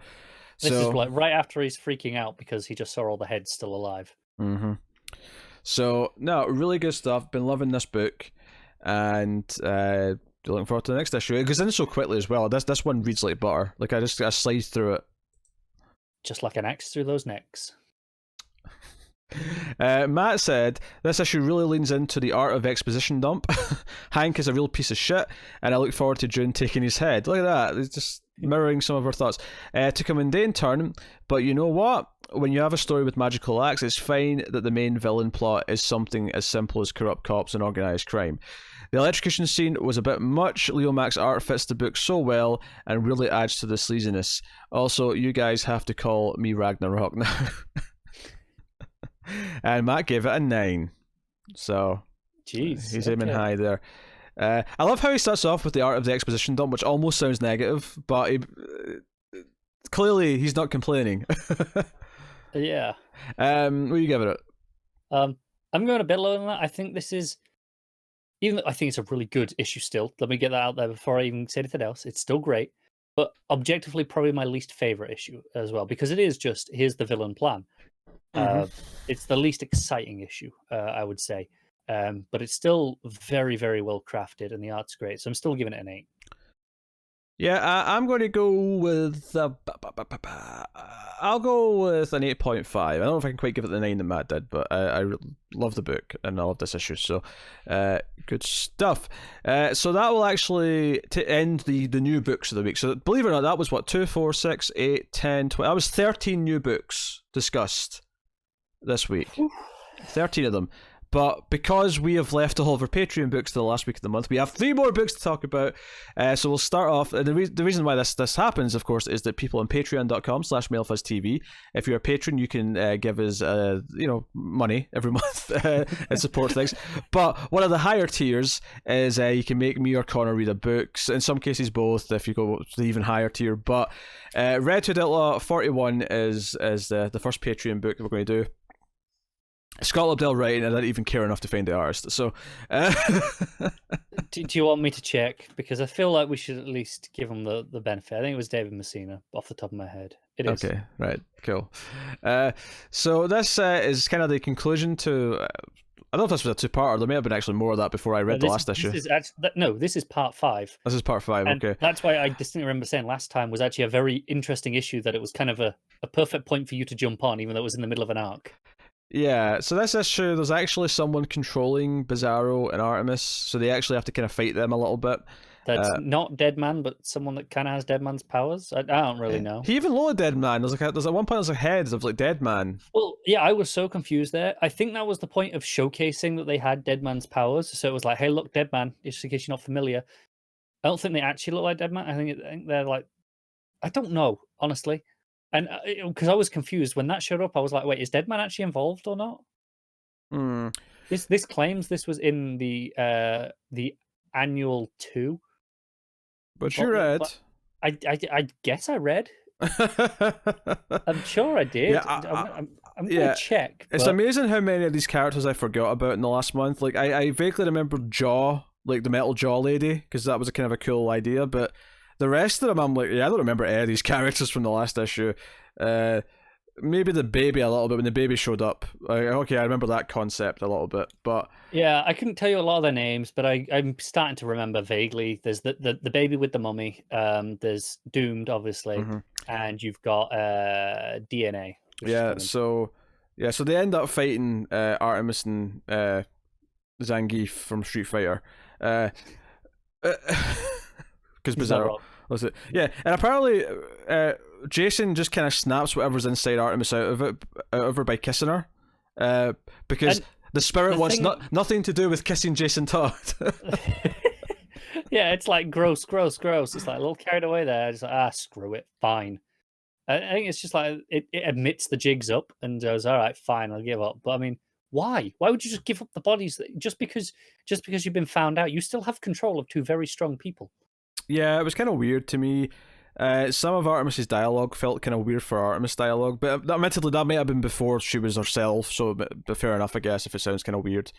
This is like right after he's freaking out because he just saw all the heads still alive. Mm-hmm. So, no, really good stuff. Been loving this book, and looking forward to the next issue. It goes in so quickly as well. This one reads like butter. Like I slide through it. Just like an axe through those necks. Matt said this issue really leans into the art of exposition dump. Hank is a real piece of shit, and I look forward to June taking his head. Look at that, it's just mirroring some of our thoughts. Took a mundane turn, but you know what? When you have a story with magical axe, it's fine that the main villain plot is something as simple as corrupt cops and organised crime. The electrocution scene was a bit much. Leo Mac's art fits the book so well and really adds to the sleaziness. Also, you guys have to call me Ragnarok now. And Matt gave it a 9. So, jeez, he's aiming high there. I love how he starts off with the art of the exposition dump, which almost sounds negative, but clearly he's not complaining. Yeah. What are you giving it? I'm going a bit lower than that. I think this is, even though I think it's a really good issue still. Let me get that out there before I even say anything else. It's still great, but objectively probably my least favorite issue as well, because it is just, here's the villain plan. It's the least exciting issue, I would say. But it's still very, very well crafted, and the art's great. So I'm still giving it an 8. Yeah, I'm going to go with... I'll go with an 8.5. I don't know if I can quite give it the 9 that Matt did, but I love the book, and I love this issue. So, good stuff. So that will actually end the new books of the week. So believe it or not, that was, 2, 4, 6, 8, 10, 12... That was 13 new books discussed this week. 13 of them. But because we have left all of our Patreon books to the last week of the month, we have 3 more books to talk about. So we'll start off. The reason why this happens, of course, is that people on patreon.com/MailFuzzTV, if you're a patron, you can give us money every month and support things. But one of the higher tiers is you can make me or Connor read a book. In some cases, both, if you go to the even higher tier. But Red Hood Outlaw 41 is the first Patreon book that we're going to do. Scott Lobdell writing, I didn't even care enough to find the artist. So, do you want me to check? Because I feel like we should at least give him the benefit. I think it was David Messina, off the top of my head. It is. Okay, right, cool. So this is kind of the conclusion to... I don't know if this was a 2-parter. There may have been actually more of that before I read the last issue. This is part 5. This is part 5, and okay. That's why I distinctly remember saying last time was actually a very interesting issue, that it was kind of a perfect point for you to jump on, even though it was in the middle of an arc. Yeah, so this issue, there's actually someone controlling Bizarro and Artemis, so they actually have to kind of fight them a little bit. That's not Deadman, but someone that kind of has Deadman's powers. I don't really know. He even lowered Deadman. There's at one point there's heads of like Deadman. Well, yeah, I was so confused there. I think that was the point of showcasing that they had Deadman's powers. So it was like, hey, look, Deadman, just in case you're not familiar. I don't think they actually look like Deadman. I think they're like, I don't know, honestly. And because I was confused when that showed up, I was like, wait, is Deadman actually involved or not? This claims this was in the annual 2. But you read. I guess I read. I'm sure I did. Yeah, I'm gonna check. It's amazing how many of these characters I forgot about in the last month. Like I vaguely remember Jaw, like the metal jaw lady, because that was a kind of a cool idea. But the rest of them, I'm like, I don't remember any of these characters from the last issue. Maybe the baby a little bit when the baby showed up. Okay, I remember that concept a little bit, but yeah, I couldn't tell you a lot of their names, but I'm starting to remember vaguely. There's the baby with the mummy. There's Doomed, obviously, and you've got DNA. So they end up fighting Artemis and Zangief from Street Fighter, because Bizarro. Was it? Yeah, and apparently Jason just kind of snaps whatever's inside Artemis out of her by kissing her, because the spirit wants nothing to do with kissing Jason Todd. Yeah, it's like gross. It's like a little carried away there. It's like, screw it, fine. I think it's just like it admits the jig's up and goes, all right, fine, I'll give up. But I mean, why? Why would you just give up the bodies just because you've been found out? You still have control of 2 very strong people. Yeah, it was kind of weird to me. Some of Artemis's dialogue felt kind of weird for Artemis dialogue, but admittedly that may have been before she was herself, so but fair enough, I guess, if it sounds kind of weird.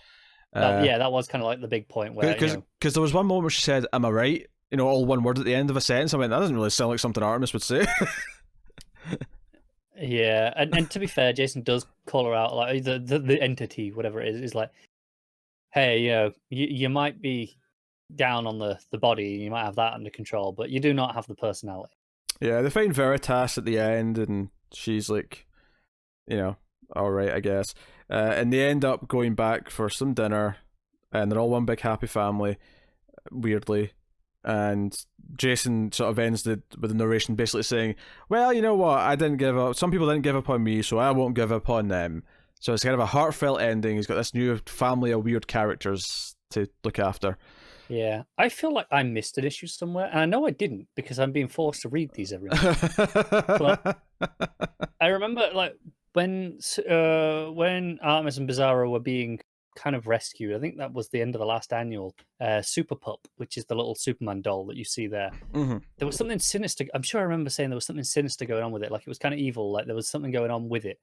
That was kind of like the big point where because there was one moment where she said, "Am I right?" All one word at the end of a sentence. I went, that doesn't really sound like something Artemis would say. Yeah, and to be fair, Jason does call her out, like the entity, whatever it is like, hey, you might be down on the body, you might have that under control, but you do not have the personality. Yeah, they find Veritas at the end, and she's like, all right, I guess. And they end up going back for some dinner, and they're all one big happy family, weirdly. And Jason sort of ends with the narration basically saying, well, you know what, I didn't give up. Some people didn't give up on me, so I won't give up on them. So it's kind of a heartfelt ending. He's got this new family of weird characters to look after. Yeah, I feel like I missed an issue somewhere, and I know I didn't because I'm being forced to read these every month. But I remember, like, when Artemis and Bizarro were being kind of rescued, I think that was the end of the last annual, Super Pup, which is the little Superman doll that you see there. There was something sinister. I'm sure I remember saying there was something sinister going on with it, like it was kind of evil, like there was something going on with it.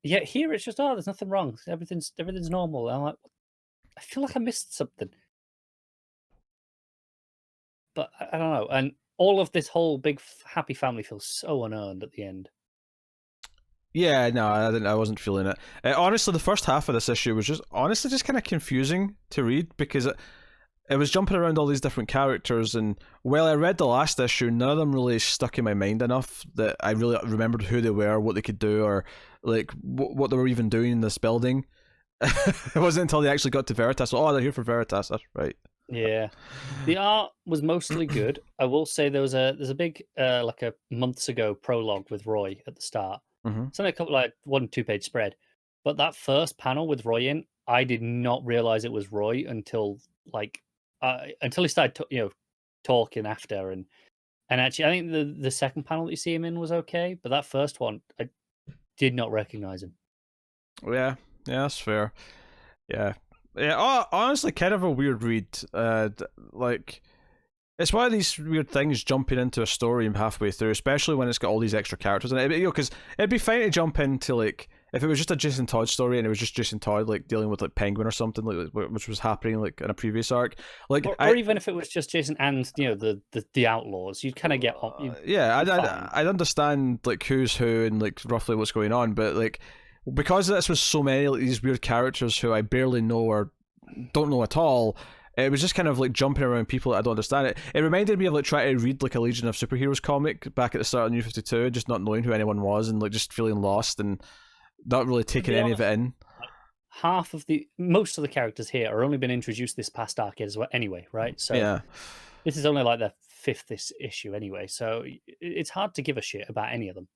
Yet here it's just, there's nothing wrong. Everything's normal. And I'm like, I feel like I missed something. But I don't know. And all of this whole big happy family feels so unearned at the end. Yeah, no, I wasn't feeling it. Honestly, the first half of this issue was just kind of confusing to read because it was jumping around all these different characters, and while I read the last issue, none of them really stuck in my mind enough that I really remembered who they were, what they could do, or like what they were even doing in this building. It wasn't until they actually got to Veritas. They're here for Veritas. That's right. Yeah, the art was mostly good. I will say there's a big like a months ago prologue with Roy at the start. It's only a couple, like 1-2 page spread, but that first panel with Roy in, I did not realize it was Roy until he started talking after, and actually I think the second panel that you see him in was okay, but that first one I did not recognize him. Yeah, that's fair. Yeah, honestly, kind of a weird read. Like, it's one of these weird things jumping into a story halfway through, especially when it's got all these extra characters in it. Because it'd be fine to jump into, like, if it was just a Jason Todd story and it was just Jason Todd like dealing with like Penguin or something, like which was happening like in a previous arc, like, or even if it was just Jason and the Outlaws, you'd kind of get I'd understand like who's who and like roughly what's going on, but like because this was so many like these weird characters who I barely know or don't know at all. It was just kind of like jumping around people that I don't understand. It reminded me of like trying to read like a Legion of Superheroes comic back at the start of New 52, just not knowing who anyone was and like just feeling lost and not really taking any of it in. most of the characters here are only been introduced this past arc as well anyway, right? So Yeah. this is only like the 5th issue anyway, so it's hard to give a shit about any of them.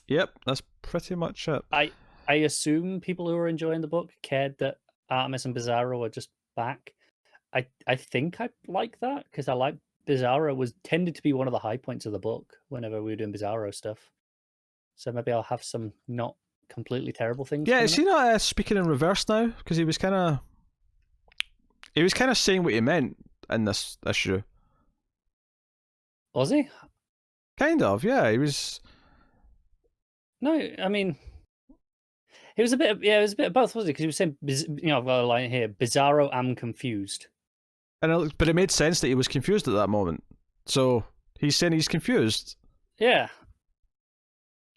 Yep, that's pretty much it. I assume people who are enjoying the book cared that Artemis and Bizarro are just back. I think I like that because I like Bizarro tended to be one of the high points of the book whenever we were doing Bizarro stuff. So maybe I'll have some not completely terrible things. Yeah, is he not speaking in reverse now? Because he was kind of saying what he meant in this issue. Was he? Kind of, yeah. He was. No, I mean, it was a bit of both, wasn't it? Because he was saying, I've got a line here: Bizarro, I'm confused. But it made sense that he was confused at that moment. So he's saying he's confused. Yeah.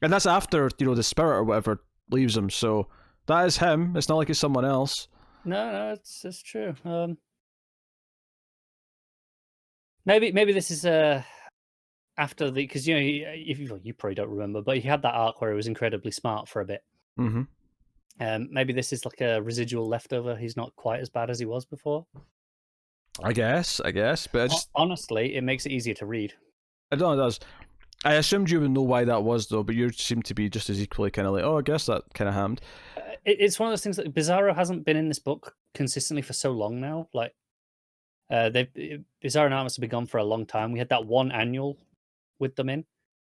And that's after, the spirit or whatever leaves him. So that is him. It's not like it's someone else. No, it's true. Maybe this is after because you probably don't remember, but he had that arc where he was incredibly smart for a bit. Mm-hmm. Maybe this is like a residual leftover. He's not quite as bad as he was before. I guess, but honestly, it makes it easier to read. I don't know, it does. I assumed you would know why that was, though, but you seem to be just as equally kind of like, I guess that kind of happened. It's one of those things that Bizarro hasn't been in this book consistently for so long now. Like, Bizarro and Artemis have been gone for a long time. We had that one annual with them in,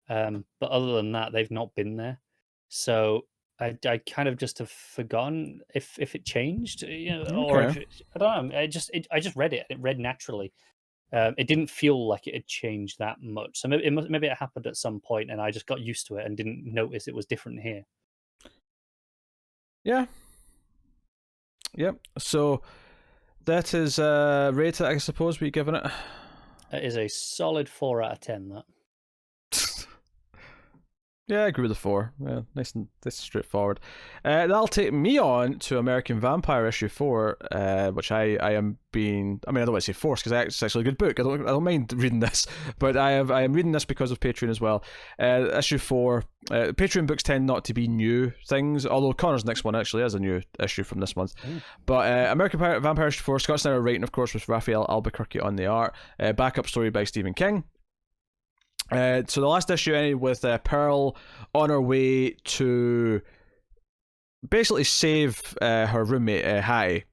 but other than that, they've not been there. So I kind of just have forgotten if it changed, or if I don't know. I just read it. It read naturally. It didn't feel like it had changed that much. So maybe it happened at some point, and I just got used to it and didn't notice it was different here. Yeah. Yep. So that is rated, I suppose. What are you giving it? It is a solid 4 out of 10. That. Yeah, I agree with the 4. Yeah, nice and straightforward. That'll take me on to American Vampire issue 4, which I am being. I don't want to say forced because it's actually a good book. I don't mind reading this, but I am reading this because of Patreon as well. Issue 4. Patreon books tend not to be new things, although Connor's next one actually is a new issue from this month. But American Vampire issue 4, Scott Snyder writing, of course, with Raphael Albuquerque on the art. Backup story by Stephen King. So the last issue ended with Pearl on her way to basically save her roommate Hattie,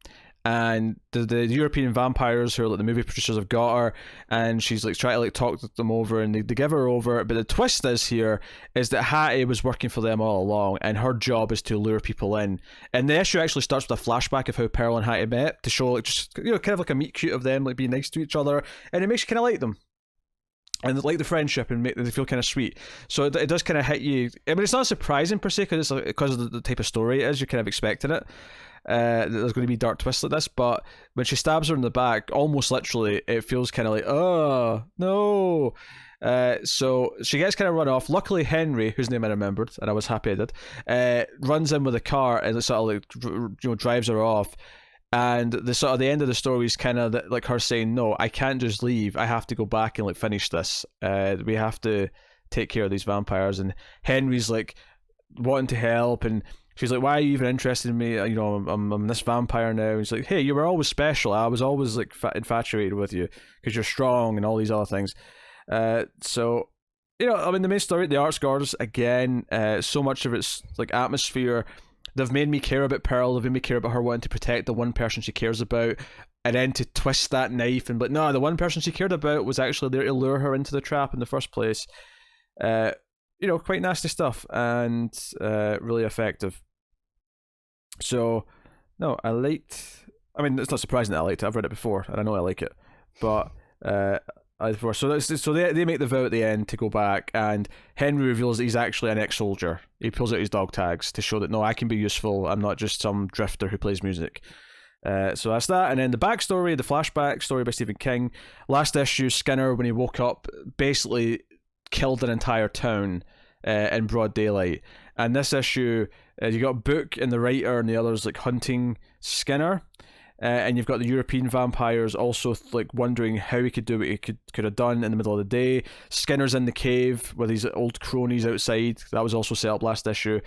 and the European vampires who are like the movie producers have got her, and she's like trying to like talk them over, and they give her over. But the twist is that Hattie was working for them all along, and her job is to lure people in. And the issue actually starts with a flashback of how Pearl and Hattie met to show like just kind of like a meet cute of them like being nice to each other, and it makes you kind of like them. And like the friendship and make them feel kind of sweet. So it does kind of hit you. It's not surprising per se because of the type of story it is. You're kind of expecting it. There's going to be dark twists like this, but when she stabs her in the back, almost literally, it feels kind of like, oh no. So she gets kind of run off. Luckily, Henry, whose name I remembered, and I was happy I did, runs in with a car and sort of like drives her off. And the end of the story is kind of like her saying, no, I can't just leave. I have to go back and like finish this. We have to take care of these vampires. And Henry's like wanting to help, and she's like, why are you even interested in me? I'm this vampire now. And he's like, hey, you were always special. I was always like infatuated with you because you're strong and all these other things. So the main story, the art's gorgeous again. So much of it's like atmosphere. They've made me care about Pearl. They've made me care about her wanting to protect the one person she cares about, and then to twist that knife and but no, the one person she cared about was actually there to lure her into the trap in the first place. Quite nasty stuff and really effective. So no, I liked. It's not surprising that I liked it. I've read it before and I know I like it, but So they make the vow at the end to go back, and Henry reveals that he's actually an ex-soldier. He pulls out his dog tags to show that, no, I can be useful. I'm not just some drifter who plays music. So that's that. And then the backstory, the flashback story by Stephen King. Last issue, Skinner, when he woke up, basically killed an entire town in broad daylight. And this issue, you got Book and the writer, and the others like hunting Skinner. And you've got the European vampires also like wondering how he could do what he could have done in the middle of the day. Skinner's in the cave with his old cronies outside. That was also set up last issue.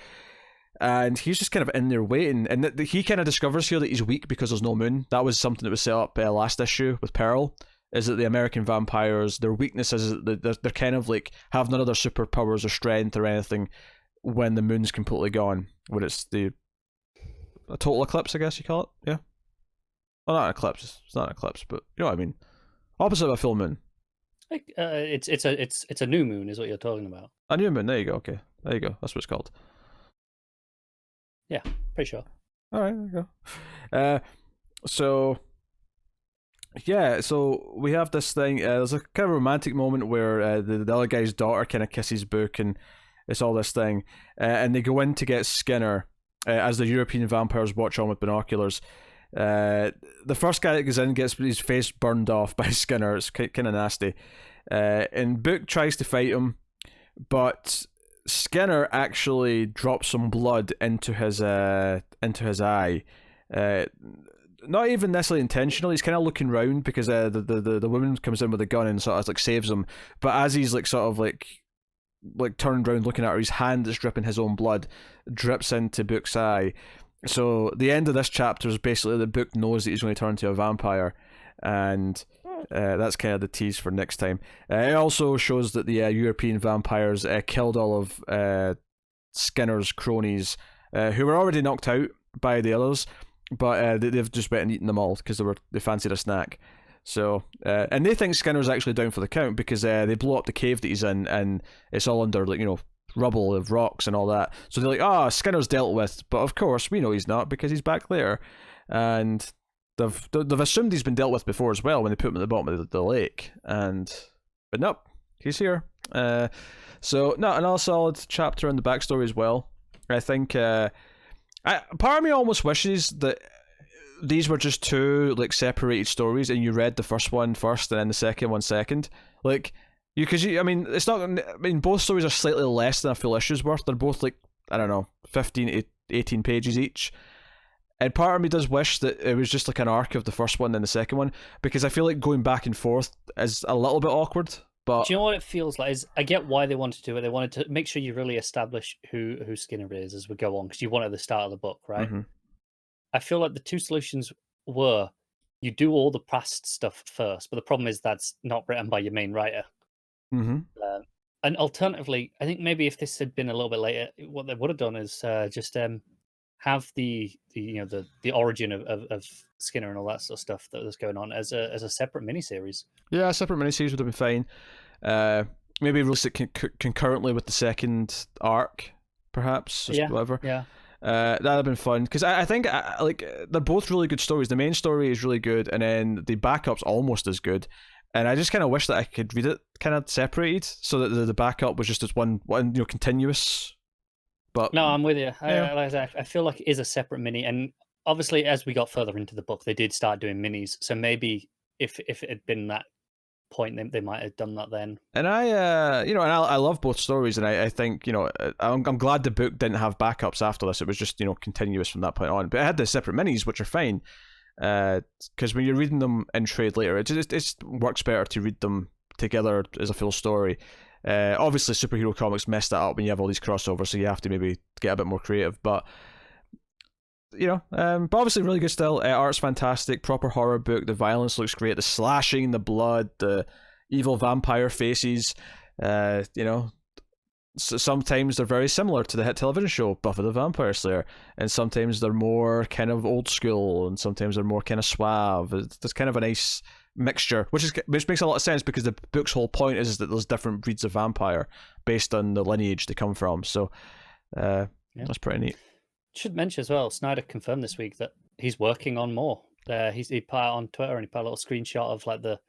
and he's just kind of in there waiting. And he kind of discovers here that he's weak because there's no moon. That was something that was set up last issue with Pearl. Is that the American vampires, their weakness is that they're kind of like have none of their superpowers or strength or anything when the moon's completely gone. When it's a total eclipse, I guess you call it. Yeah. Well, not an eclipse. It's not an eclipse, but you know what I mean. Opposite of a full moon. It's a new moon, is what you're talking about. A new moon. There you go. Okay, there you go. That's what it's called. Yeah, pretty sure. All right, there you go. So we have this thing. There's a kind of romantic moment where the other guy's daughter kind of kisses Book, and it's all this thing. And they go in to get Skinner as the European vampires watch on with binoculars. The first guy that goes in gets his face burned off by Skinner. It's kind of nasty. And Book tries to fight him, but Skinner actually drops some blood into his eye. Not even necessarily intentionally. He's kind of looking round because the woman comes in with a gun and sort of like saves him. But as he's like sort of like turned around looking at her, his hand that's dripping his own blood drips into Book's eye. So the end of this chapter is basically the Book knows that he's going to turn into a vampire, and that's kind of the tease for next time. It also shows that the European vampires killed all of Skinner's cronies, who were already knocked out by the others, but they've just went and eaten them all because they fancied a snack. So and they think Skinner's actually down for the count because they blow up the cave that he's in, and it's all under rubble of rocks and all that. So they're like, Skinner's dealt with, but of course we know he's not because he's back there, and they've assumed he's been dealt with before as well when they put him at the bottom of the lake, but nope, he's here. So no, another solid chapter in the backstory as well. I think part of me almost wishes that these were just two like separated stories, and you read the first one first and then the second one second, it's not. I mean, both stories are slightly less than a full issue's worth. They're both like, I don't know, 15 to 18 pages each. And part of me does wish that it was just like an arc of the first one and the second one, because I feel like going back and forth is a little bit awkward. But do you know what it feels like? I get why they wanted to do it. They wanted to make sure you really establish who Skinner is as we go on, because you want at the start of the book, right? Mm-hmm. I feel like the two solutions were you do all the past stuff first, but the problem is that's not written by your main writer. Mm-hmm. And alternatively, I think maybe if this had been a little bit later, what they would have done is just have the origin of Skinner and all that sort of stuff that was going on as a separate miniseries. Yeah, a separate miniseries would have been fine. Maybe release it concurrently with the second arc, perhaps. Whatever. Yeah. That'd have been fun, because I think they're both really good stories. The main story is really good, and then the backup's almost as good. And I just kind of wish that I could read it kind of separated, so that the backup was just as one continuous. But no, I'm with you. I feel like it is a separate mini, and obviously as we got further into the book, they did start doing minis. So maybe if it had been that point, they might have done that then. And I love both stories, and I think I'm glad the book didn't have backups after this. It was just continuous from that point on. But it had the separate minis, which are fine. Because when you're reading them in trade later, it just works better to read them together as a full story. Obviously superhero comics mess that up when you have all these crossovers, so you have to maybe get a bit more creative, but obviously really good still. Art's fantastic, proper horror book. The violence looks great, the slashing, the blood, the evil vampire faces. Sometimes they're very similar to the hit television show Buffy the Vampire Slayer, and sometimes they're more kind of old school, and sometimes they're more kind of suave. There's kind of a nice mixture, which makes a lot of sense, because the book's whole point is that there's different breeds of vampire based on the lineage they come from. So that's pretty neat. Should mention as well, Snyder confirmed this week that he's working on more. He put out on Twitter, and he put a little screenshot of like the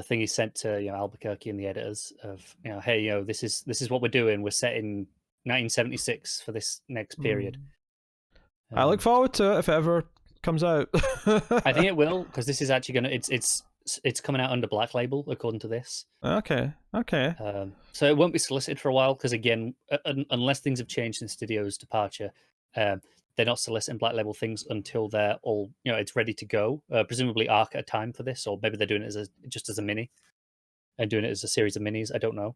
thing he sent to Albuquerque and the editors of hey, this is what we're doing. We're set in 1976 for this next period. I look forward to it if it ever comes out. I think it will, because this is actually gonna it's coming out under Black Label according to this. Okay. So it won't be solicited for a while, because again, unless things have changed since Studio's departure, they're not soliciting Black Label things until they're all it's ready to go. Presumably arc at a time for this, or maybe they're doing it just as a mini and doing it as a series of minis. I don't know.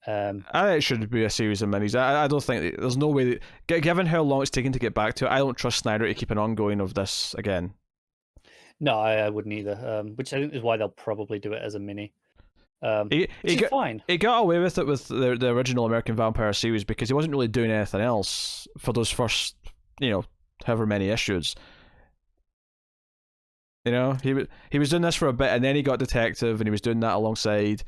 I think it should be a series of minis. I don't think there's no way that, given how long it's taken to get back to it, I don't trust Snyder to keep an ongoing of this again. No, I wouldn't either. Which I think is why they'll probably do it as a mini. Which is fine. He got away with it with the original American Vampire series because he wasn't really doing anything else for those first, however many issues. He was doing this for a bit, and then he got Detective, and he was doing that alongside.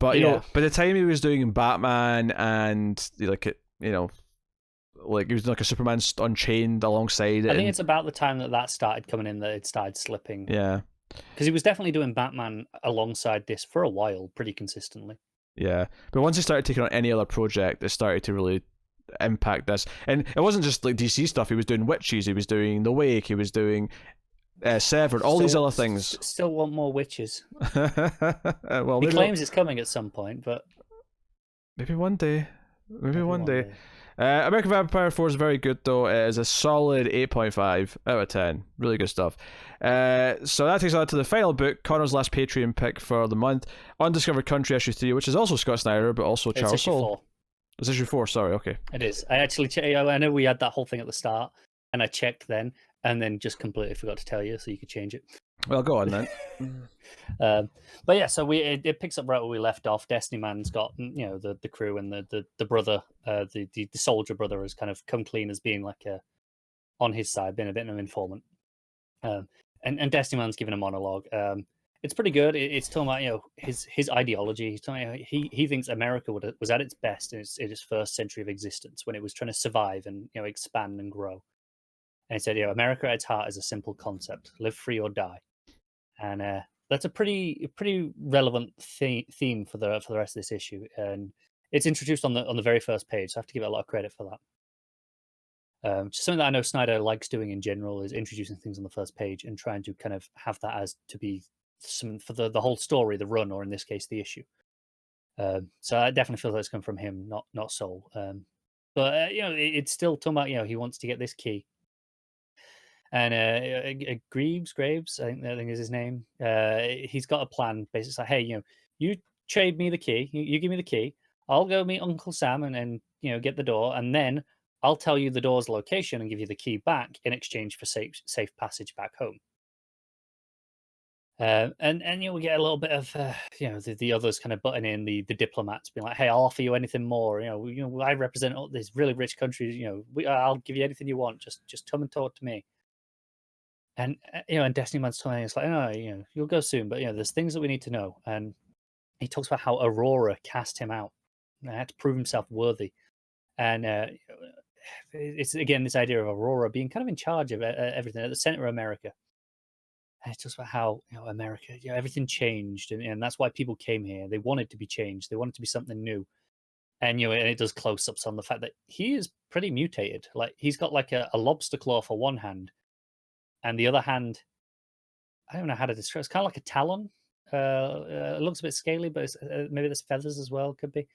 But by the time he was doing Batman and he was like a Superman Unchained alongside it. I think it's about the time that started coming in that it started slipping. Yeah. Because he was definitely doing Batman alongside this for a while, pretty consistently. Yeah, but once he started taking on any other project, it started to really impact this. And it wasn't just like DC stuff. He was doing Witches, he was doing The Wake, he was doing Severed, all these other things. Still want more Witches. Well, he claims it's coming at some point, but maybe one day. Maybe one day. American Vampire 4 is very good, though. It is a solid 8.5 out of 10. Really good stuff. So that takes us on to the final book, Connor's last Patreon pick for the month, Undiscovered Country issue 3, which is also Scott Snyder, but also Charles issue Soule. 4. It's issue 4, sorry, okay. It is. I actually I know we had that whole thing at the start, and I checked then, and then just completely forgot to tell you, so you could change it. Well, go on then. But yeah, so it picks up right where we left off. Destiny Man's got the crew, and the brother, the soldier brother, has kind of come clean as being like on his side, being a bit of an informant. And Destiny Man's given a monologue. It's pretty good. It's talking about his ideology. He's talking about he thinks America was at its best in its first century of existence, when it was trying to survive and expand and grow. And he said, America at its heart is a simple concept: live free or die. And that's a pretty relevant theme for the rest of this issue. And it's introduced on the very first page, so I have to give it a lot of credit for that. Just something that I know Snyder likes doing in general is introducing things on the first page and trying to kind of have that as to be some for the whole story, the run, or in this case, the issue. So I definitely feel that it's come from him, not Soul. But it's still talking about he wants to get this key. And Graves, I think is his name. He's got a plan. Basically, it's like, hey, you trade me the key. You give me the key. I'll go meet Uncle Sam and get the door, and then I'll tell you the door's location and give you the key back in exchange for safe passage back home. And we get a little bit of the others kind of butting in, the diplomats being like, hey, I'll offer you anything more. I represent all these really rich countries. I'll give you anything you want. Just come and talk to me. And and Destiny Man's telling us like, you'll go soon, but there's things that we need to know. And he talks about how Aurora cast him out and had to prove himself worthy. And it's again this idea of Aurora being kind of in charge of everything at the center of America. And it's just about how America, everything changed, and that's why people came here. They wanted to be changed. They wanted to be something new. And and it does close-ups on the fact that he is pretty mutated. Like he's got like a lobster claw for one hand. And the other hand, I don't know how to describe. It's kind of like a talon. It looks a bit scaly, but maybe there's feathers as well. Could be.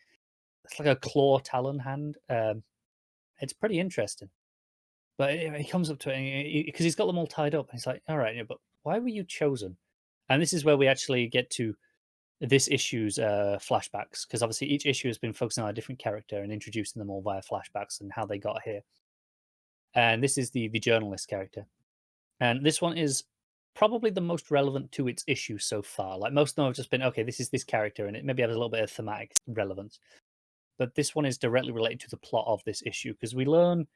It's like a claw talon hand. It's pretty interesting. But he comes up to it because he's got them all tied up. And he's like, "All right, but why were you chosen?" And this is where we actually get to this issue's flashbacks, because obviously each issue has been focusing on a different character and introducing them all via flashbacks and how they got here. And this is the journalist character. And this one is probably the most relevant to its issue so far. Like most of them have just been, okay, this is this character, and it maybe has a little bit of thematic relevance. But this one is directly related to the plot of this issue, because we learn,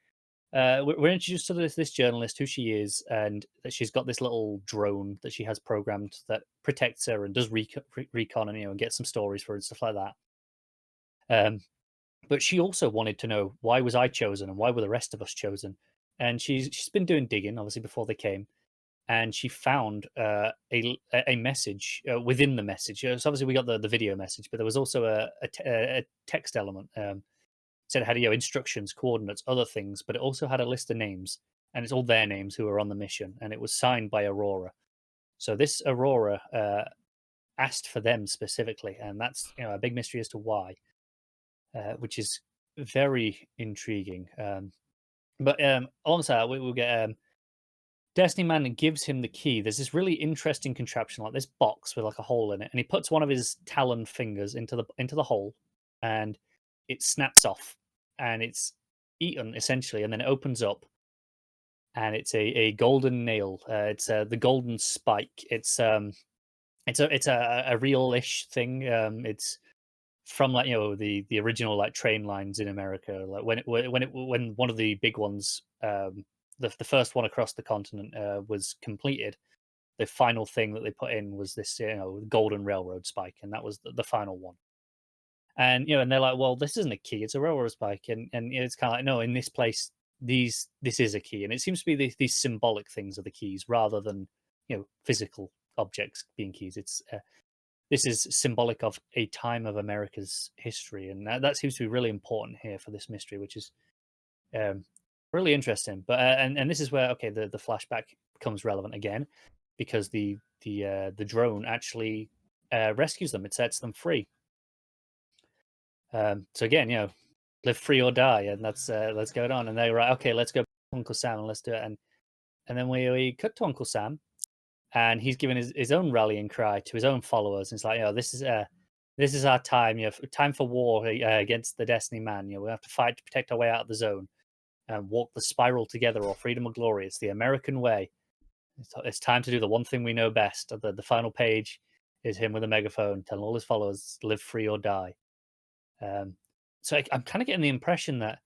we're introduced to this journalist, who she is, and that she's got this little drone that she has programmed that protects her and does recon and get some stories for her and stuff like that. But she also wanted to know, why was I chosen and why were the rest of us chosen? And she's been doing digging, obviously, before they came, and she found a message within the message. So obviously we got the video message, but there was also a text element. Said it had instructions, coordinates, other things, but it also had a list of names, and it's all their names who are on the mission, and it was signed by Aurora. So this Aurora asked for them specifically, and that's a big mystery as to why, which is very intriguing. But alongside that, we'll get Destiny Man gives him the key. There's this really interesting contraption, like this box with like a hole in it, and he puts one of his talon fingers into the hole, and it snaps off, and it's eaten essentially, and then it opens up, and it's a golden nail. It's the golden spike. It's a real-ish thing. It's from like the original like train lines in America. Like when one of the big ones, the first one across the continent was completed. The final thing that they put in was this golden railroad spike, and that was the final one. And and they're like, well, this isn't a key; it's a railroad spike, and it's kind of like, no, in this place, this is a key, and it seems to be these symbolic things are the keys rather than physical objects being keys. It's this is symbolic of a time of America's history, and that seems to be really important here for this mystery, which is really interesting. But and this is where the flashback becomes relevant again, because the drone actually rescues them. It sets them free. So again, live free or die, and that's going on. And they're right, okay, let's go to Uncle Sam and let's do it. And then we cut to Uncle Sam, and he's giving his own rallying cry to his own followers. And it's like, this is our time. Time for war against the Destiny Man. We have to fight to protect our way out of the zone and walk the spiral together, or freedom or glory. It's the American way. It's time to do the one thing we know best. The final page is him with a megaphone telling all his followers, live free or die. So I'm kind of getting the impression that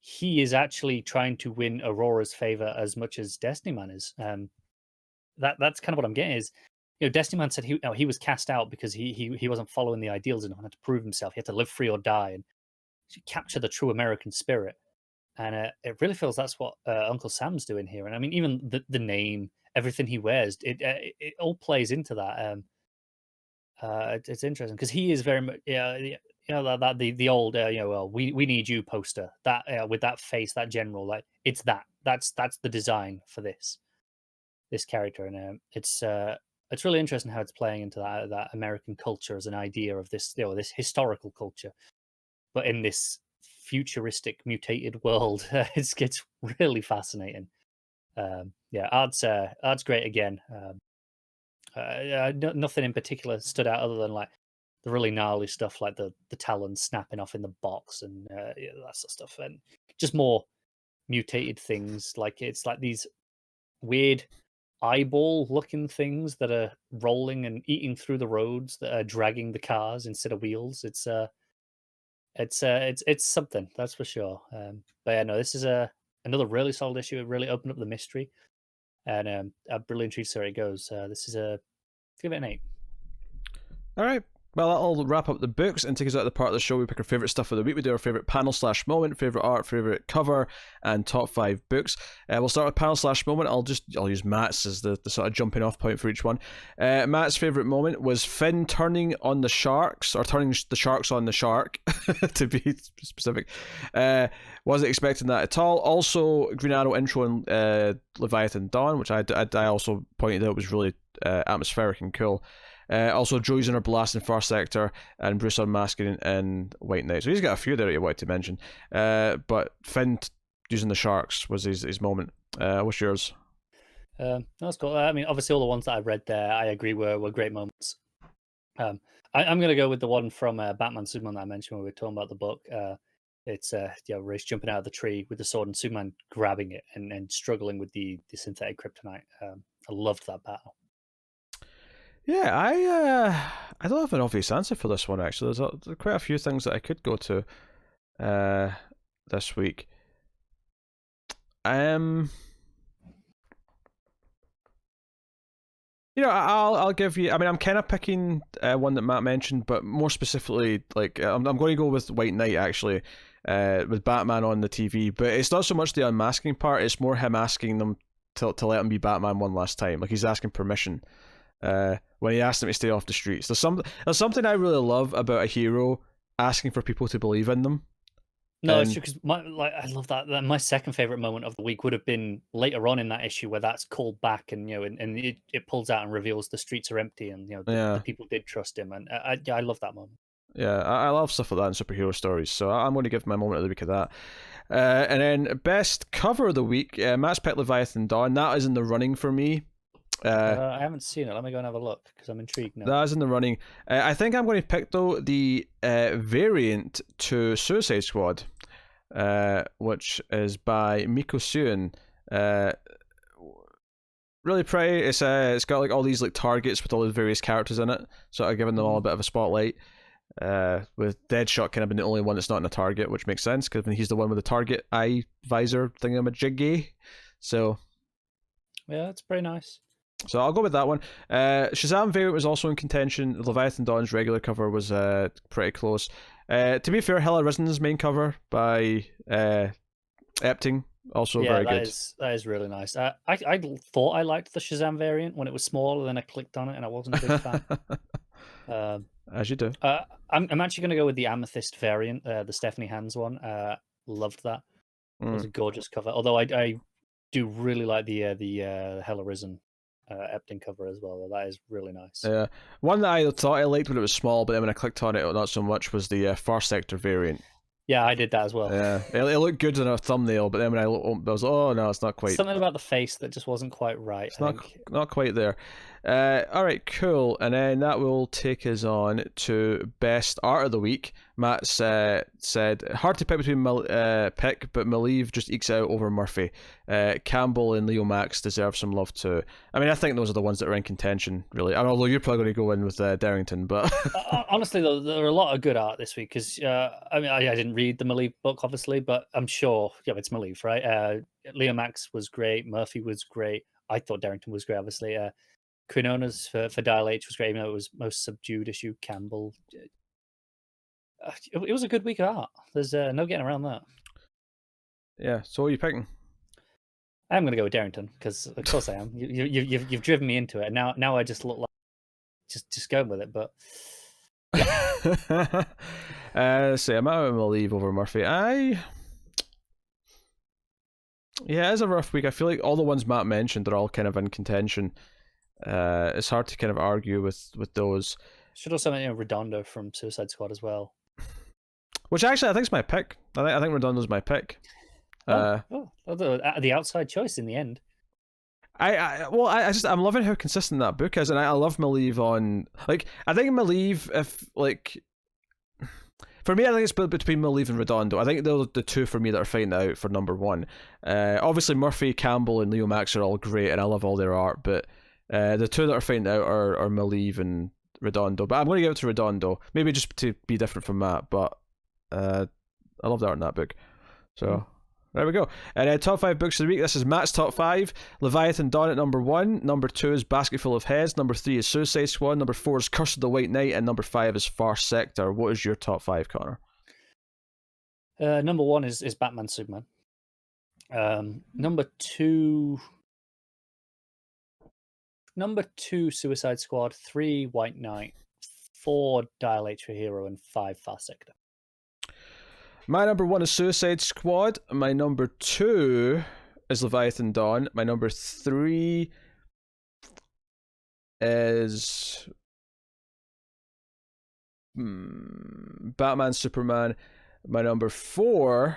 he is actually trying to win Aurora's favor as much as Destiny Man is. That's kind of what I'm getting is, Destiny Man said he was cast out because he wasn't following the ideals enough and had to prove himself. He had to live free or die and capture the true American spirit. And it really feels that's what Uncle Sam's doing here. And I mean, even the name, everything he wears, it all plays into that. It's interesting because he is very much that the old well, we need you poster that with that face, that general, like it's that's the design for this character. And it's really interesting how it's playing into that American culture as an idea of this this historical culture, but in this futuristic mutated world. It gets really fascinating. Art's great again. Nothing in particular stood out other than like the really gnarly stuff, like the talons snapping off in the box and that sort of stuff, and just more mutated things. Like it's like these weird eyeball looking things that are rolling and eating through the roads that are dragging the cars instead of wheels. It's something, that's for sure. But yeah, no, this is another really solid issue. It really opened up the mystery, and I'm really intrigued to see where it goes. This is give it an 8. All right. Well, that'll wrap up the books and take us out of the part of the show. We pick our favourite stuff of the week. We do our favourite panel/moment, favourite art, favourite cover, and top 5 books. We'll start with panel/moment. I'll use Matt's as the sort of jumping off point for each one. Matt's favourite moment was Finn turning on the sharks, or turning the sharks on the shark, to be specific. Wasn't expecting that at all. Also, Green Arrow intro and Leviathan Dawn, which I also pointed out was really atmospheric and cool. Also, Joe using her blast in First Sector, and Bruce unmasking in White Knight. So he's got a few there that you wanted to mention. But Finn using the sharks was his moment. What's yours? That's cool. I mean, obviously, all the ones that I read there, I agree were great moments. I'm going to go with the one from Batman Superman that I mentioned when we were talking about the book. It's Race jumping out of the tree with the sword and Superman grabbing it and struggling with the synthetic kryptonite. I loved that battle. Yeah, I don't have an obvious answer for this one, actually. There's quite a few things that I could go to this week. I'll give you. I mean, I'm kind of picking one that Matt mentioned, but more specifically, like I'm going to go with White Knight, actually, with Batman on the TV. But it's not so much the unmasking part; it's more him asking them to let him be Batman one last time. Like he's asking permission. When he asked them to stay off the streets. There's something I really love about a hero asking for people to believe in them. No, it's true, because I love that. My second favorite moment of the week would have been later on in that issue where that's called back, and and it pulls out and reveals the streets are empty, and the people did trust him, and I love that moment. Yeah, I love stuff like that in superhero stories, so I'm going to give my moment of the week of that. And then best cover of the week, Matt's picked Leviathan Dawn. That is in the running for me. I haven't seen it. Let me go and have a look because I'm intrigued now. That is in the running. I think I'm going to pick though the variant to Suicide Squad, which is by Miko Cian. Really pretty. It's got like all these like targets with all the various characters in it, sort of giving them all a bit of a spotlight. With Deadshot kind of being the only one that's not in a target, which makes sense because he's the one with the target eye visor thingamajiggy. So yeah, that's pretty nice. So I'll go with that one. Shazam variant was also in contention. Leviathan Dawn's regular cover was pretty close. To be fair, Arisen's main cover by Epting also very good. That is really nice. I thought I liked the Shazam variant when it was small, and then I clicked on it and I wasn't a big fan. As you do. I'm actually going to go with the Amethyst variant, the Stephanie Hands one. Loved that. It was a gorgeous cover. Although I do really like the Arisen Epting cover as well. That is really nice. Yeah, one that I thought I liked when it was small, but then when I clicked on it, not so much, was the Far Sector variant. Yeah, I did that as well. Yeah, it looked good in a thumbnail, but then when I was like, oh no, it's not quite. Something about the face that just wasn't quite right. It's not quite there. All right, cool. And then that will take us on to best art of the week. Matt said hard to pick between but Maleev just ekes out over Murphy. Campbell and Leo Max deserve some love too. I mean, I think those are the ones that are in contention, really. And although you're probably going to go in with Derington, but honestly, though, there are a lot of good art this week because I mean, I didn't read the Maleev book, obviously, but I'm sure, yeah, it's Maleev, right? Leo Max was great. Murphy was great. I thought Derington was great, obviously. Quinones for Dial H was great, even though it was most subdued issue. Campbell. It was a good week of art. There's no getting around that. Yeah. So what are you picking? I'm going to go with Derington because, of course, I am. You've driven me into it. Now I just look like just going with it. But yeah. Say I'm out of Maleev over Murphy. Yeah, it is a rough week. I feel like all the ones Matt mentioned are all kind of in contention. It's hard to kind of argue with those. Should also mention Redondo from Suicide Squad as well. Which actually I think is my pick. I think Redondo's my pick. The outside choice in the end. I'm loving how consistent that book is, and I love Maleev on like I think Maleev if like for me I think it's between Maleev and Redondo. I think they're the two for me that are fighting out for number one. Obviously Murphy, Campbell, and Leo Max are all great, and I love all their art, but the two that are fighting out are Maleev and Redondo. But I'm going to give it to Redondo, maybe just to be different from Matt, but I love the art in that book. So there we go. And top 5 books of the week. This is Matt's top 5. Leviathan Dawn at number 1. Number 2 is Basket Full of Heads. Number 3 is Suicide Squad. Number 4 is Curse of the White Knight. And number 5 is Far Sector. What is your top 5, Connor? Number 1 is Batman Superman. Number 2, Suicide Squad. 3, White Knight. 4, Dial H for Hero. And 5, Far Sector. My number 1 is Suicide Squad. My number 2 is Leviathan Dawn. My number 3 is Batman Superman. My number 4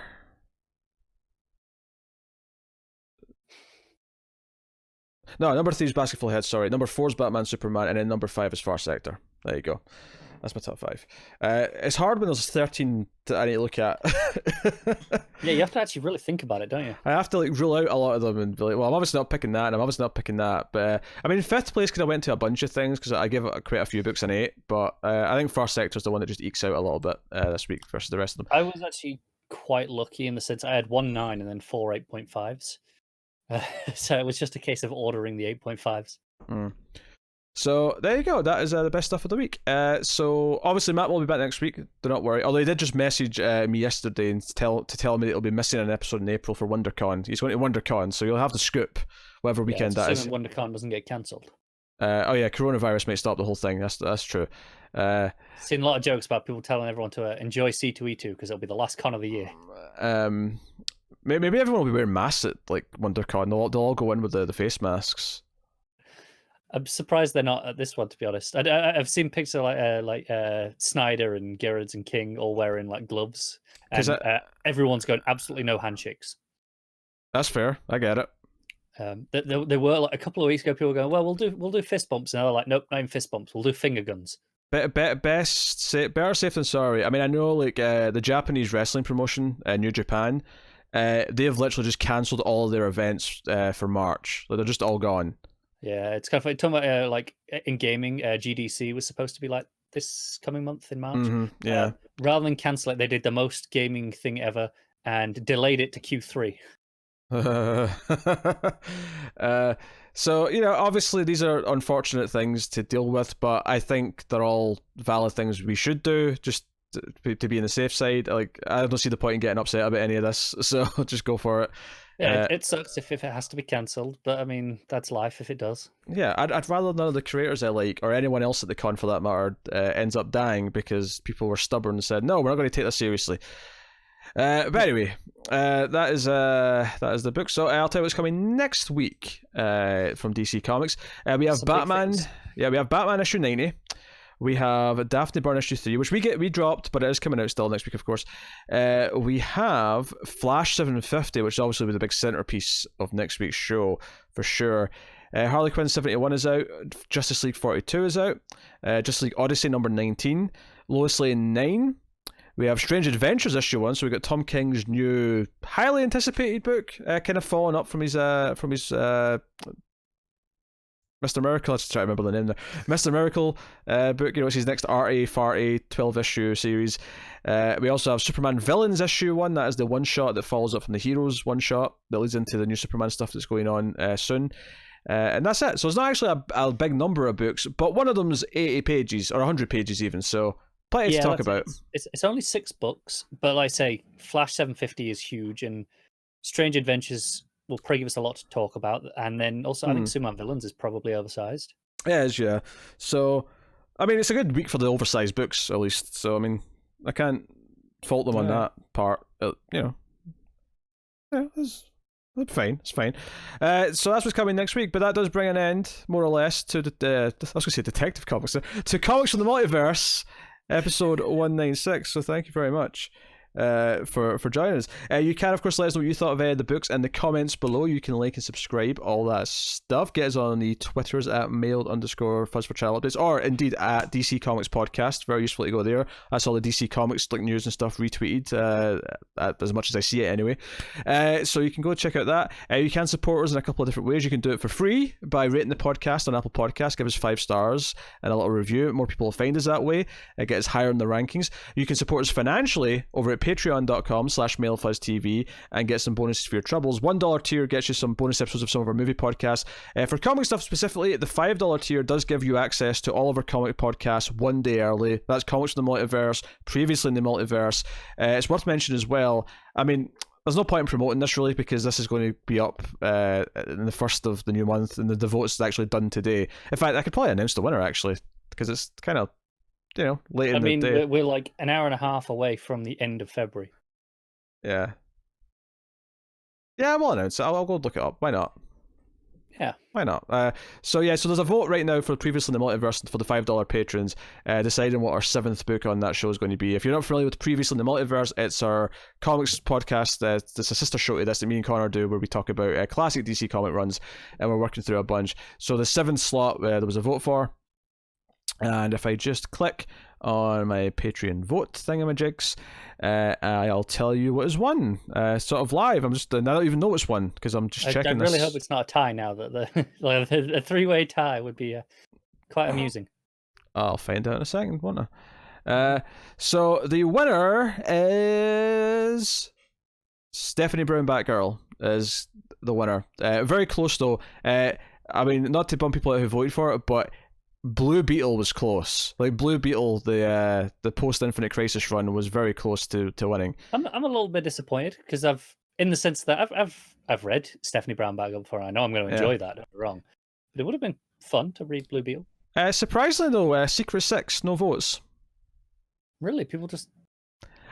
No, number 3 is Basket Full of Heads, sorry. Number 4 is Batman Superman, and then number 5 is Far Sector. There you go. That's my top 5. It's hard when there's 13 that I need to look at. Yeah, you have to actually really think about it, don't you? I have to like rule out a lot of them and be like, well, I'm obviously not picking that, and I'm obviously not picking that. But I mean, 5th place because I went to a bunch of things because I gave it quite a few books an 8. But I think Far Sector is the one that just ekes out a little bit this week versus the rest of them. I was actually quite lucky in the sense I had 1 9 and then 4 8.5s. So it was just a case of ordering the 8.5s. So there you go. That is the best stuff of the week. So obviously Matt will be back next week. Do not worry. Although he did just message me yesterday and tell me that he'll be missing an episode in April for WonderCon. He's going to WonderCon, so you'll have the scoop whatever weekend that is. WonderCon doesn't get cancelled. Oh yeah, coronavirus may stop the whole thing. That's true. Seen a lot of jokes about people telling everyone to enjoy C2E2 because it'll be the last con of the year. Maybe everyone will be wearing masks at like WonderCon. They'll all go in with the face masks. I'm surprised they're not at this one, to be honest. I've seen pictures like Snyder and Gerrards and King all wearing like gloves, and everyone's going absolutely no handshakes. That's fair. I get it. There were like a couple of weeks ago, people were going, "Well, we'll do fist bumps," and they're like, "Nope, not even fist bumps. We'll do finger guns." Better safe than sorry. I mean, I know like the Japanese wrestling promotion, New Japan, they have literally just cancelled all of their events for March. Like, they're just all gone. Yeah, it's kind of like talking about like in gaming, GDC was supposed to be like this coming month in March. Yeah. Rather than cancel it, they did the most gaming thing ever and delayed it to Q3. So, obviously these are unfortunate things to deal with, but I think they're all valid things we should do just to be on the safe side. Like, I don't see the point in getting upset about any of this, so just go for it. Yeah, it sucks if it has to be cancelled, but I mean, that's life if it does. Yeah, I'd rather none of the creators I like, or anyone else at the con for that matter, ends up dying because people were stubborn and said, no, we're not going to take this seriously. But anyway, that is the book. So I'll tell you what's coming next week from DC Comics. We have Batman. Yeah, we have Batman issue 90. We have Daphne Byrne issue 3, which we dropped, but it is coming out still next week, of course. We have Flash 750, which obviously will be the big centerpiece of next week's show for sure. Harley Quinn 71 is out. Justice League 42 is out. Justice League Odyssey number 19. Lois Lane 9. We have Strange Adventures issue 1, so we got Tom King's new, highly anticipated book, kind of following up from his Mr. Miracle. Let's try to remember the name there. Mr. Miracle book, it's his next arty, farty 12-issue series. We also have Superman Villains issue 1. That is the one-shot that follows up from the Heroes one-shot that leads into the new Superman stuff that's going on soon. And that's it. So it's not actually a big number of books, but one of them's 80 pages, or 100 pages even, so plenty to talk about. It's only 6 books, but like I say, Flash 750 is huge, and Strange Adventures will probably give us a lot to talk about. And then also, I think Superman Villains is probably oversized. Yeah, it is, yeah. So, I mean, it's a good week for the oversized books, at least. So, I mean, I can't fault them on that part. Yeah, it's fine. It's fine. So that's what's coming next week, but that does bring an end, more or less, to I was going to say Detective Comics, to Comics from the Multiverse, episode 196. So thank you very much for joining us. You can, of course, let us know what you thought of the books in the comments below. You can like and subscribe, all that stuff. Get us on the Twitters at mailed_fuzz for channel updates, or indeed at DC Comics Podcast. Very useful to go there. That's all the DC Comics like news and stuff retweeted, as much as I see it anyway. So you can go check out that. You can support us in a couple of different ways. You can do it for free by rating the podcast on Apple Podcasts. Give us 5 stars and a little review. More people will find us that way. Get us higher in the rankings. You can support us financially over at patreon.com/MailFuzzTV and get some bonuses for your troubles. $1 tier gets you some bonus episodes of some of our movie podcasts. For comic stuff specifically, the $5 tier does give you access to all of our comic podcasts one day early. That's Comics from the Multiverse, previously in the Multiverse. It's worth mentioning as well, I mean, there's no point in promoting this really, because this is going to be up in the first of the new month, and the vote's actually done today. In fact, I could probably announce the winner actually, because it's kind of late in the day. We're like an hour and a half away from the end of February. Yeah, we'll announce it. I'll go look it up. Why not? Yeah. Why not? So there's a vote right now for Previously in the Multiverse for the $5 patrons, deciding what our 7th book on that show is going to be. If you're not familiar with Previously in the Multiverse, it's our comics podcast. It's a sister show to this that me and Connor do, where we talk about classic DC comic runs, and we're working through a bunch. So the 7th slot there was a vote for. And if I just click on my Patreon vote thingamajigs, I'll tell you what is won. Sort of live. I don't even know which one because I'm just checking. I really hope it's not a tie now. That a 3-way tie would be quite amusing. I'll find out in a second, won't I? So the winner is Stephanie Brown Batgirl is the winner. Very close though. I mean, not to bump people out who voted for it, but Blue Beetle was close. Like Blue Beetle, the post Infinite Crisis run was very close to winning. I'm a little bit disappointed because in the sense that I've read Stephanie Brown Batgirl before. I know I'm going to enjoy that. Don't get me wrong, but it would have been fun to read Blue Beetle. Surprisingly though, Secret 6, no votes. Really, people just.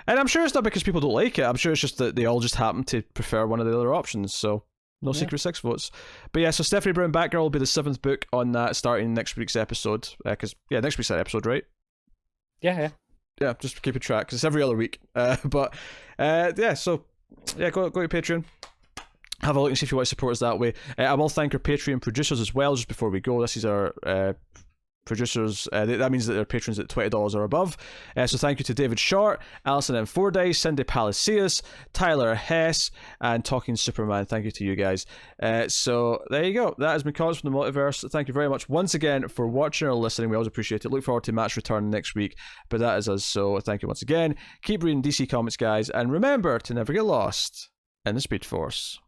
And I'm sure it's not because people don't like it. I'm sure it's just that they all just happen to prefer one of the other options. So. No Secret 6 votes. But yeah, so Stephanie Brown Batgirl will be the 7th book on that starting next week's episode. Because, next week's that episode, right? Yeah. Yeah, just keep a track, because it's every other week. So, go to Patreon. have a look and see if you want to support us that way. I will thank our Patreon producers as well, just before we go. This is our producers. That means that they're patrons at $20 or above. So thank you to David Short, Alison M. Fordyce, Cindy Palacios, Tyler Hess, and Talking Superman. Thank you to you guys. So there you go. That has been Collins from the Multiverse. Thank you very much once again for watching or listening. We always appreciate it. Look forward to Matt's return next week. But that is us. So thank you once again. Keep reading DC Comics, guys. And remember to never get lost in the Speed Force.